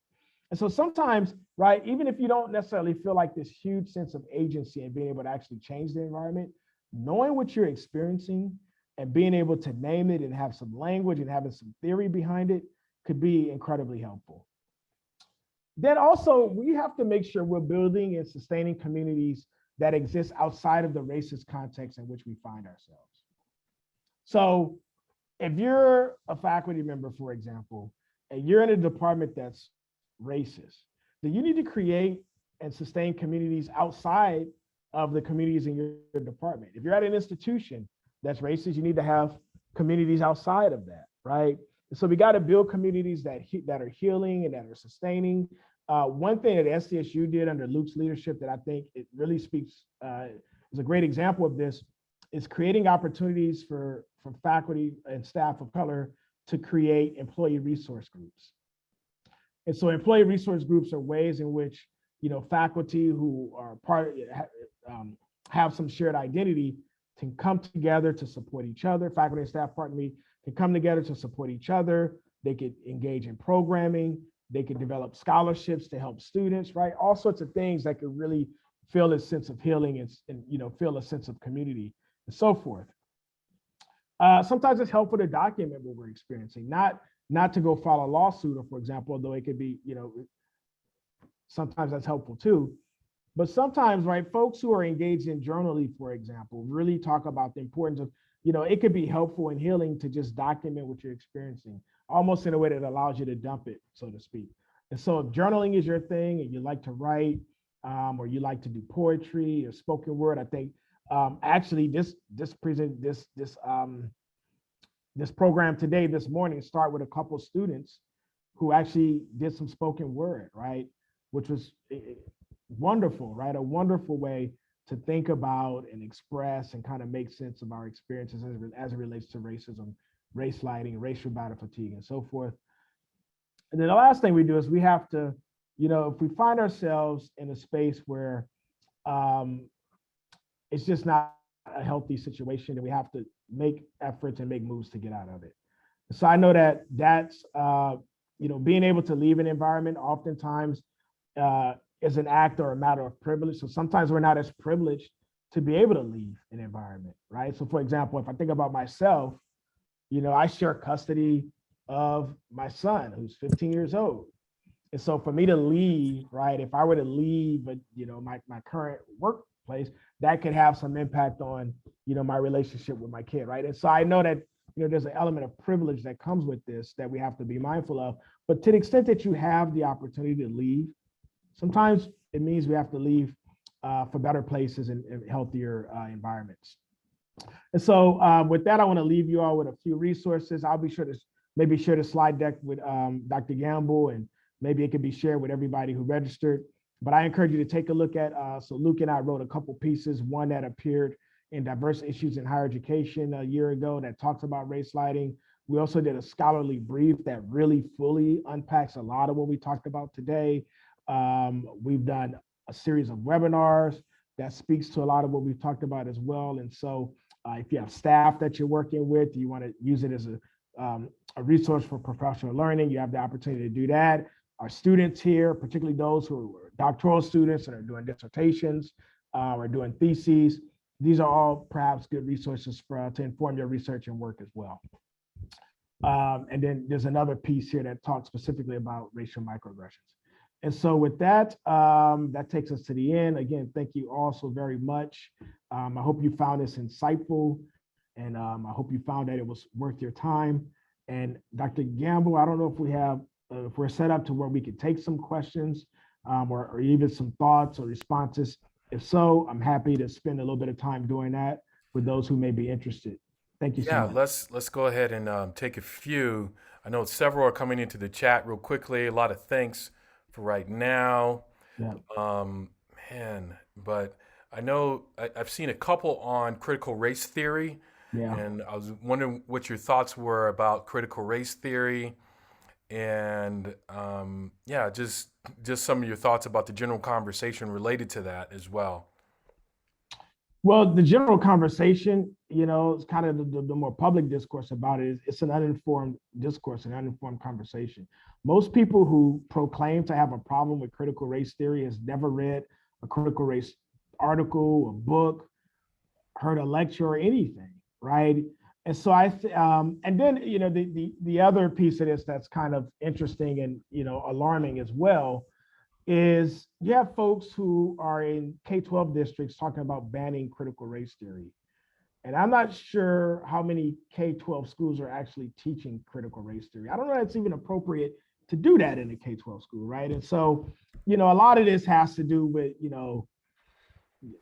[SPEAKER 18] And so sometimes, right, even if you don't necessarily feel like this huge sense of agency and being able to actually change the environment, knowing what you're experiencing and being able to name it and have some language and having some theory behind it could be incredibly helpful. Then also, we have to make sure we're building and sustaining communities that exist outside of the racist context in which we find ourselves. So if you're a faculty member, for example, and you're in a department that's racist, then you need to create and sustain communities outside of the communities in your department. If you're at an institution that's racist, you need to have communities outside of that, right? So we got to build communities that are healing and that are sustaining. One thing that SDSU did under Luke's leadership that I think it really speaks, is a great example of this, is creating opportunities for faculty and staff of color to create employee resource groups. And so employee resource groups are ways in which, faculty who are have some shared identity can come together to support each other. Faculty and staff, pardon me, can come together to support each other. They could engage in programming. They could develop scholarships to help students, right? All sorts of things that could really feel a sense of healing and feel a sense of community and so forth. Sometimes it's helpful to document what we're experiencing, not to go file a lawsuit, or for example, although it could be, sometimes that's helpful too. But sometimes, right, folks who are engaged in journaling, for example, really talk about the importance of, it could be helpful and healing to just document what you're experiencing, almost in a way that allows you to dump it, so to speak. And so if journaling is your thing and you like to write, or you like to do poetry or spoken word, I think actually this program today, this morning, start with a couple of students who actually did some spoken word, right? Which was wonderful, right? A wonderful way to think about and express and kind of make sense of our experiences as it relates to racism, race lighting, racial battle fatigue, and so forth. And then the last thing we do is we have to, if we find ourselves in a space where it's just not a healthy situation, then we have to make efforts and make moves to get out of it. So I know that that's, being able to leave an environment oftentimes is an act or a matter of privilege. So sometimes we're not as privileged to be able to leave an environment, right? So for example, if I think about myself, I share custody of my son who's 15 years old. And so for me to leave, right, if I were to leave, my current workplace, that could have some impact on, my relationship with my kid, right? And so I know that, there's an element of privilege that comes with this that we have to be mindful of. But to the extent that you have the opportunity to leave, sometimes it means we have to leave for better places and healthier environments. And so with that, I want to leave you all with a few resources. I'll be sure to maybe share the slide deck with Dr. Gamble, and maybe it could be shared with everybody who registered. But I encourage you to take a look at, so Luke and I wrote a couple pieces, one that appeared in Diverse Issues in Higher Education a year ago that talks about race lighting. We also did a scholarly brief that really fully unpacks a lot of what we talked about today. We've done a series of webinars that speaks to a lot of what we've talked about as well. And so if you have staff that you're working with, you want to use it as a resource for professional learning, you have the opportunity to do that. Our students here, particularly those who are doctoral students and are doing dissertations or doing theses, these are all perhaps good resources to inform your research and work as well. And then there's another piece here that talks specifically about racial microaggressions. And so with that, that takes us to the end. Again, thank you all so very much. I hope you found this insightful, and I hope you found that it was worth your time. And Dr. Gamble, I don't know if we have, if we're set up to where we could take some questions or even some thoughts or responses. If so, I'm happy to spend a little bit of time doing that with those who may be interested. Thank you so much.
[SPEAKER 1] Yeah, let's go ahead and take a few. I know several are coming into the chat real quickly. A lot of thanks for right now.
[SPEAKER 18] Yeah.
[SPEAKER 1] But I know I've seen a couple on critical race theory.
[SPEAKER 18] Yeah.
[SPEAKER 1] And I was wondering what your thoughts were about critical race theory, and just some of your thoughts about the general conversation related to that as well.
[SPEAKER 18] Well, the general conversation, it's kind of the more public discourse about it. It's an uninformed discourse, an uninformed conversation. Most people who proclaim to have a problem with critical race theory has never read a critical race article, a book, heard a lecture or anything, right? And so and then, the other piece of this that's kind of interesting and, alarming as well is you have folks who are in K-12 districts talking about banning critical race theory. And I'm not sure how many K-12 schools are actually teaching critical race theory. I don't know if it's even appropriate to do that in a K-12 school, right? And so, a lot of this has to do with,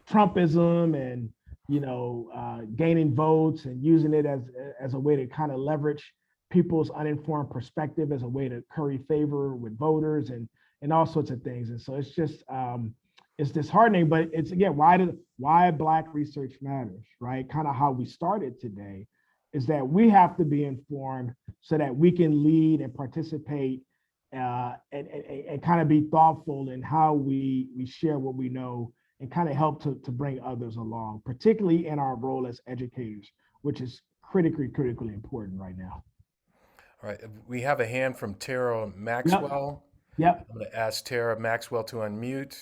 [SPEAKER 18] Trumpism and, gaining votes and using it as a way to kind of leverage people's uninformed perspective as a way to curry favor with voters and all sorts of things. And so it's just, it's disheartening, but it's, again, why Black research matters, right? Kind of how we started today is that we have to be informed so that we can lead and participate and kind of be thoughtful in how we share what we know and kind of help to bring others along, particularly in our role as educators, which is critically important right now.
[SPEAKER 1] All right, we have a hand from Tara Maxwell.
[SPEAKER 18] Yep.
[SPEAKER 1] I'm going to ask Tara Maxwell to unmute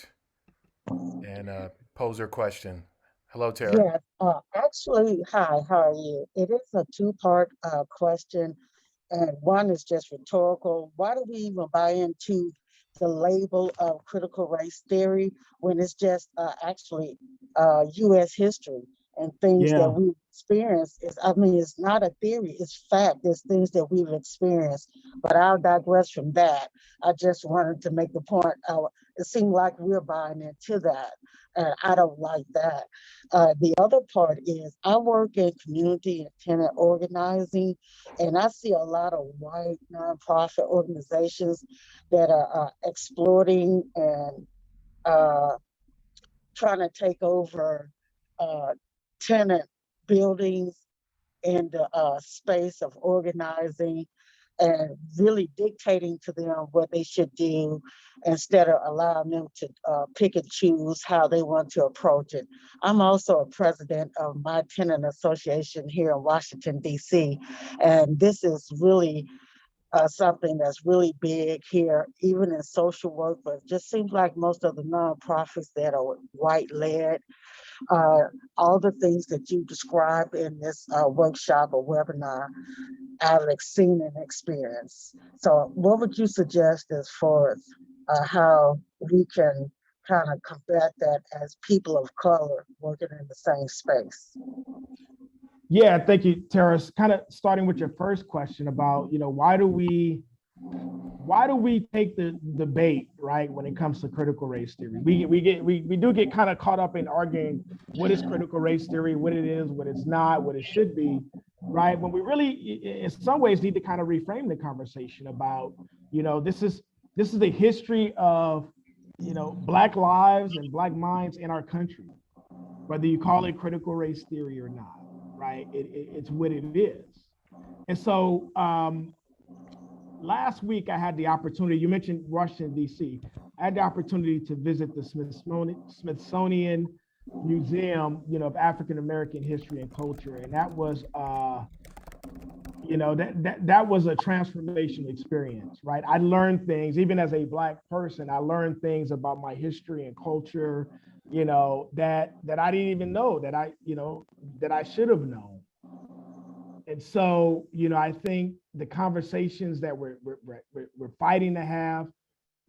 [SPEAKER 1] and pose her question. Hello, Tara.
[SPEAKER 19] Yeah, actually, hi, how are you? It is a two-part question, and one is just rhetorical. Why do we even buy into the label of critical race theory when it's just actually U.S. history and things that we experience? It's not a theory, it's fact. It's things that we've experienced, but I'll digress from that. I just wanted to make the point. It seemed like we're buying into that, and I don't like that. The other part is I work in community and tenant organizing, and I see a lot of white nonprofit organizations that are exploiting and trying to take over tenant buildings in the space of organizing and really dictating to them what they should do instead of allowing them to pick and choose how they want to approach it. I'm also a president of my tenant association here in Washington, D.C., and this is really something that's really big here, even in social work, but it just seems like most of the nonprofits that are white-led, all the things that you described in this workshop or webinar, Alex seen and experienced. So what would you suggest as far as how we can kind of combat that as people of color working in the same space?
[SPEAKER 18] Yeah, thank you, Terrace. Kind of starting with your first question about, why do we take the debate, right, when it comes to critical race theory? We do get kind of caught up in arguing what is critical race theory, what it is, what it's not, what it should be, right? When we really, in some ways, need to kind of reframe the conversation about, this is the history of, Black lives and Black minds in our country, whether you call it critical race theory or not, right? It's what it is. And so last week I had the opportunity, you mentioned Washington, D.C. I had the opportunity to visit the Smithsonian Museum, of African American history and culture. And that was, that was a transformational experience, right? I learned things, even as a Black person, I learned things about my history and culture, that I didn't even know that I should have known. And so, I think the conversations that we're fighting to have,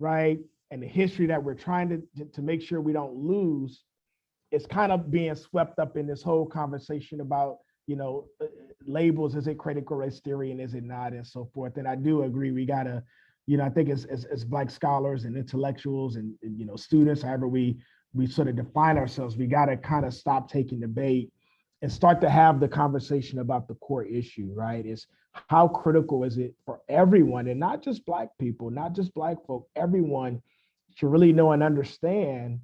[SPEAKER 18] right, and the history that we're trying to make sure we don't lose, is kind of being swept up in this whole conversation about, labels, is it critical race theory and is it not, and so forth. And I do agree, we gotta, I think as Black scholars and intellectuals and students, however we sort of define ourselves, we gotta kind of stop taking the bait and start to have the conversation about the core issue, right? Is how critical is it for everyone, and not just Black people, not just Black folk, everyone should really know and understand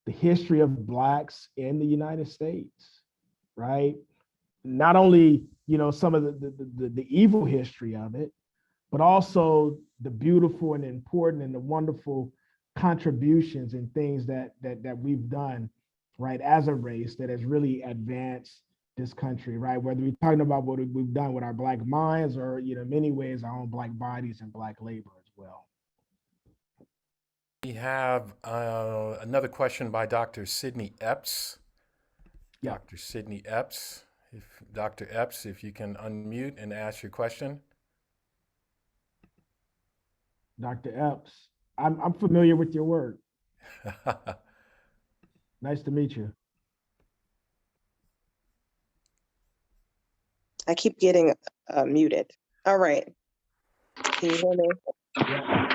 [SPEAKER 18] the history of Blacks in the United States, right? Not only, some of the evil history of it, but also the beautiful and important and the wonderful contributions and things that we've done, right, as a race that has really advanced this country, right? Whether we're talking about what we've done with our Black minds or, in many ways, our own Black bodies and Black labor as well.
[SPEAKER 1] We have another question by Dr. Sydney Epps.
[SPEAKER 18] Yeah.
[SPEAKER 1] Dr. Sydney Epps. Dr. Epps, if you can unmute and ask your question.
[SPEAKER 18] Dr. Epps, I'm familiar with your work. Nice to meet you.
[SPEAKER 20] I keep getting muted. All right. Can you hear me?
[SPEAKER 18] Yeah.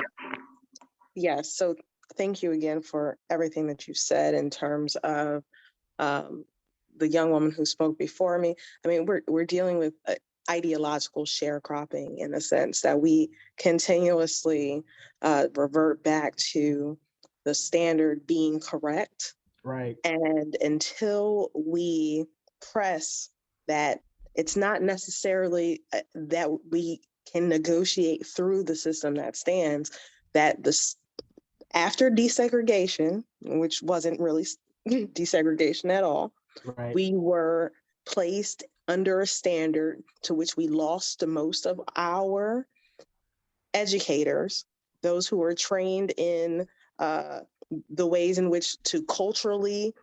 [SPEAKER 20] Yes. So thank you again for everything that you said in terms of the young woman who spoke before me. I mean, we're dealing with ideological sharecropping in the sense that we continuously revert back to the standard being correct.
[SPEAKER 18] Right.
[SPEAKER 20] And until we press that, it's not necessarily that we can negotiate through the system that stands, that after desegregation, which wasn't really desegregation at all,
[SPEAKER 18] right,
[SPEAKER 20] we were placed under a standard to which we lost the most of our educators, those who were trained in the ways in which to culturally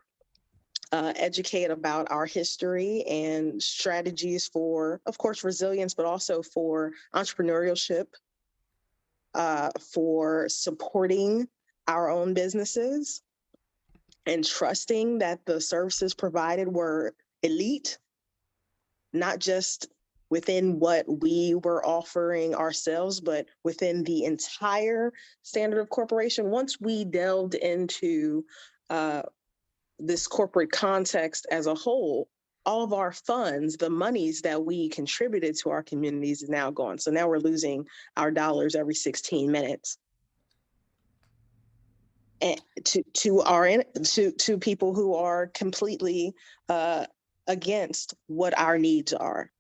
[SPEAKER 20] educate about our history and strategies for, of course, resilience, but also for entrepreneurship, for supporting our own businesses and trusting that the services provided were elite, not just within what we were offering ourselves, but within the entire standard of corporation. Once we delved into this corporate context as a whole, all of our funds, the monies that we contributed to our communities is now gone. So now we're losing our dollars every 16 minutes. And to people who are completely against what our needs are.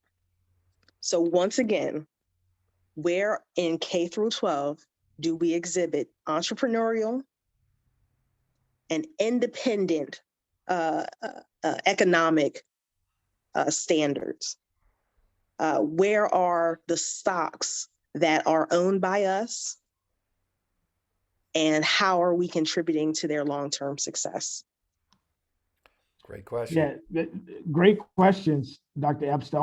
[SPEAKER 20] So once again, where in K through 12 do we exhibit entrepreneurial and independent economic standards? Where are the stocks that are owned by us? And how are we contributing to their long-term success?
[SPEAKER 1] Great question.
[SPEAKER 18] Yeah, great questions, Dr. Epps. The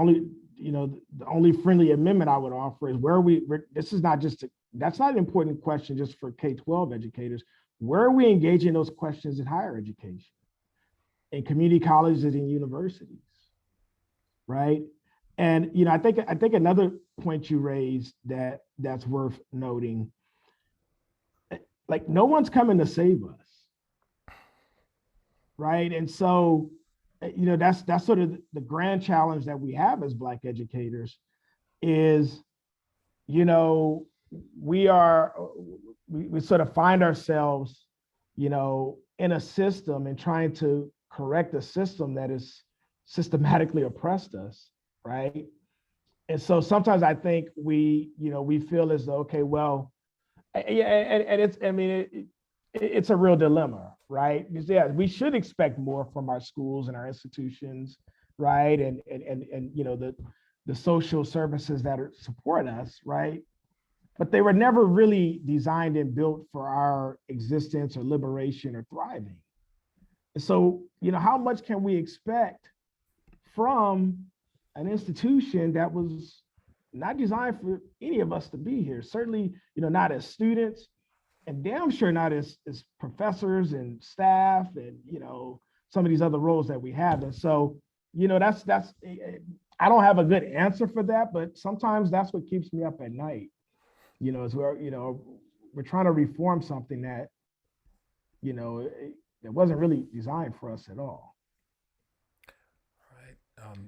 [SPEAKER 18] only friendly amendment I would offer is this is not just, that's not an important question just for K-12 educators. Where are we engaging those questions in higher education, in community colleges and universities, right? And, I think another point you raised that's worth noting, like no one's coming to save us, right? And so, that's sort of the grand challenge that we have as Black educators is, we sort of find ourselves, in a system and trying to correct a system that has systematically oppressed us, right? And so sometimes I think we feel as though, okay, well, yeah, and it's a real dilemma, right? Because yeah, we should expect more from our schools and our institutions, right? And the social services that support us, right? But they were never really designed and built for our existence or liberation or thriving. And so, how much can we expect from an institution that was not designed for any of us to be here? Certainly, not as students, and damn sure not as professors and staff and, some of these other roles that we have. And so, that's, I don't have a good answer for that, but sometimes that's what keeps me up at night, as we're trying to reform something that, that wasn't really designed for us at all.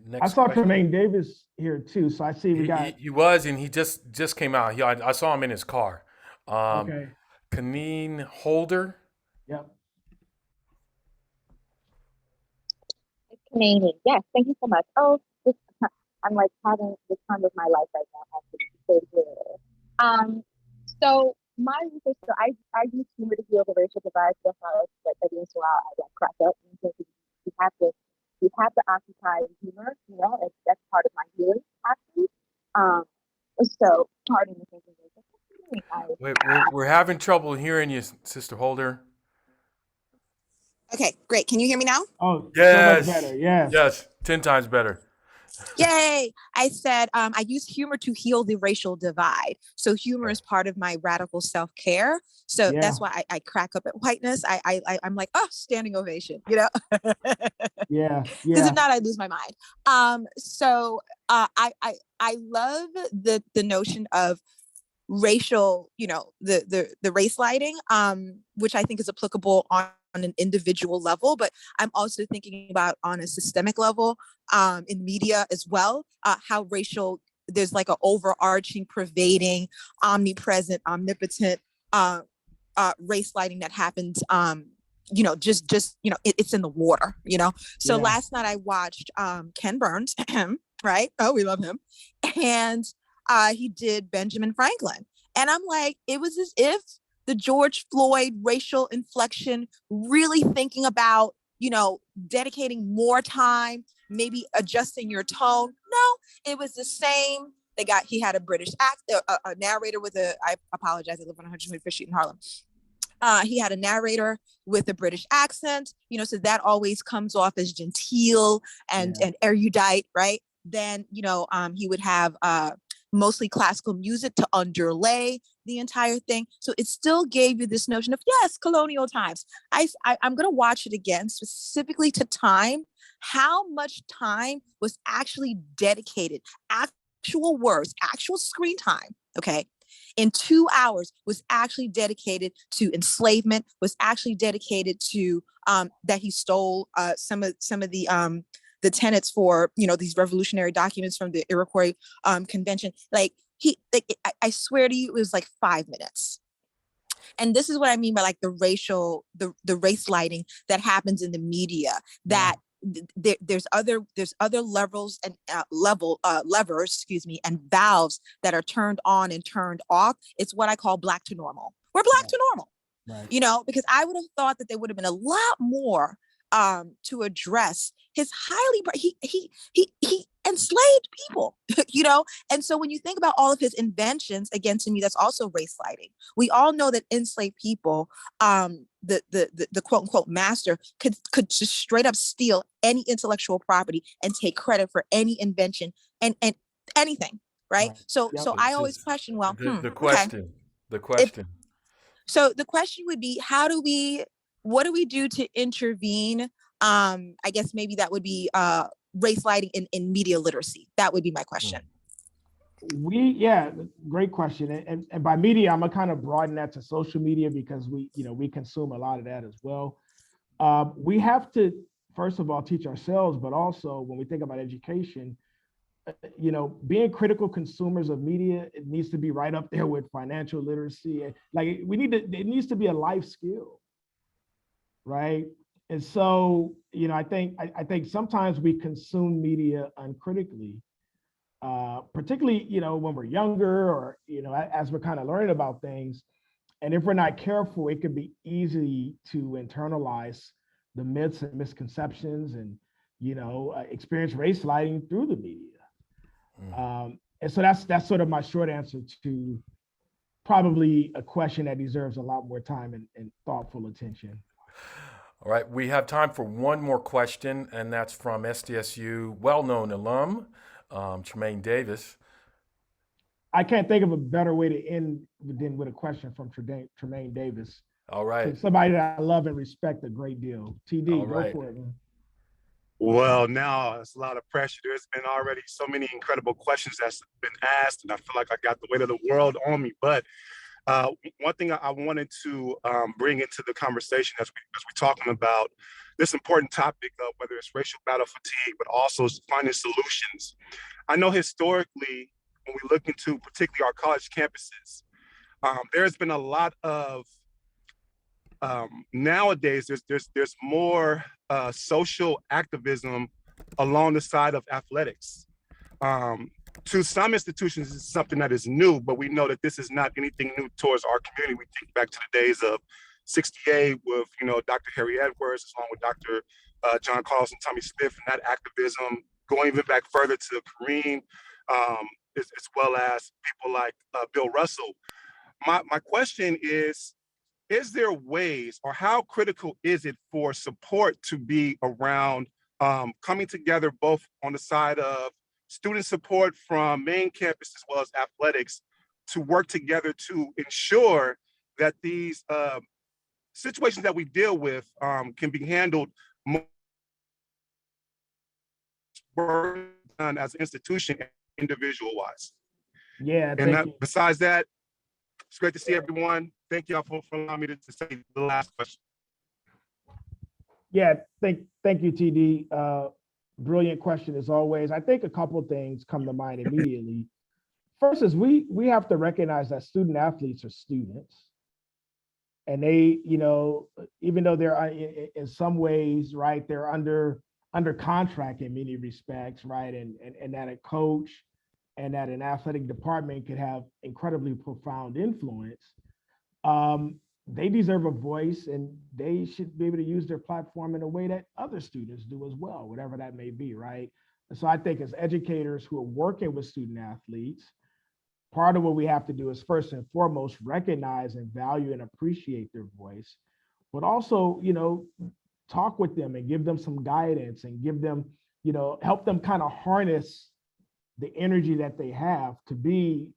[SPEAKER 1] Next
[SPEAKER 18] I saw
[SPEAKER 1] question.
[SPEAKER 18] Tremaine Davis here too, so I see we got.
[SPEAKER 1] He was, and he just came out. I saw him in his car.
[SPEAKER 18] Okay.
[SPEAKER 1] Kaneen Holder.
[SPEAKER 18] Yep.
[SPEAKER 21] Canadian. Yes, thank you so much. I'm like having the time of my life right now. So good. So my research, so I use humor to heal the racial divide. So how like every once in a while I like crack up. And so you have to occupy humor, that's part of my healing actually. So pardon me.
[SPEAKER 1] We're having trouble hearing you, Sister Holder.
[SPEAKER 22] Okay, great. Can you hear me now?
[SPEAKER 18] Oh,
[SPEAKER 1] yes,
[SPEAKER 18] so much better. Yes.
[SPEAKER 1] Yes, 10 times better.
[SPEAKER 22] Yay! I said I use humor to heal the racial divide. So humor is part of my radical self-care. So that's why I crack up at whiteness. I'm like, oh, standing ovation,
[SPEAKER 18] Yeah.
[SPEAKER 22] Because if not, I lose my mind. So I love the notion of racial, the race lighting, which I think is applicable on an individual level, but I'm also thinking about on a systemic level, in media as well, how racial, there's like an overarching, pervading, omnipresent, omnipotent race lighting that happens, it's in the water, So last night I watched Ken Burns, right? Oh, we love him. And he did Benjamin Franklin. And I'm like, it was as if the George Floyd racial inflection, really thinking about, dedicating more time, maybe adjusting your tone. No, it was the same. He had a British actor, a narrator with I apologize, I live on 125th Street in Harlem. He had a narrator with a British accent, so that always comes off as genteel and erudite, right? Then, he would have mostly classical music to underlay the entire thing. So it still gave you this notion of, yes, colonial times. I'm going to watch it again, specifically to time. How much time was actually dedicated, actual words, actual screen time, okay, in 2 hours was actually dedicated to enslavement, was actually dedicated to that he stole some of the tenets for, these revolutionary documents from the Iroquois Convention. I swear to you, it was like 5 minutes. And this is what I mean by like the race lighting that happens in the media, that there's other levels and levers, excuse me, and valves that are turned on and turned off. It's what I call black to normal. We're black to normal.
[SPEAKER 18] Right.
[SPEAKER 22] You know, because I would have thought that there would have been a lot more to address his he enslaved people, you know. And so when you think about all of his inventions, again, to me, that's also race lighting. We all know that enslaved people, the quote unquote master could just straight up steal any intellectual property and take credit for any invention and anything, right? So I always question, well,
[SPEAKER 1] The question.
[SPEAKER 22] So the question would be, what do we do to intervene? I guess maybe that would be race lighting in media literacy. That would be my question.
[SPEAKER 18] Great question. And by media, I'm gonna kind of broaden that to social media because we consume a lot of that as well. We have to, first of all, teach ourselves, but also when we think about education, being critical consumers of media, it needs to be right up there with financial literacy. Like it needs to be a life skill, right? And so, I think sometimes we consume media uncritically, particularly, when we're younger or, as we're kind of learning about things. And if we're not careful, it could be easy to internalize the myths and misconceptions and, experience race lighting through the media. And so that's sort of my short answer to probably a question that deserves a lot more time and thoughtful attention.
[SPEAKER 1] All right, we have time for one more question, and that's from SDSU well-known alum, Tremaine Davis.
[SPEAKER 18] I can't think of a better way to end than with a question from Tremaine Davis.
[SPEAKER 1] All right.
[SPEAKER 18] So somebody that I love and respect a great deal. TD, go for it, man.
[SPEAKER 3] Well, now it's a lot of pressure. There's been already so many incredible questions that's been asked, and I feel like I got the weight of the world on me. But one thing I wanted to bring into the conversation as we're talking about this important topic of whether it's racial battle fatigue, but also finding solutions. I know historically, when we look into particularly our college campuses, there's been a lot of nowadays there's more social activism along the side of athletics. To some institutions, it's something that is new, but we know that this is not anything new towards our community. We think back to the days of 68 with, Dr. Harry Edwards, along with Dr. John Carlson, Tommy Smith, and that activism, going even back further to Kareem, as well as people like Bill Russell. My question is there ways, or how critical is it for support to be around coming together both on the side of student support from main campus as well as athletics to work together to ensure that these situations that we deal with can be handled more done as an institution, individual wise?
[SPEAKER 18] Yeah.
[SPEAKER 3] And besides that, it's great to see everyone. Thank y'all for allowing me to say the last question.
[SPEAKER 18] Yeah, thank you, TD. Brilliant question as always. I think a couple of things come to mind immediately. First is we have to recognize that student athletes are students. And they, even though they're in some ways, right, they're under contract in many respects, right? And that a coach and that an athletic department could have incredibly profound influence. They deserve a voice, and they should be able to use their platform in a way that other students do as well, whatever that may be, right? And so I think as educators who are working with student athletes, part of what we have to do is first and foremost recognize and value and appreciate their voice, but also, talk with them and give them some guidance and give them, help them kind of harness the energy that they have to be,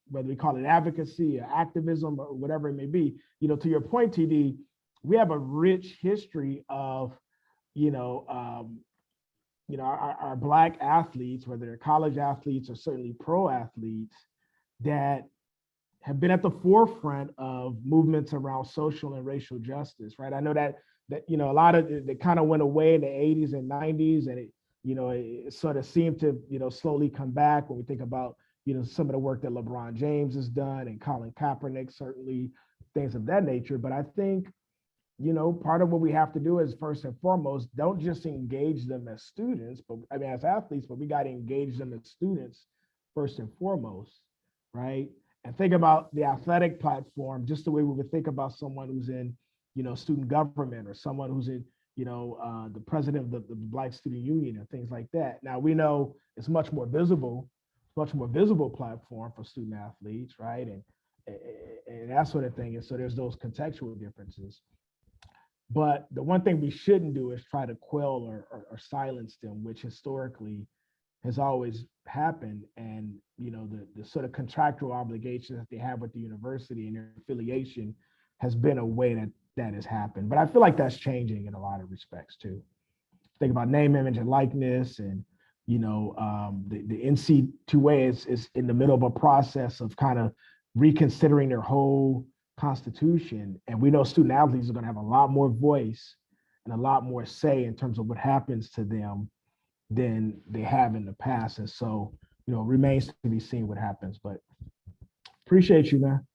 [SPEAKER 18] whether we call it advocacy or activism or whatever it may be. To your point, TD, we have a rich history of, our Black athletes, whether they're college athletes or certainly pro athletes, that have been at the forefront of movements around social and racial justice, right? I know that a lot of it kind of went away in the 80s and 90s, and it sort of seemed to, slowly come back when we think about, some of the work that LeBron James has done and Colin Kaepernick, certainly things of that nature. But I think part of what we have to do is first and foremost, don't just engage them as students, but I mean, as athletes, but we got to engage them as students first and foremost, right? And think about the athletic platform just the way we would think about someone who's in, student government, or someone who's in, the president of the Black Student Union and things like that. Now we know it's much more visible platform for student athletes, right? And that sort of thing. And so there's those contextual differences. But the one thing we shouldn't do is try to quell or silence them, which historically has always happened. And the sort of contractual obligations that they have with the university and their affiliation has been a way that has happened. But I feel like that's changing in a lot of respects too. Think about name, image, and likeness, and the NC2A is in the middle of a process of kind of reconsidering their whole constitution. And we know student athletes are going to have a lot more voice and a lot more say in terms of what happens to them than they have in the past. And so, remains to be seen what happens, but appreciate you, man.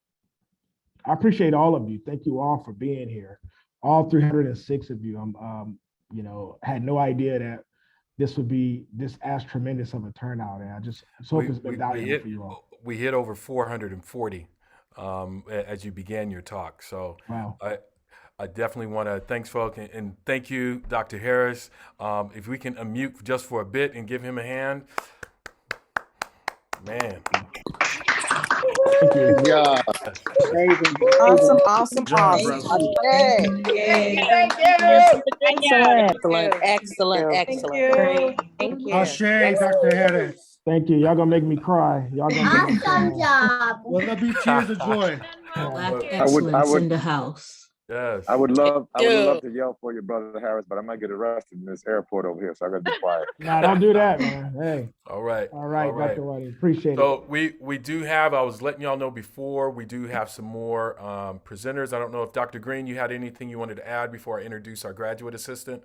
[SPEAKER 18] I appreciate all of you. Thank you all for being here. All 306 of you. Had no idea that this would be this as tremendous of a turnout. And I just hope it's been valuable for you all.
[SPEAKER 1] We hit over 440 as you began your talk. So
[SPEAKER 18] wow.
[SPEAKER 1] I definitely want to thanks, folks, and thank you, Dr. Harris. If we can unmute just for a bit and give him a hand. Man.
[SPEAKER 18] Thank you.
[SPEAKER 2] Yeah.
[SPEAKER 22] Awesome.
[SPEAKER 7] Yay.
[SPEAKER 22] Excellent.
[SPEAKER 7] Thank you.
[SPEAKER 2] Ashe, Dr. Harris.
[SPEAKER 18] Thank you. Y'all gonna make me cry. Y'all gonna make me cry.
[SPEAKER 8] job.
[SPEAKER 2] Well, there'll be tears of joy.
[SPEAKER 4] Black excellence in the house.
[SPEAKER 1] Yes.
[SPEAKER 23] I would love to yell for you, Brother Harris, but I might get arrested in this airport over here, so I gotta be quiet.
[SPEAKER 18] Nah, don't do that, man. Hey.
[SPEAKER 1] All right,
[SPEAKER 18] Dr. Whiting. Appreciate it.
[SPEAKER 1] So we do have, I was letting y'all know before, we do have some more presenters. I don't know if Dr. Green, you had anything you wanted to add before I introduce our graduate assistant?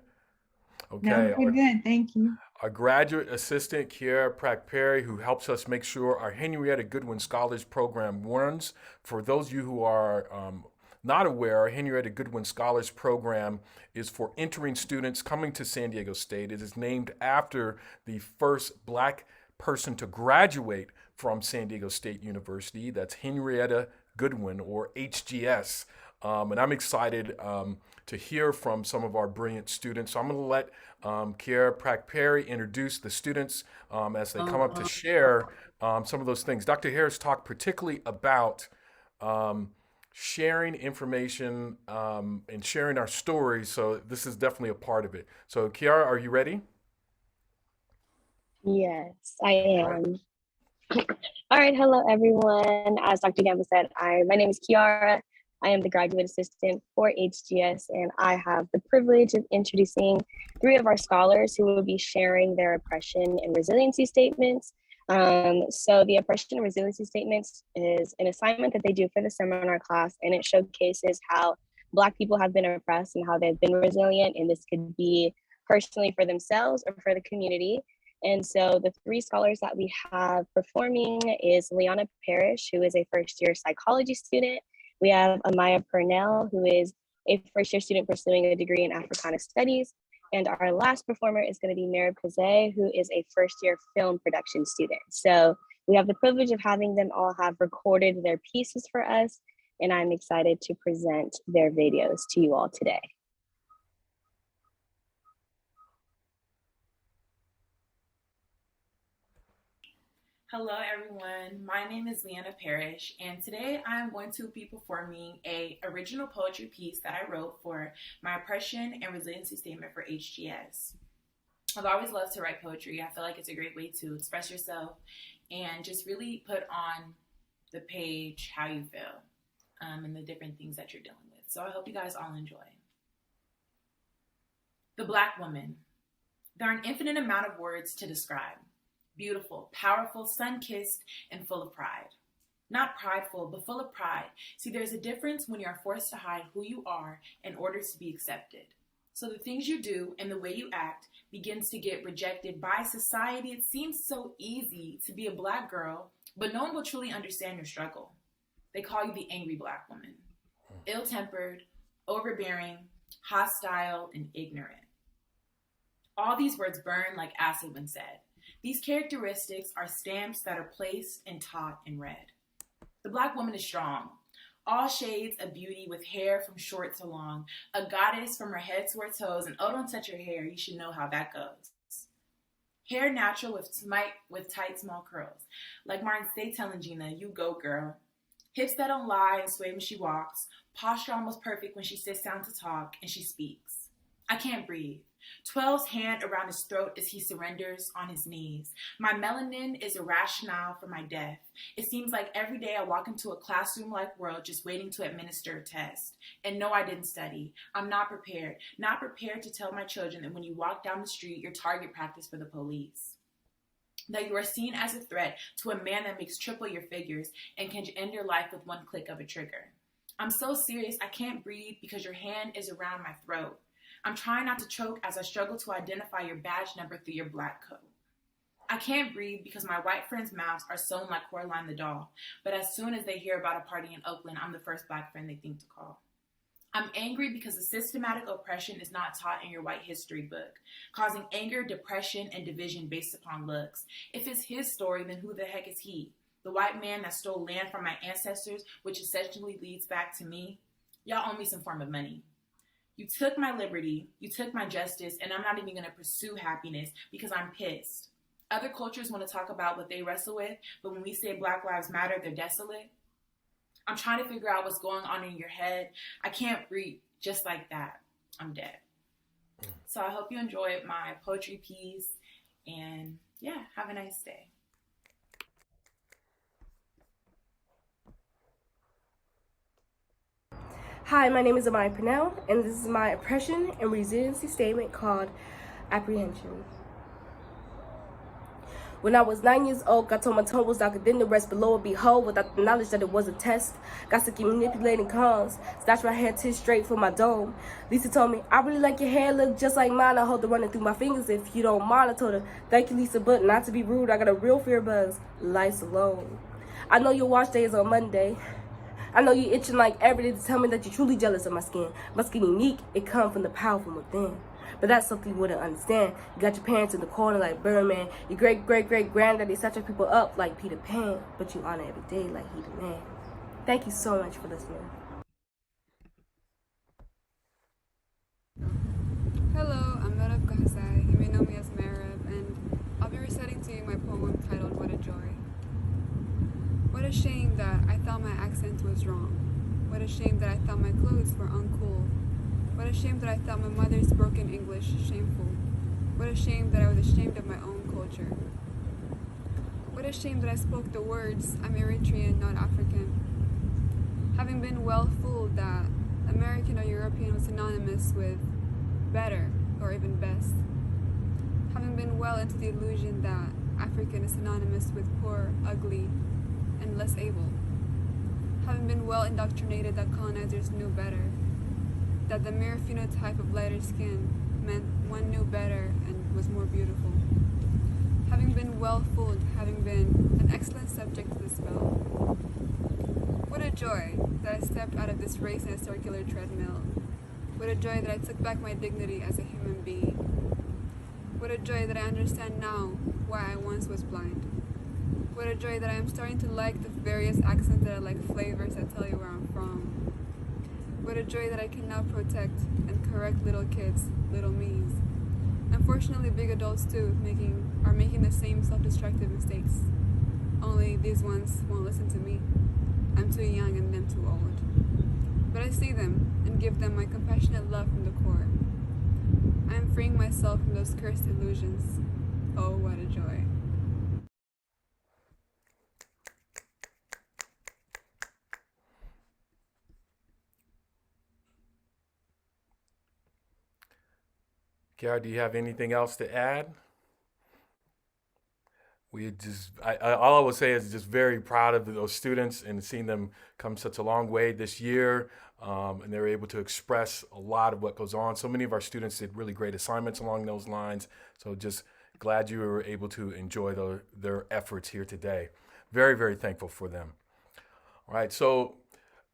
[SPEAKER 1] Okay.
[SPEAKER 8] No, we're good. Thank you.
[SPEAKER 1] Our graduate assistant, Kiara Pratt-Perry, who helps us make sure our Henrietta Goodwin Scholars Program runs. For those of you who are not aware, our Henrietta Goodwin Scholars Program is for entering students coming to San Diego State. It is named after the first Black person to graduate from San Diego State University. That's Henrietta Goodwin, or HGS. And I'm excited to hear from some of our brilliant students. So I'm going to let Kiara Pratt-Perry introduce the students as they come up to share some of those things. Dr. Harris talked particularly about sharing information and sharing our stories. So this is definitely a part of it. So Kiara, are you ready?
[SPEAKER 24] Yes, I am. All right, hello everyone. As Dr. Gamble said, my name is Kiara. I am the graduate assistant for HGS, and I have the privilege of introducing 3 of our scholars who will be sharing their oppression and resiliency statements. So the oppression and resiliency statements is an assignment that they do for the seminar class, and it showcases how Black people have been oppressed and how they've been resilient. And this could be personally for themselves or for the community. And so the 3 scholars that we have performing is Liana Parrish, who is a first-year psychology student. We have Amaya Purnell, who is a first-year student pursuing a degree in Africana Studies. And our last performer is going to be Merib Kazay, who is a first-year film production student. So we have the privilege of having them all have recorded their pieces for us, and I'm excited to present their videos to you all today.
[SPEAKER 25] Hello everyone, my name is Liana Parrish, and today I'm going to be performing a original poetry piece that I wrote for my oppression and resiliency statement for HGS. I've always loved to write poetry. I feel like it's a great way to express yourself and just really put on the page how you feel and the different things that you're dealing with. So I hope you guys all enjoy. The Black woman. There are an infinite amount of words to describe. Beautiful, powerful, sun-kissed, and full of pride. Not prideful, but full of pride. See, there's a difference when you're forced to hide who you are in order to be accepted. So the things you do and the way you act begins to get rejected by society. It seems so easy to be a Black girl, but no one will truly understand your struggle. They call you the angry Black woman. Ill-tempered, overbearing, hostile, and ignorant. All these words burn like acid when said. These characteristics are stamps that are placed and taught in red. The Black woman is strong, all shades of beauty with hair from short to long, a goddess from her head to her toes, and oh, don't touch your hair, you should know how that goes. Hair natural with tight small curls. Like Martin, stay telling Gina, you go girl. Hips that don't lie and sway when she walks, posture almost perfect when she sits down to talk and she speaks. I can't breathe. 12's hand around his throat as he surrenders on his knees. My melanin is a rationale for my death. It seems like every day I walk into a classroom-like world just waiting to administer a test. And no, I didn't study. I'm not prepared. Not prepared to tell my children that when you walk down the street, you're target practice for the police. That you are seen as a threat to a man that makes triple your figures and can end your life with one click of a trigger. I'm so serious I can't breathe because your hand is around my throat. I'm trying not to choke as I struggle to identify your badge number through your black coat. I can't breathe because my white friends' mouths are sewn like Coraline the doll, but as soon as they hear about a party in Oakland, I'm the first Black friend they think to call. I'm angry because the systematic oppression is not taught in your white history book, causing anger, depression, and division based upon looks. If it's his story, then who the heck is he? The white man that stole land from my ancestors, which essentially leads back to me? Y'all owe me some form of money. You took my liberty, you took my justice, and I'm not even going to pursue happiness because I'm pissed. Other cultures want to talk about what they wrestle with, but when we say Black Lives Matter, they're desolate. I'm trying to figure out what's going on in your head. I can't breathe just like that. I'm dead. So I hope you enjoyed my poetry piece, and yeah, have a nice day.
[SPEAKER 6] Hi, my name is Amaya Purnell, and this is my oppression and resiliency statement called Apprehension. When I was 9 years old, God told my tongue was darker than the rest, but lo and behold, without the knowledge that it was a test, got to keep manipulating cons, snatched my hair too straight from my dome. Lisa told me, I really like your hair, look just like mine, I hold it running through my fingers if you don't mind. I told her, thank you, Lisa, but not to be rude, I got a real fear buzz, life's alone. I know your wash day is on Monday. I know you itching like every day to tell me that you're truly jealous of my skin. My skin unique, it comes from the power from within. But that's something you wouldn't understand. You got your parents in the corner like Birdman. Your great-great-great-granddaddy set your people up like Peter Pan. But you honor every day like he the man. Thank you so much for listening.
[SPEAKER 9] Hello, I'm Merab Kahzai. You may know me as Merab, and I'll be reciting to you my poem titled What a Joy. What a shame that I thought my accent was wrong. What a shame that I thought my clothes were uncool. What a shame that I thought my mother's broken English shameful. What a shame that I was ashamed of my own culture. What a shame that I spoke the words, I'm Eritrean, not African. Having been well fooled that American or European was synonymous with better or even best. Having been well into the illusion that African is synonymous with poor, ugly, and less able. Having been well indoctrinated that colonizers knew better, that the mere phenotype of lighter skin meant one knew better and was more beautiful. Having been well fooled, having been an excellent subject to the spell. What a joy that I stepped out of this race in a circular treadmill. What a joy that I took back my dignity as a human being. What a joy that I understand now why I once was blind. What a joy that I am starting to like the various accents that are like flavors that tell you where I'm from. What a joy that I can now protect and correct little kids, little me's. Unfortunately, big adults too are making the same self-destructive mistakes. Only these ones won't listen to me. I'm too young and them too old. But I see them and give them my compassionate love from the core. I am freeing myself from those cursed illusions. Oh, what a joy.
[SPEAKER 1] Kiara, do you have anything else to add? All I would say is just very proud of those students and seeing them come such a long way this year. And they were able to express a lot of what goes on. So many of our students did really great assignments along those lines. So just glad you were able to enjoy their efforts here today. Very, very thankful for them. All right, so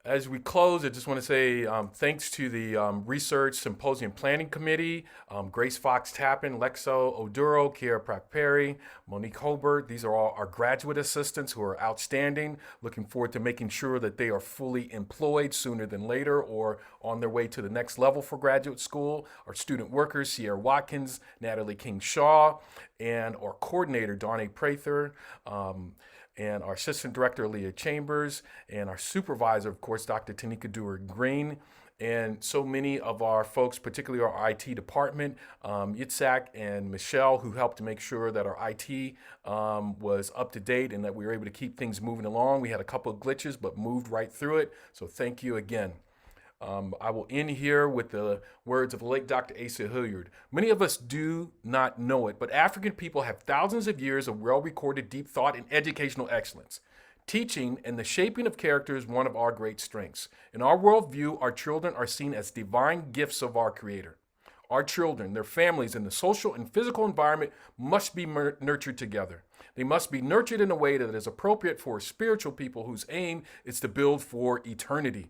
[SPEAKER 1] As we close, I just want to say thanks to the Research Symposium Planning Committee, Grace Fox Tappan, Lexo Oduro, Kiera Pratt-Perry, Monique Hobart. These are all our graduate assistants who are outstanding. Looking forward to making sure that they are fully employed sooner than later or on their way to the next level for graduate school. Our student workers, Sierra Watkins, Natalie King-Shaw, and our coordinator, Darnay Prather, and our assistant director, Leah Chambers, and our supervisor, of course, Dr. Tanika Dewar-Green, and so many of our folks, particularly our IT department, Yitzhak and Michelle, who helped to make sure that our IT was up to date and that we were able to keep things moving along. We had a couple of glitches, but moved right through it. So thank you again. I will end here with the words of the late Dr. Asa Hilliard. Many of us do not know it, but African people have thousands of years of well-recorded deep thought and educational excellence. Teaching and the shaping of character is one of our great strengths. In our worldview, our children are seen as divine gifts of our Creator. Our children, their families, and the social and physical environment must be nurtured together. They must be nurtured in a way that is appropriate for spiritual people whose aim is to build for eternity.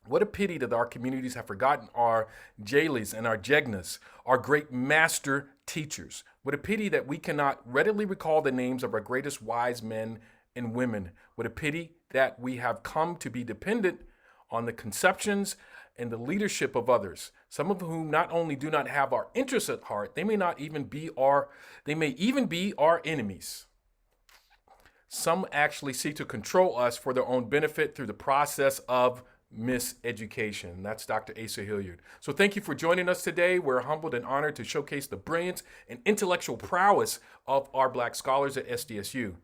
[SPEAKER 1] What a pity that our communities have forgotten our Jailis and our Jegnas, our great master teachers. What a pity that we cannot readily recall the names of our greatest wise men and women. What a pity that we have come to be dependent on the conceptions and the leadership of others, some of whom not only do not have our interests at heart, they may even be our enemies. Some actually seek to control us for their own benefit through the process of miseducation. That's Dr. Asa Hilliard. So thank you for joining us today. We're humbled and honored to showcase the brilliance and intellectual prowess of our Black scholars at SDSU.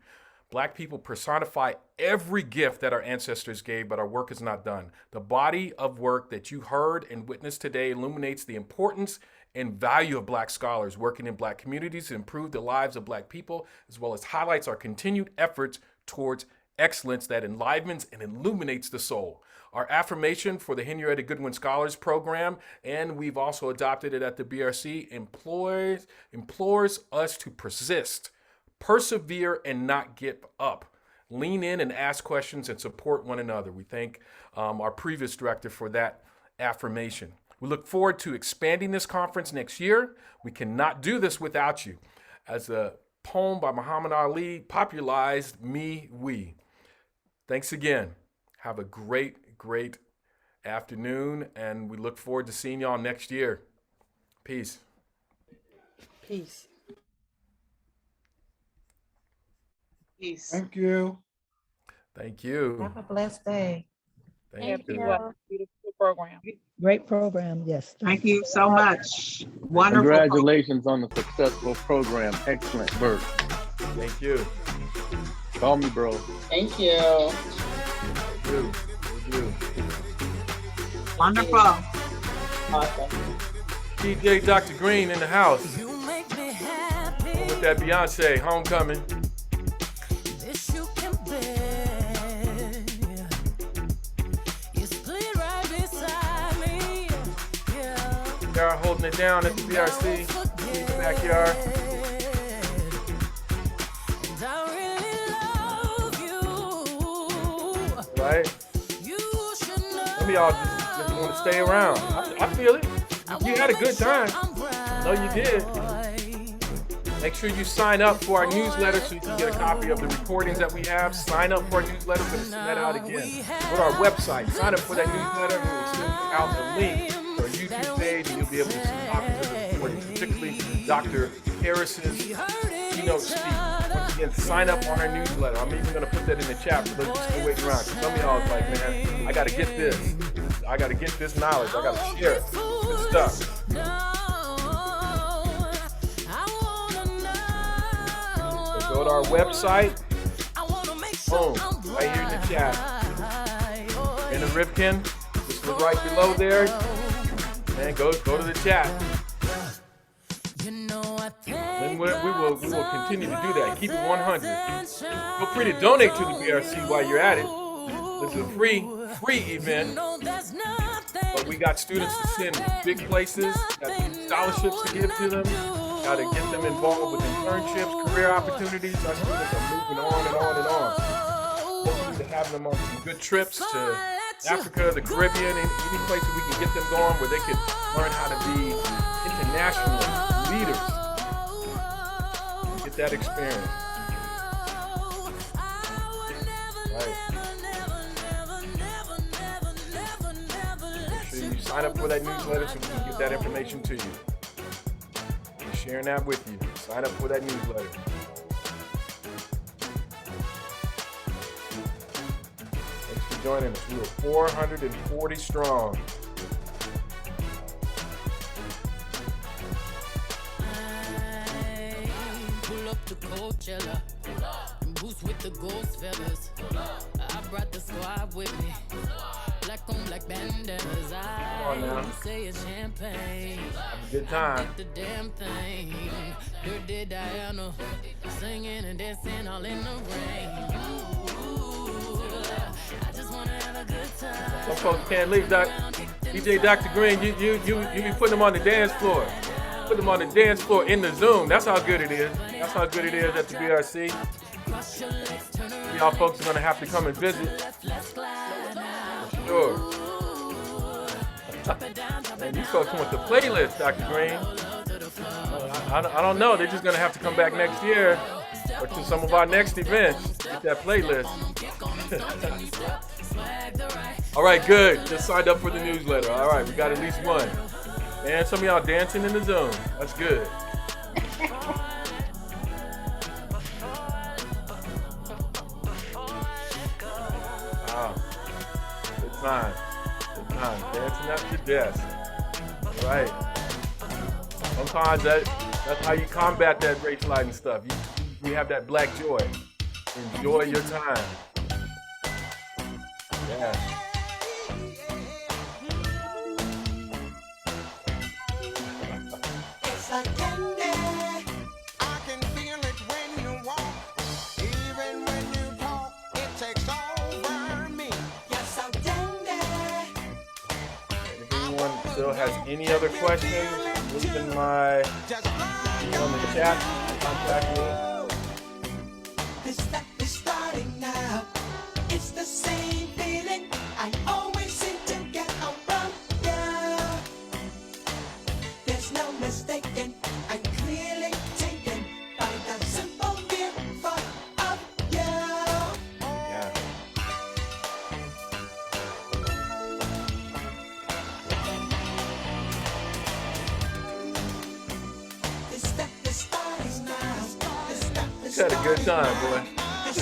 [SPEAKER 1] Black people personify every gift that our ancestors gave, but our work is not done. The body of work that you heard and witnessed today illuminates the importance and value of Black scholars working in Black communities to improve the lives of Black people, as well as highlights our continued efforts towards excellence that enlivens and illuminates the soul. Our affirmation for the Henrietta Goodwin Scholars Program, and we've also adopted it at the BRC, implores us to persist, persevere, and not give up. Lean in and ask questions and support one another. We thank our previous director for that affirmation. We look forward to expanding this conference next year. We cannot do this without you. As the poem by Muhammad Ali popularized, me, we. Thanks again. Have a great afternoon, and we look forward to seeing y'all next year. Peace.
[SPEAKER 11] Peace.
[SPEAKER 2] Peace. Thank you.
[SPEAKER 1] Thank you.
[SPEAKER 11] Have a blessed day.
[SPEAKER 1] Thank you.
[SPEAKER 11] Beautiful program.
[SPEAKER 12] Great program, yes.
[SPEAKER 11] Thank you so much. Wonderful.
[SPEAKER 23] Congratulations on the successful program. Excellent work.
[SPEAKER 1] Thank you.
[SPEAKER 23] Call me, bro.
[SPEAKER 11] Thank you.
[SPEAKER 1] Thank you.
[SPEAKER 11] Wonderful.
[SPEAKER 12] Awesome.
[SPEAKER 1] DJ Dr. Green in the house. With that Beyonce, Homecoming. Y'all holding it down at the BRC in the backyard. Right? Some of y'all just want to stay around. I feel it. You had a good time. No, you did. Make sure you sign up for our newsletter so you can get a copy of the recordings that we have. Sign up for our newsletter. We're going to send that out again. Go to our website. Sign up for that newsletter. We will send out a link to our YouTube page, and you'll be able to see copies of the recordings, particularly Dr. Harris's keynote speech. Once again, sign up on our newsletter. I'm even going to put that in the chat for those who are still waiting around. Because some of y'all is like, man, I got to get this. I got to get this knowledge. I got to share it. Good stuff. So go to our website. Boom. Right here in the chat. In the Ripken. Just look right below there. And go to the chat. Then we will continue to do that. Keep it 100. Feel free to donate to the BRC while you're at it. This is a free event. But we got students to send big places, got scholarships to give to them, got to get them involved with internships, career opportunities. Our students are moving on and on and on. Hopefully to having them on some good trips to Africa, the Caribbean, and any place that we can get them going where they can learn how to be international leaders. Get that experience. Right. Make sure you sign up for that newsletter so we can get that information to you. We're sharing that with you. Sign up for that newsletter. Thanks for joining us. We were 440 strong.
[SPEAKER 5] Pull up to Coachella and boost with the ghost feathers. I brought the squad with me. Black on black bandanas. I say it's champagne.
[SPEAKER 1] Have a good time.
[SPEAKER 5] The damn thing. Dirty Diana singing and dancing all in the rain. Ooh, I just wanna have a good time.
[SPEAKER 1] Some folks can't leave, DJ Dr. Green. You be putting them on the dance floor. Put them on the dance floor in the Zoom. That's how good it is. That's how good it is at the BRC. Y'all folks are gonna have to come and visit. For sure. Man, these folks want the playlist, Dr. Green. I don't know. They're just gonna have to come back next year or to some of our next events. Get that playlist. All right, good. Just signed up for the newsletter. All right, we got at least one. Man, some of y'all dancing in the Zoom. That's good. Wow. Good time. Good time. Dancing at your desk. All right. Sometimes that's how you combat that race lighting stuff. You have that black joy. Enjoy your time. Yeah. Still has any other questions, leave in my on the chat, contact me.
[SPEAKER 5] This stuff is starting now. It's the same feeling I always seem to get around you. There's no mistaking, I'm clearly taken by the simple mere thought of you.
[SPEAKER 1] Yeah. Had a good time, boy. I've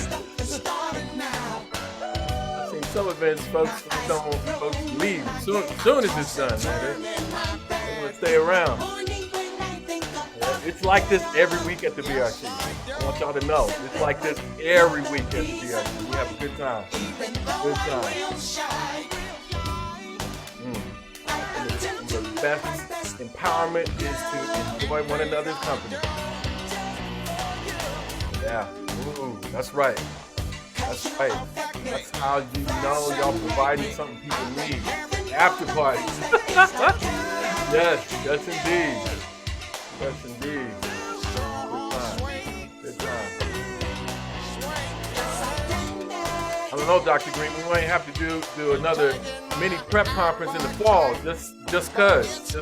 [SPEAKER 1] seen some events, folks leave as soon as it's done, man. They want to stay around. Yeah, it's like this every week at the BRC. I want y'all to know. It's like this every week at the BRC. We have a good time. Good time. And the best empowerment is to enjoy one another's company. Yeah, ooh, that's right. That's right. That's how you know y'all providing something people need. After parties. Yes, yes indeed. Yes indeed. Good time. I don't know, Dr. Green, we might have to do another mini prep conference in the fall, just cause.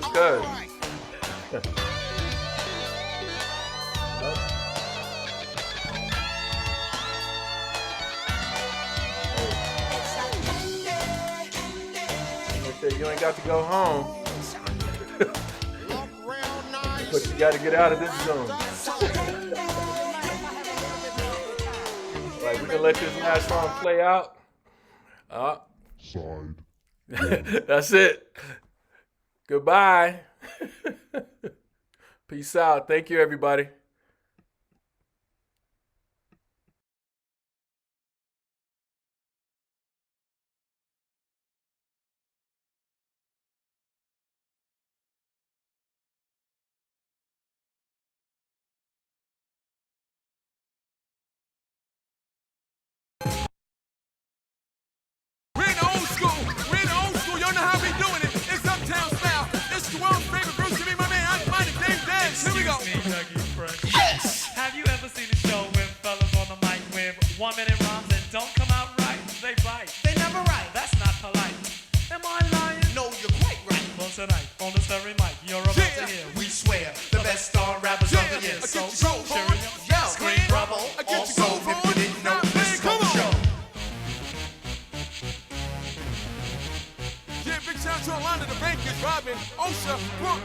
[SPEAKER 1] You ain't got to go home, but you got to get out of this zone. Like, we're gonna let this last song play out. That's it. Goodbye. Peace out. Thank you, everybody.
[SPEAKER 13] Yes! Have you ever seen a show with fellas on the mic with 1 minute rhymes that don't come out right? They big shout out to Orlando, the bank is robbing. OSHA, Brooke,